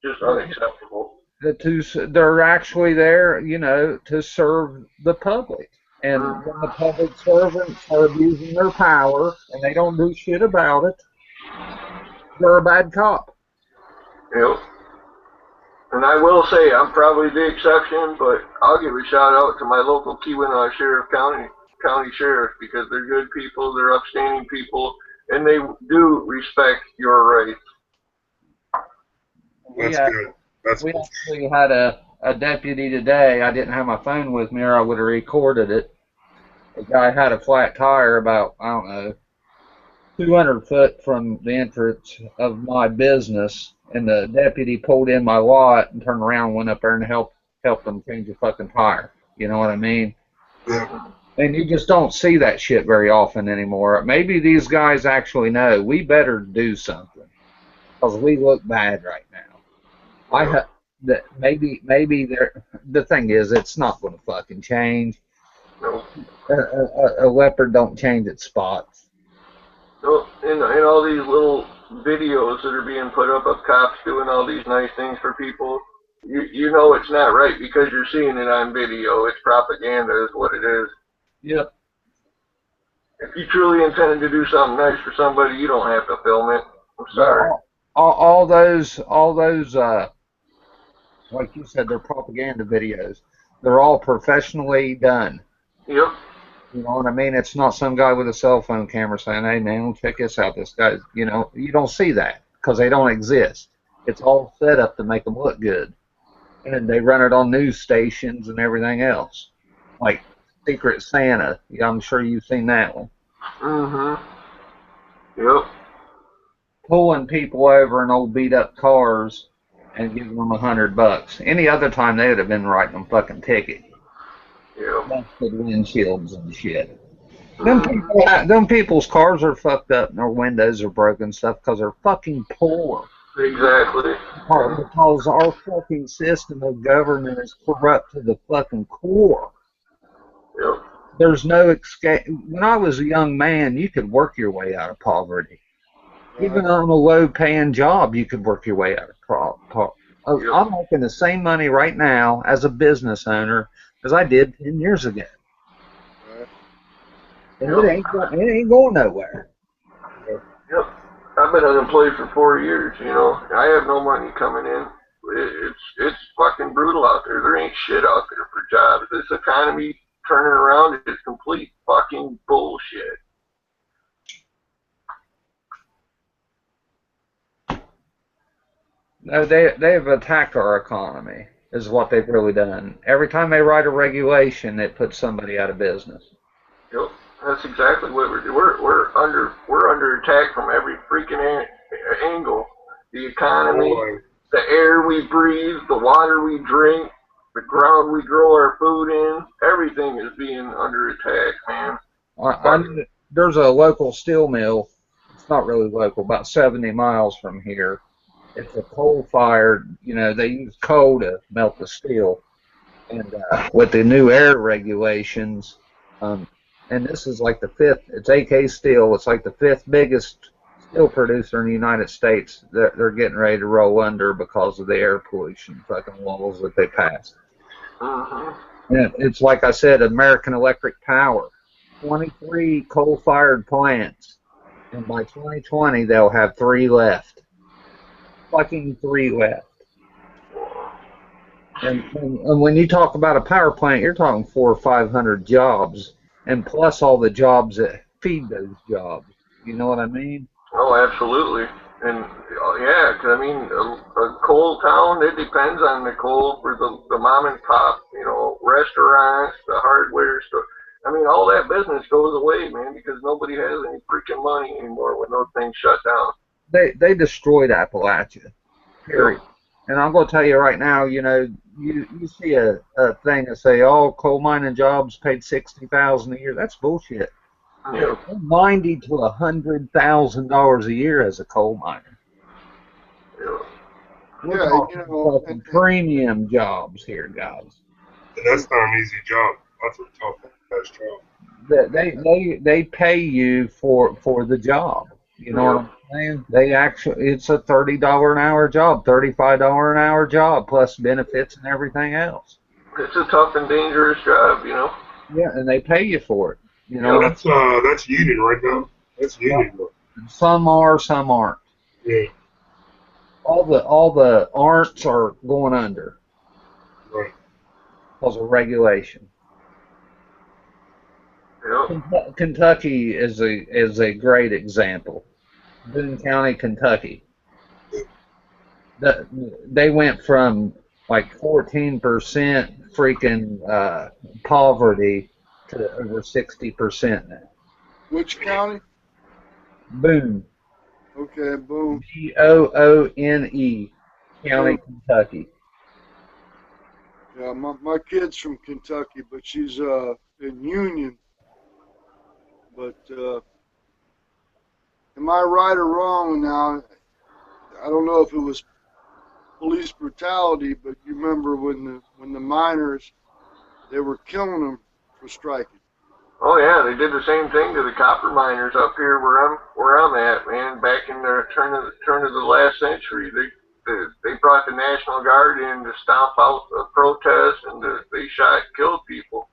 just unacceptable. They're actually there, to serve the public. And when the public servants are abusing their power and they don't do shit about it, they're a bad cop. Yep. And I will say, I'm probably the exception, but I'll give a shout out to my local Keweenaw Sheriff County Sheriff because they're good people, they're upstanding people, and they do respect your rights. That's good. That's We good. actually had a deputy today. I didn't have my phone with me or I would have recorded it. The guy had a flat tire about, I don't know, 200 foot from the entrance of my business, and the deputy pulled in my lot and turned around and went up there and helped them change the fucking tire. You know what I mean? Yeah. And you just don't see that shit very often anymore. Maybe these guys actually know we better do something because we look bad right now. Maybe the thing is it's not going to fucking change. No. A leopard don't change its spots. No, in all these little videos that are being put up of cops doing all these nice things for people, you know it's not right because you're seeing it on video. It's propaganda is what it is. Yep. If you truly intended to do something nice for somebody, you don't have to film it. I'm sorry. Well, all those, like you said, they're propaganda videos. They're all professionally done. Yep. You know what I mean? It's not some guy with a cell phone camera saying, "Hey man, check this out." This guy, you know, you don't see that because they don't exist. It's all set up to make them look good, and they run it on news stations and everything else, like Secret Santa. Yeah, I'm sure you've seen that one. Yep. Pulling people over in old beat up cars and giving them $100. Any other time they would have been writing them fucking ticket. Yep. Busted windshields and shit. Mhm. Them people's cars are fucked up and their windows are broken and stuff because they're fucking poor. Exactly. Because our fucking system of government is corrupt to the fucking core. Yep. There's no escape. When I was a young man, you could work your way out of poverty. Even on a low-paying job, you could work your way out of poverty. Yep. I'm making the same money right now as a business owner as I did 10 years ago. And Yep. it ain't going nowhere. Yep. I've been unemployed for 4 years. You know, I have no money coming in. It's fucking brutal out there. There ain't shit out there for jobs. This economy turning around is complete fucking bullshit. No, they've attacked our economy, is what they've really done. Every time they write a regulation, it puts somebody out of business. Yep. That's exactly what we're doing. We're under attack from every freaking angle. The economy, Boy, the air we breathe, the water we drink, the ground we grow our food in. Everything is being under attack, man. There's a local steel mill. It's not really local, about 70 miles from here. It's a coal-fired, you know, they use coal to melt the steel. And with the new air regulations, and this is like the fifth, it's AK Steel, it's like the fifth biggest steel producer in the United States that they're getting ready to roll under because of the air pollution fucking laws that they passed. And it's like I said, American Electric Power, 23 coal-fired plants, and by 2020 they'll have 3 left. Fucking 3 left. And when you talk about a power plant, you're talking 400 or 500 jobs, and plus all the jobs that feed those jobs. You know what I mean? Oh, absolutely. And yeah, 'cause I mean, a coal town, it depends on the coal for the mom and pop, you know, restaurants, the hardware store. I mean, all that business goes away, man, because nobody has any freaking money anymore when those things shut down. They destroyed Appalachia, period. And I'm going to tell you right now, you know, you see a thing that say, oh, coal mining jobs paid $60,000 a year. That's bullshit. Yeah. $90,000 to $100,000 a year as a coal miner. Yeah. We're Yeah, talking you know, fucking premium jobs here, guys. and that's not an easy job. That's a tough ass job. They pay you for the job. You know what I'm saying? They actually, it's a $30 an hour job, $35 an hour job, plus benefits and everything else. It's a tough and dangerous job, you know. Yeah, and they pay you for it. You know, That's union right now. That's union work. some are, some aren't. Yeah, All the aren'ts are going under right. because of regulation. Yeah. Kentucky is a great example. Boone County, Kentucky. They went from like 14% freaking poverty to over 60% now. which county? Boone. Okay, boom. Boone County, Kentucky. Yeah, my kid's from Kentucky, but she's in Union. But am I right or wrong now? I don't know if it was police brutality, but you remember when the miners, they were killing them for striking. Oh yeah, they did the same thing to the copper miners up here where I'm at, man. Back in the turn of the last century, they brought the National Guard in to stomp out the protests, and they shot and killed people.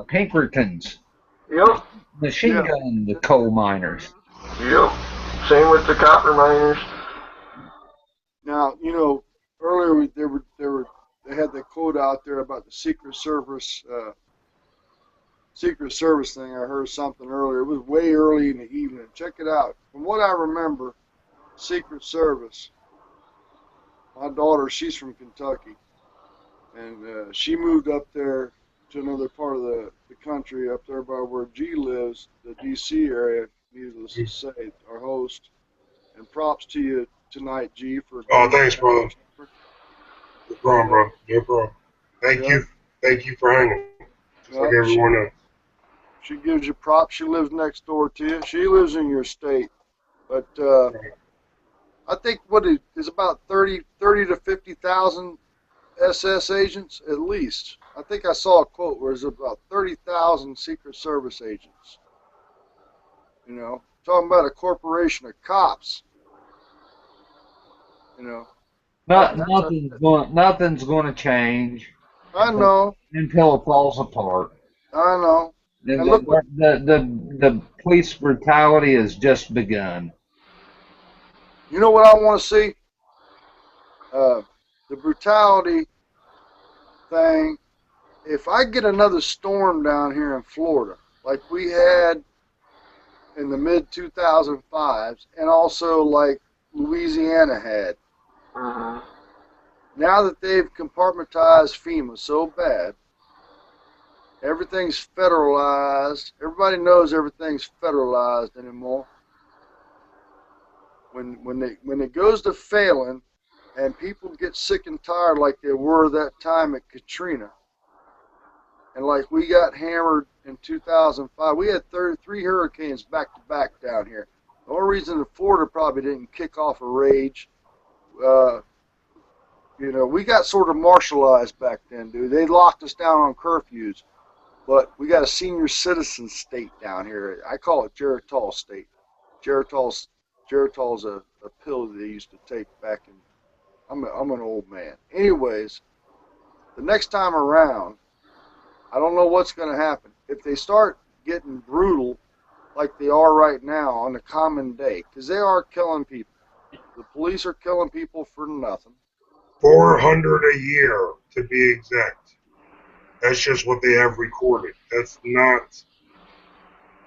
Pinkertons, Yep, machine Yeah. gun the coal miners. yep. Same with the copper miners. Now, earlier they had that quote out there about the Secret Service thing. I heard something earlier. It was way early in the evening. Check it out. From what I remember, Secret Service. My daughter, she's from Kentucky, and she moved up there to another part of the country, up there by where G lives, the D.C. area. Needless to say, our host. And props to you tonight, G, for Oh, being thanks, brother. No problem, bro. No problem. Thank you. Thank you for hanging. Just like everyone else. She gives you props. She lives next door to you. She lives in your state. But I think what it is about 30 to 50,000 SS agents at least. I think I saw a quote where it's about 30,000 Secret Service agents. Talking about a corporation of cops. Nothing's going to change. I know. Until it falls apart. I know. And And look, the police brutality has just begun. you know what I want to see? The brutality thing. If I get another storm down here in Florida, like we had in the mid 2005s, and also like Louisiana had, now that they've compartmentalized FEMA so bad, everything's federalized. Everybody knows everything's federalized anymore. When it goes to failing, and people get sick and tired like they were that time at Katrina, and like we got hammered in 2005, we had 33 hurricanes back to back down here. The only reason that Florida probably didn't kick off a rage, we got sort of martialized back then, dude. They locked us down on curfews, but we got a senior citizen state down here. I call it Geritol State. Geritol's a pill that they used to take back in. I'm an old man. Anyways, the next time around, I don't know what's going to happen. If they start getting brutal like they are right now on a common day, because they are killing people. The police are killing people for nothing. 400 a year, to be exact. That's just what they have recorded. That's not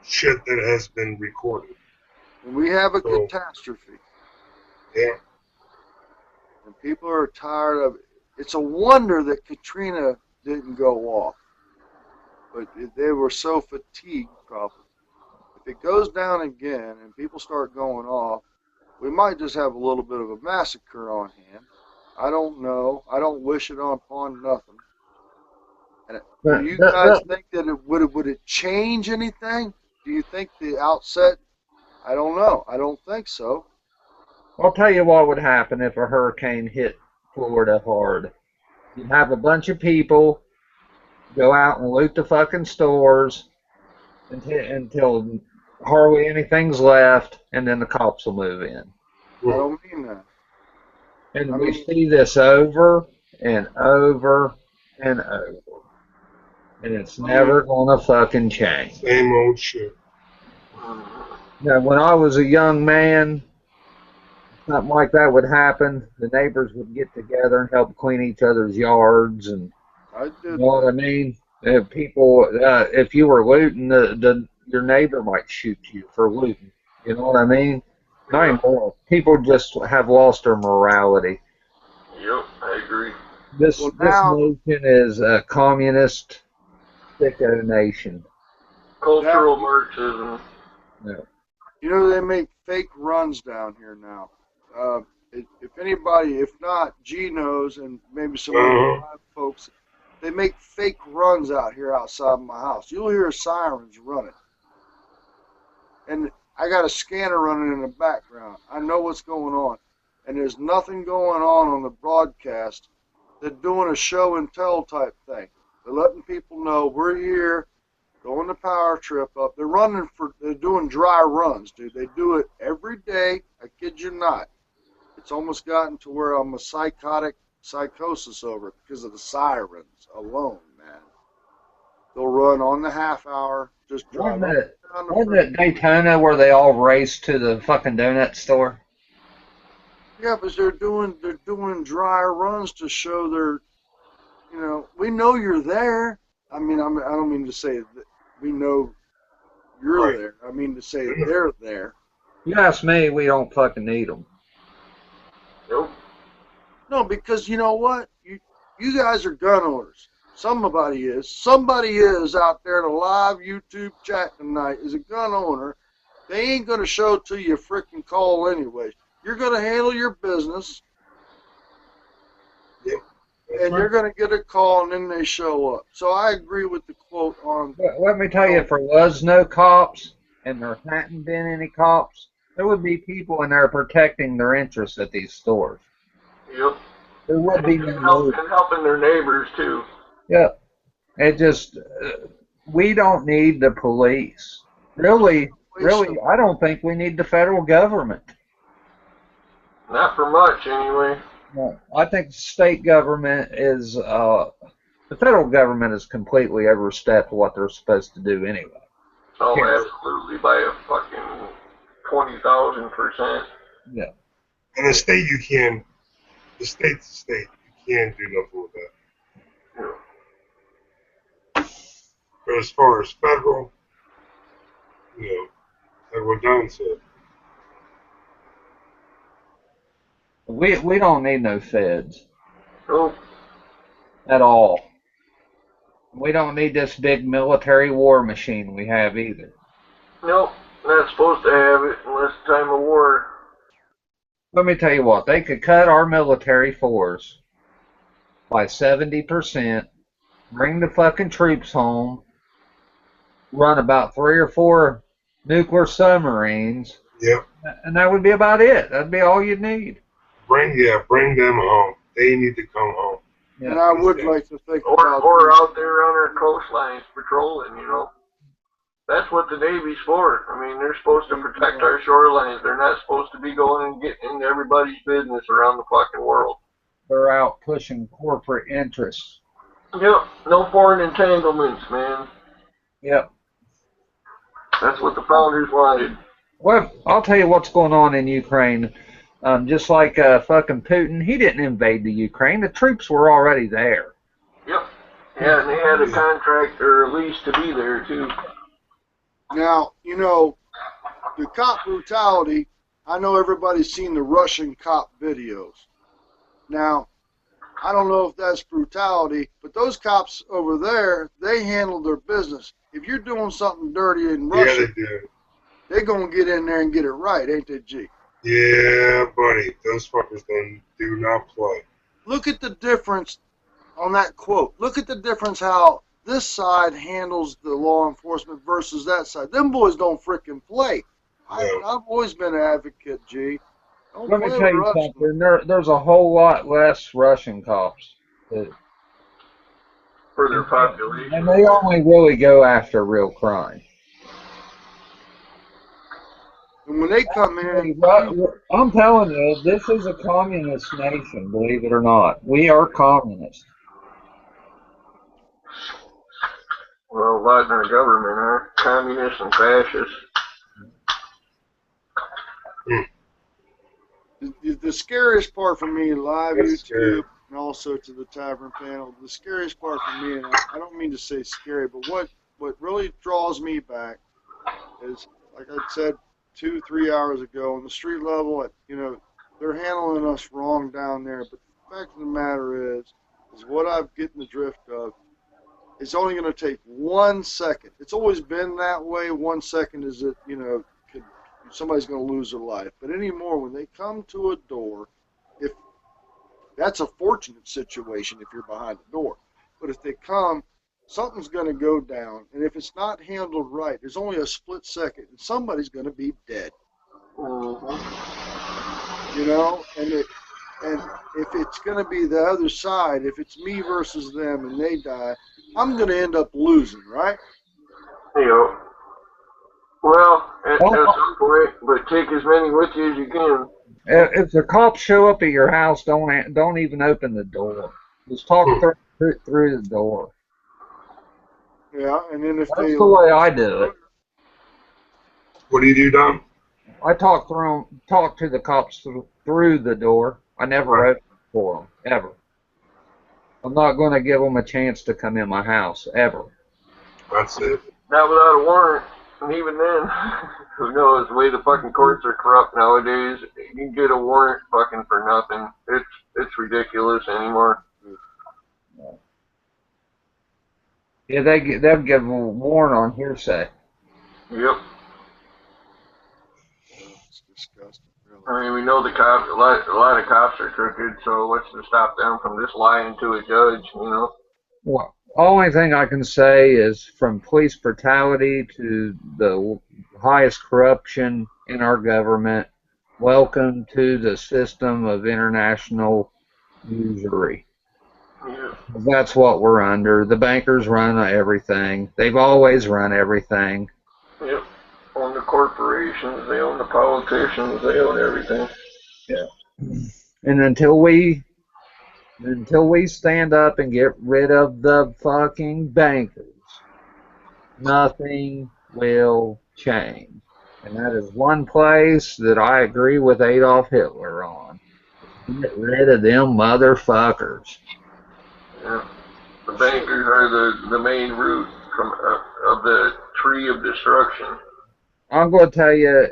shit that has been recorded. And we have a catastrophe. Yeah. And people are tired of it. It's a wonder that Katrina didn't go off. But they were so fatigued, probably. If it goes down again and people start going off, we might just have a little bit of a massacre on hand. I don't know. I don't wish it upon nothing. And do you guys think that would it change anything? Do you think the outset? I don't know. I don't think so. I'll tell you what would happen if a hurricane hit Florida hard. You'd have a bunch of people go out and loot the fucking stores until hardly anything's left, and then the cops will move in. I don't mean that. And we see this over and over and over. And it's never going to fucking change. Same old shit. Now, when I was a young man, something like that would happen. The neighbors would get together and help clean each other's yards, and you know what I mean. If you were looting, your neighbor might shoot you for looting. You know what I mean? Not anymore. People just have lost their morality. Yep, I agree. This nation is a communist sicko nation. Cultural Marxism. Yeah. They make fake runs down here now. If anybody, if not, G knows, and maybe some other folks, they make fake runs out here outside my house. You'll hear sirens running. And I got a scanner running in the background. I know what's going on. And there's nothing going on the broadcast. They're doing a show and tell type thing. They're letting people know we're here, going the power trip up. They're doing dry runs, dude. They do it every day. I kid you not. It's almost gotten to where I'm a psychosis over it because of the sirens alone, man. They'll run on the half hour, just drive Wasn't up it, and down the wasn't freaking. it Daytona where they all raced to the fucking donut store? Yeah, but they're doing dry runs to show their, we know you're there. I mean, I don't mean to say that we know you're Right. there. I mean to say they're there. You ask me, we don't fucking need them. Nope. No, because you know what? You guys are gun owners. Somebody is. Somebody is out there in a live YouTube chat tonight is a gun owner. They ain't going to show it to you freaking call anyways. You're going to handle your business, Yep. and you're going to get a call, and then they show up. So I agree with the quote on. Let me tell you, if there was no cops and there hadn't been any cops, there would be people in there protecting their interests at these stores. Yep. There would be no. And helping their neighbors too. Yeah, it just we don't need the police. Really, I don't think we need the federal government. Not for much, anyway. No, I think the state government is the federal government is completely overstepped what they're supposed to do anyway. Oh, Here. absolutely, by a fucking 20,000%. Yeah. And the state, you can, the state's the state. You can't do nothing with that. Yeah. But as far as federal, like what Don said, We don't need no feds Nope. at all. We don't need this big military war machine we have either. Nope. Not supposed to have it unless time of war. Let me tell you what, they could cut our military force by 70%, bring the fucking troops home, run about 3 or 4 nuclear submarines, yep. and that would be about it. That'd be all you'd need. Bring them home. They need to come home. Yeah. And I would like to think about Or out there on our coastlines patrolling, That's what the Navy's for. I mean, they're supposed to protect our shorelines. They're not supposed to be going and getting into everybody's business around the fucking world. They're out pushing corporate interests. Yep. No foreign entanglements, man. Yep. That's what the founders wanted. Well, I'll tell you what's going on in Ukraine. Just like fucking Putin, he didn't invade the Ukraine. The troops were already there. Yep. Yeah, and they had a contract or a lease to be there, too. Now, the cop brutality, I know everybody's seen the Russian cop videos. Now, I don't know if that's brutality, but those cops over there, they handle their business. If you're doing something dirty in Russia, Yeah, they do. they're going to get in there and get it right, ain't they, G? Yeah, buddy. Those fuckers do not play. Look at the difference on that quote. Look at the difference how this side handles the law enforcement versus that side. Them boys don't frickin' play. No. I've always been an advocate, G. Don't Let me play tell you with Russia. something. There's a whole lot less Russian cops. For their population. And they only really go after real crime. And when they come in, I'm telling you, this is a communist nation, believe it or not. We are communist. Well, a lot in our government are communists and fascists. the scariest part for me, live That's YouTube, scary. and also to the tavern panel, the scariest part for me, and I don't mean to say scary, but what really draws me back is, like I said 2-3 hours ago, on the street level, they're handling us wrong down there, but the fact of the matter is what I'm getting the drift of, it's only going to take 1 second. It's always been that way. 1 second is it, somebody's going to lose their life. But anymore, when they come to a door, if that's a fortunate situation if you're behind the door. But if they come, something's going to go down. And if it's not handled right, there's only a split second, and somebody's going to be dead. And if it's going to be the other side, if it's me versus them and they die, I'm going to end up losing, right? Well, at some point, but take as many with you as you can. If the cops show up at your house, don't even open the door. Just talk through the door. Yeah, and then if That's they the way I do it. What do you do, Dom? I talk to the cops through the door. I never Right. open for them ever. I'm not going to give them a chance to come in my house ever. That's it. Not without a warrant. And even then, who knows? The way the fucking courts are corrupt nowadays, you can get a warrant fucking for nothing. It's ridiculous anymore. Yeah, they'll give a warrant on hearsay. Yep. It's disgusting, really. I mean, we know the cops. A lot of cops are crooked. So what's to stop them from just lying to a judge? You know. Well, only thing I can say is from police brutality to the highest corruption in our government, welcome to the system of international usury. Yeah. That's what we're under. The bankers run everything. They've always run everything. Yep. Own the corporations. They own the politicians. They own everything. Yeah. And until we stand up and get rid of the fucking bankers, nothing will change. And that is one place that I agree with Adolf Hitler on. Get rid of them motherfuckers. Yeah. The bankers are the main root from of the tree of destruction. I'm going to tell you,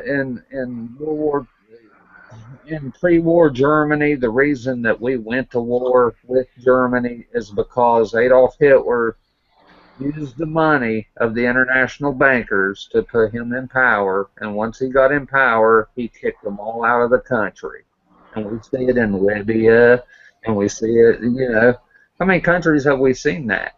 in pre-war Germany, the reason that we went to war with Germany is because Adolf Hitler used the money of the international bankers to put him in power, and once he got in power, he kicked them all out of the country. And we see it in Libya, and we see it, how many countries have we seen that?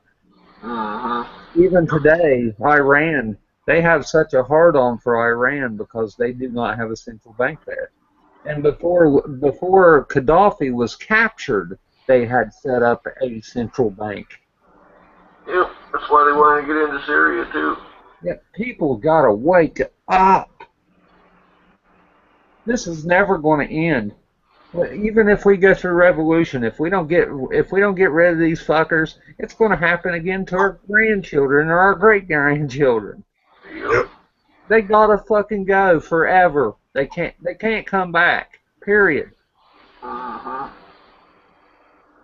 Even today, Iran, they have such a hard-on for Iran because they do not have a central bank there. And before Gaddafi was captured, they had set up a central bank. Yep, that's why they want to get into Syria too. Yeah, people gotta wake up. This is never going to end. Even if we go through revolution, if we don't get rid of these fuckers, it's going to happen again to our grandchildren or our great grandchildren. Yep. They gotta fucking go forever. They can't come back. Period.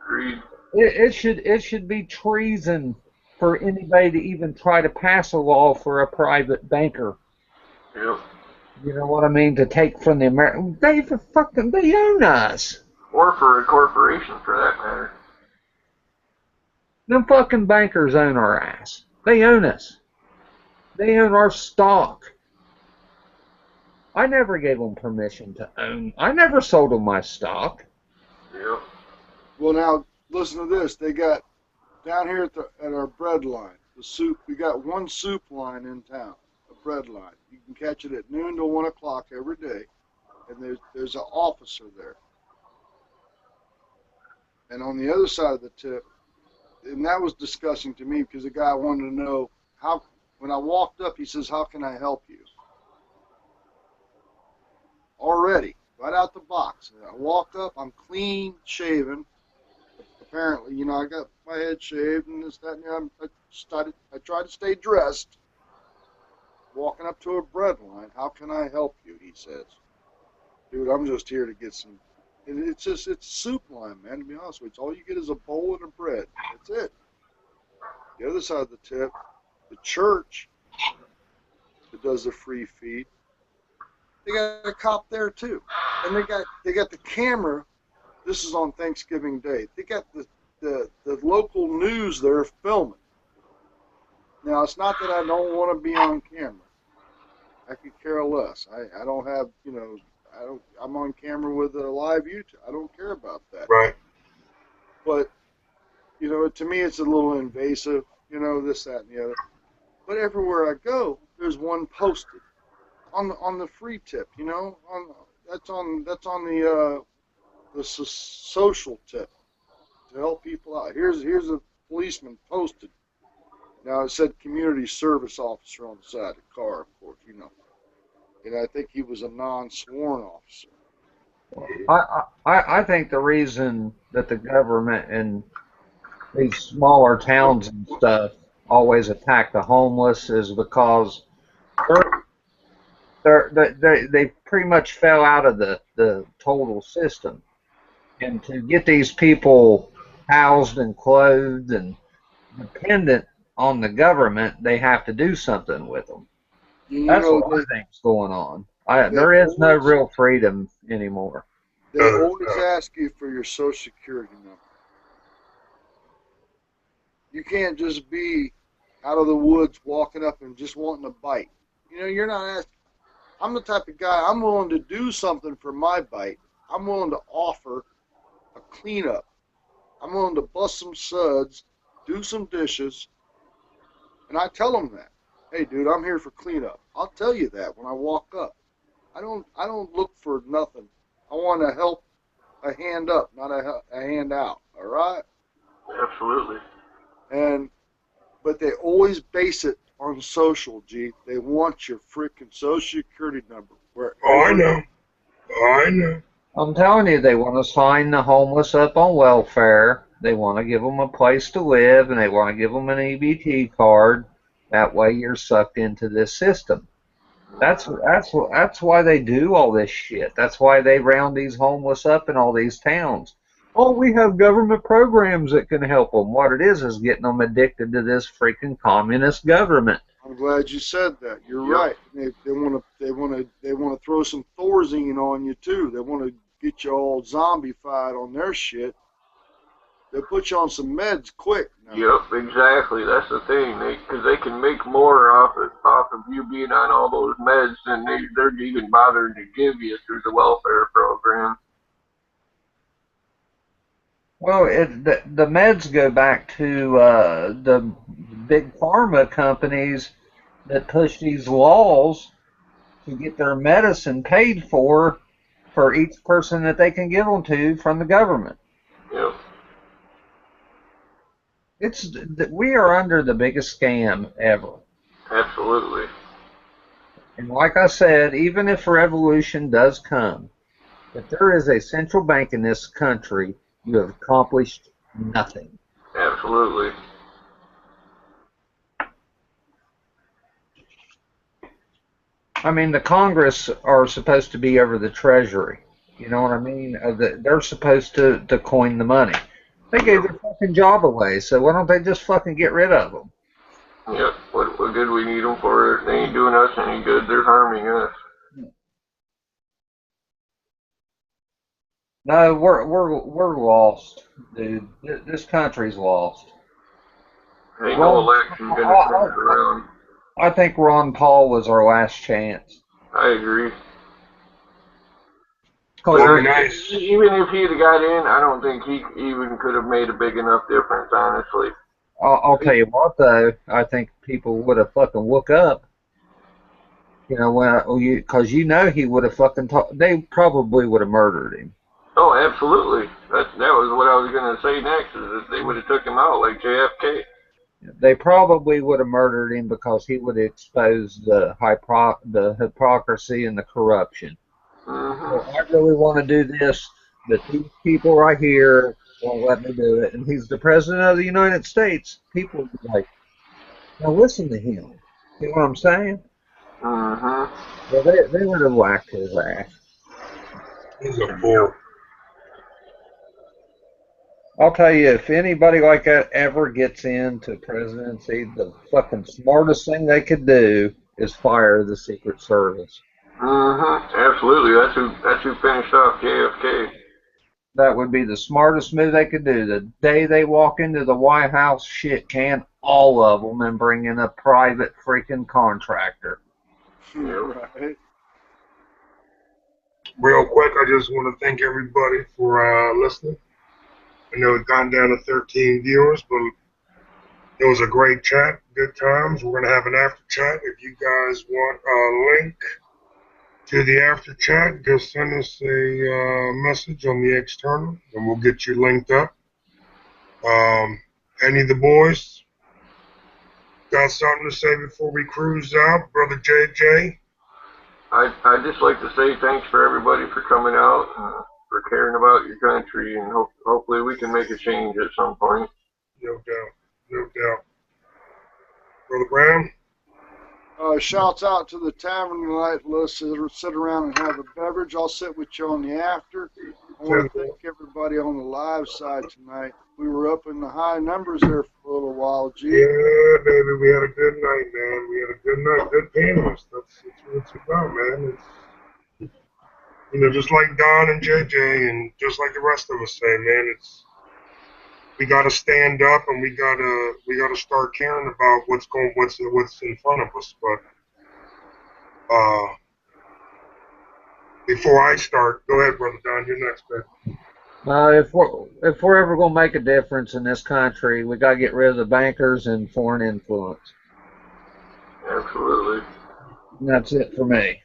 Agreed. It should be treason for anybody to even try to pass a law for a private banker. Yep. You know what I mean? To take from the American, they own us. Or for a corporation, for that matter. Them fucking bankers own our ass. They own us. They own our stock. I never gave them permission to own. I never sold them my stock. Yep. Well, now listen to this. They got down here at our bread line, the soup. We got one soup line in town, a bread line. You can catch it at noon to 1 o'clock every day, and there's an officer there. And on the other side of the tip, and that was disgusting to me because the guy wanted to know how. When I walked up, he says, "How can I help you?" Already, right out the box. I walked up. I'm clean shaven. Apparently, I got my head shaved and this, that, and the other. I tried to stay dressed. Walking up to a bread line. "How can I help you?" he says. "Dude, I'm just here to get some." It's a soup line, man. To be honest with you, all you get is a bowl and a bread. That's it. The other side of the tip, the church that does the free feed, they got a cop there too, and they got the camera. This is on Thanksgiving Day. They got the local news there filming. Now, it's not that I don't want to be on camera. I could care less. I don't have, I'm on camera with a live YouTube. I don't care about that. Right. But, to me, it's a little invasive, this, that, and the other. But everywhere I go, there's one posted on the free tip, that's on the social tip to help people out. Here's a policeman posted. Now it said community service officer on the side of the car, of course, And I think he was a non-sworn officer. I think the reason that the government and these smaller towns and stuff always attack the homeless is because they're they pretty much fell out of the total system. And to get these people housed and clothed and dependent on the government, they have to do something with them. You That's know, what I think's going on. they There is no always real freedom anymore. they always ask you for your social security number. You can't just be out of the woods walking up and just wanting a bite. You know, you're not asking. I'm the type of guy, I'm willing to do something for my bite. I'm willing to offer a cleanup. I'm willing to bust some suds, do some dishes, and I tell them that. Hey, dude, I'm here for cleanup. I'll tell you that when I walk up. I don't look for nothing. I want to help a hand up, not a hand out. All right? Absolutely. And but they always base it on social, G. They want your freaking social security number. Oh, I know. I know. I'm telling you, they want to sign the homeless up on welfare. They want to give them a place to live, and they want to give them an EBT card. That way, you're sucked into this system. That's why they do all this shit. That's why they round these homeless up in all these towns. Oh, we have government programs that can help them. What it is getting them addicted to this freaking communist government. I'm glad you said that. You're Yep. right. They want to throw some Thorazine on you too. They want to get you all zombified on their shit. They put you on some meds quick now. Yep, exactly. That's the thing. Because they can make more off of you being on all those meds than they're even bothering to give you through the welfare program. Well, the meds go back to the big pharma companies that push these laws to get their medicine paid for each person that they can give them to from the government. Yep. We are under the biggest scam ever. Absolutely. And like I said, even if revolution does come, if there is a central bank in this country, you have accomplished nothing. Absolutely. I mean, the Congress are supposed to be over the Treasury. You know what I mean? They're supposed to coin the money. They gave their fucking job away, so why don't they just fucking get rid of them? Yep. What good we need them for? They ain't doing us any good. They're harming us. No, we're lost, dude. This country's lost. Ain't no election gonna turn it around. I think Ron Paul was our last chance. I agree. Well, nice. Even if he'd have got in, I don't think he even could have made a big enough difference, honestly. I'll tell you what, though. I think people would have fucking woke up. You know, because he would have fucking they probably would have murdered him. Oh, absolutely. That was what I was gonna say next. Is that they would have took him out like JFK. They probably would have murdered him because he would have exposed the hypocrisy and the corruption. Mm-hmm. I really want to do this, but these people right here won't let me do it. And he's the president of the United States. People would be like, now listen to him. You know what I'm saying? Mm-hmm. Well, they would have whacked his ass. He's a fool. I'll tell you, if anybody like that ever gets into presidency, the fucking smartest thing they could do is fire the Secret Service. Mm-hmm. Absolutely. That's who finished off JFK. That would be the smartest move they could do. The day they walk into the White House, shit can all of them and bring in a private freaking contractor. Right. Real quick, I just want to thank everybody for listening. I know it's gone down to 13 viewers, but it was a great chat, good times. We're going to have an after chat. If you guys want a link to the after chat, just send us a message on the external, and we'll get you linked up. Any of the boys got something to say before we cruise out? Brother JJ? I'd just like to say thanks for everybody for coming out, for caring about your country, and hopefully we can make a change at some point. No doubt. No doubt. Brother Brown? Shouts out to the tavern tonight. Let's sit around and have a beverage. I'll sit with you on the after. I want to thank everybody on the live side tonight. We were up in the high numbers there for a little while, G. Yeah, baby, we had a good night, man. We had a good night, good panelists. That's what it's about, man. It's, you know, just like Don and JJ, and just like the rest of us say, man. It's we got to stand up, and we gotta start caring about what's in front of us. But before I start, go ahead, brother Don. You're next, man. If we're ever going to make a difference in this country, we got to get rid of the bankers and foreign influence. Absolutely. And that's it for me.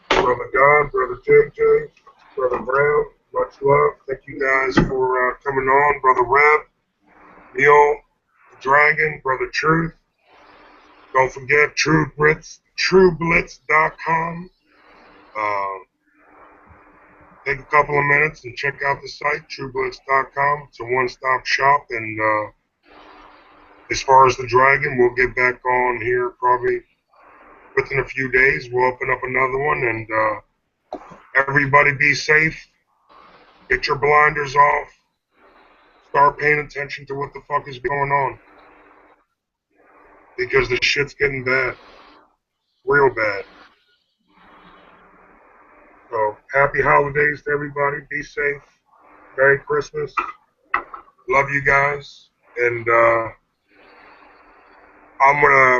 Brother Don, brother JJ, brother Brown, much love. Thank you guys for coming on, brother Reb, Neil, the Dragon, brother Truth. Don't forget TrueBlitz.com. Take a couple of minutes and check out the site, TrueBlitz.com. It's a one-stop shop, and as far as the Dragon, we'll get back on here probably within a few days. We'll open up another one, and everybody be safe. Get your blinders off. Start paying attention to what the fuck is going on. Because the shit's getting bad. Real bad. So, happy holidays to everybody. Be safe. Merry Christmas. Love you guys. And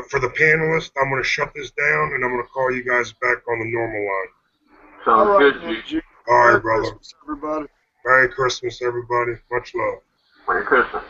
for the panelists, I'm gonna shut this down, and I'm gonna call you guys back on the normal line. Sounds All right, good, G. All right, Merry brother. Christmas, everybody. Merry Christmas, everybody. Much love. Merry Christmas.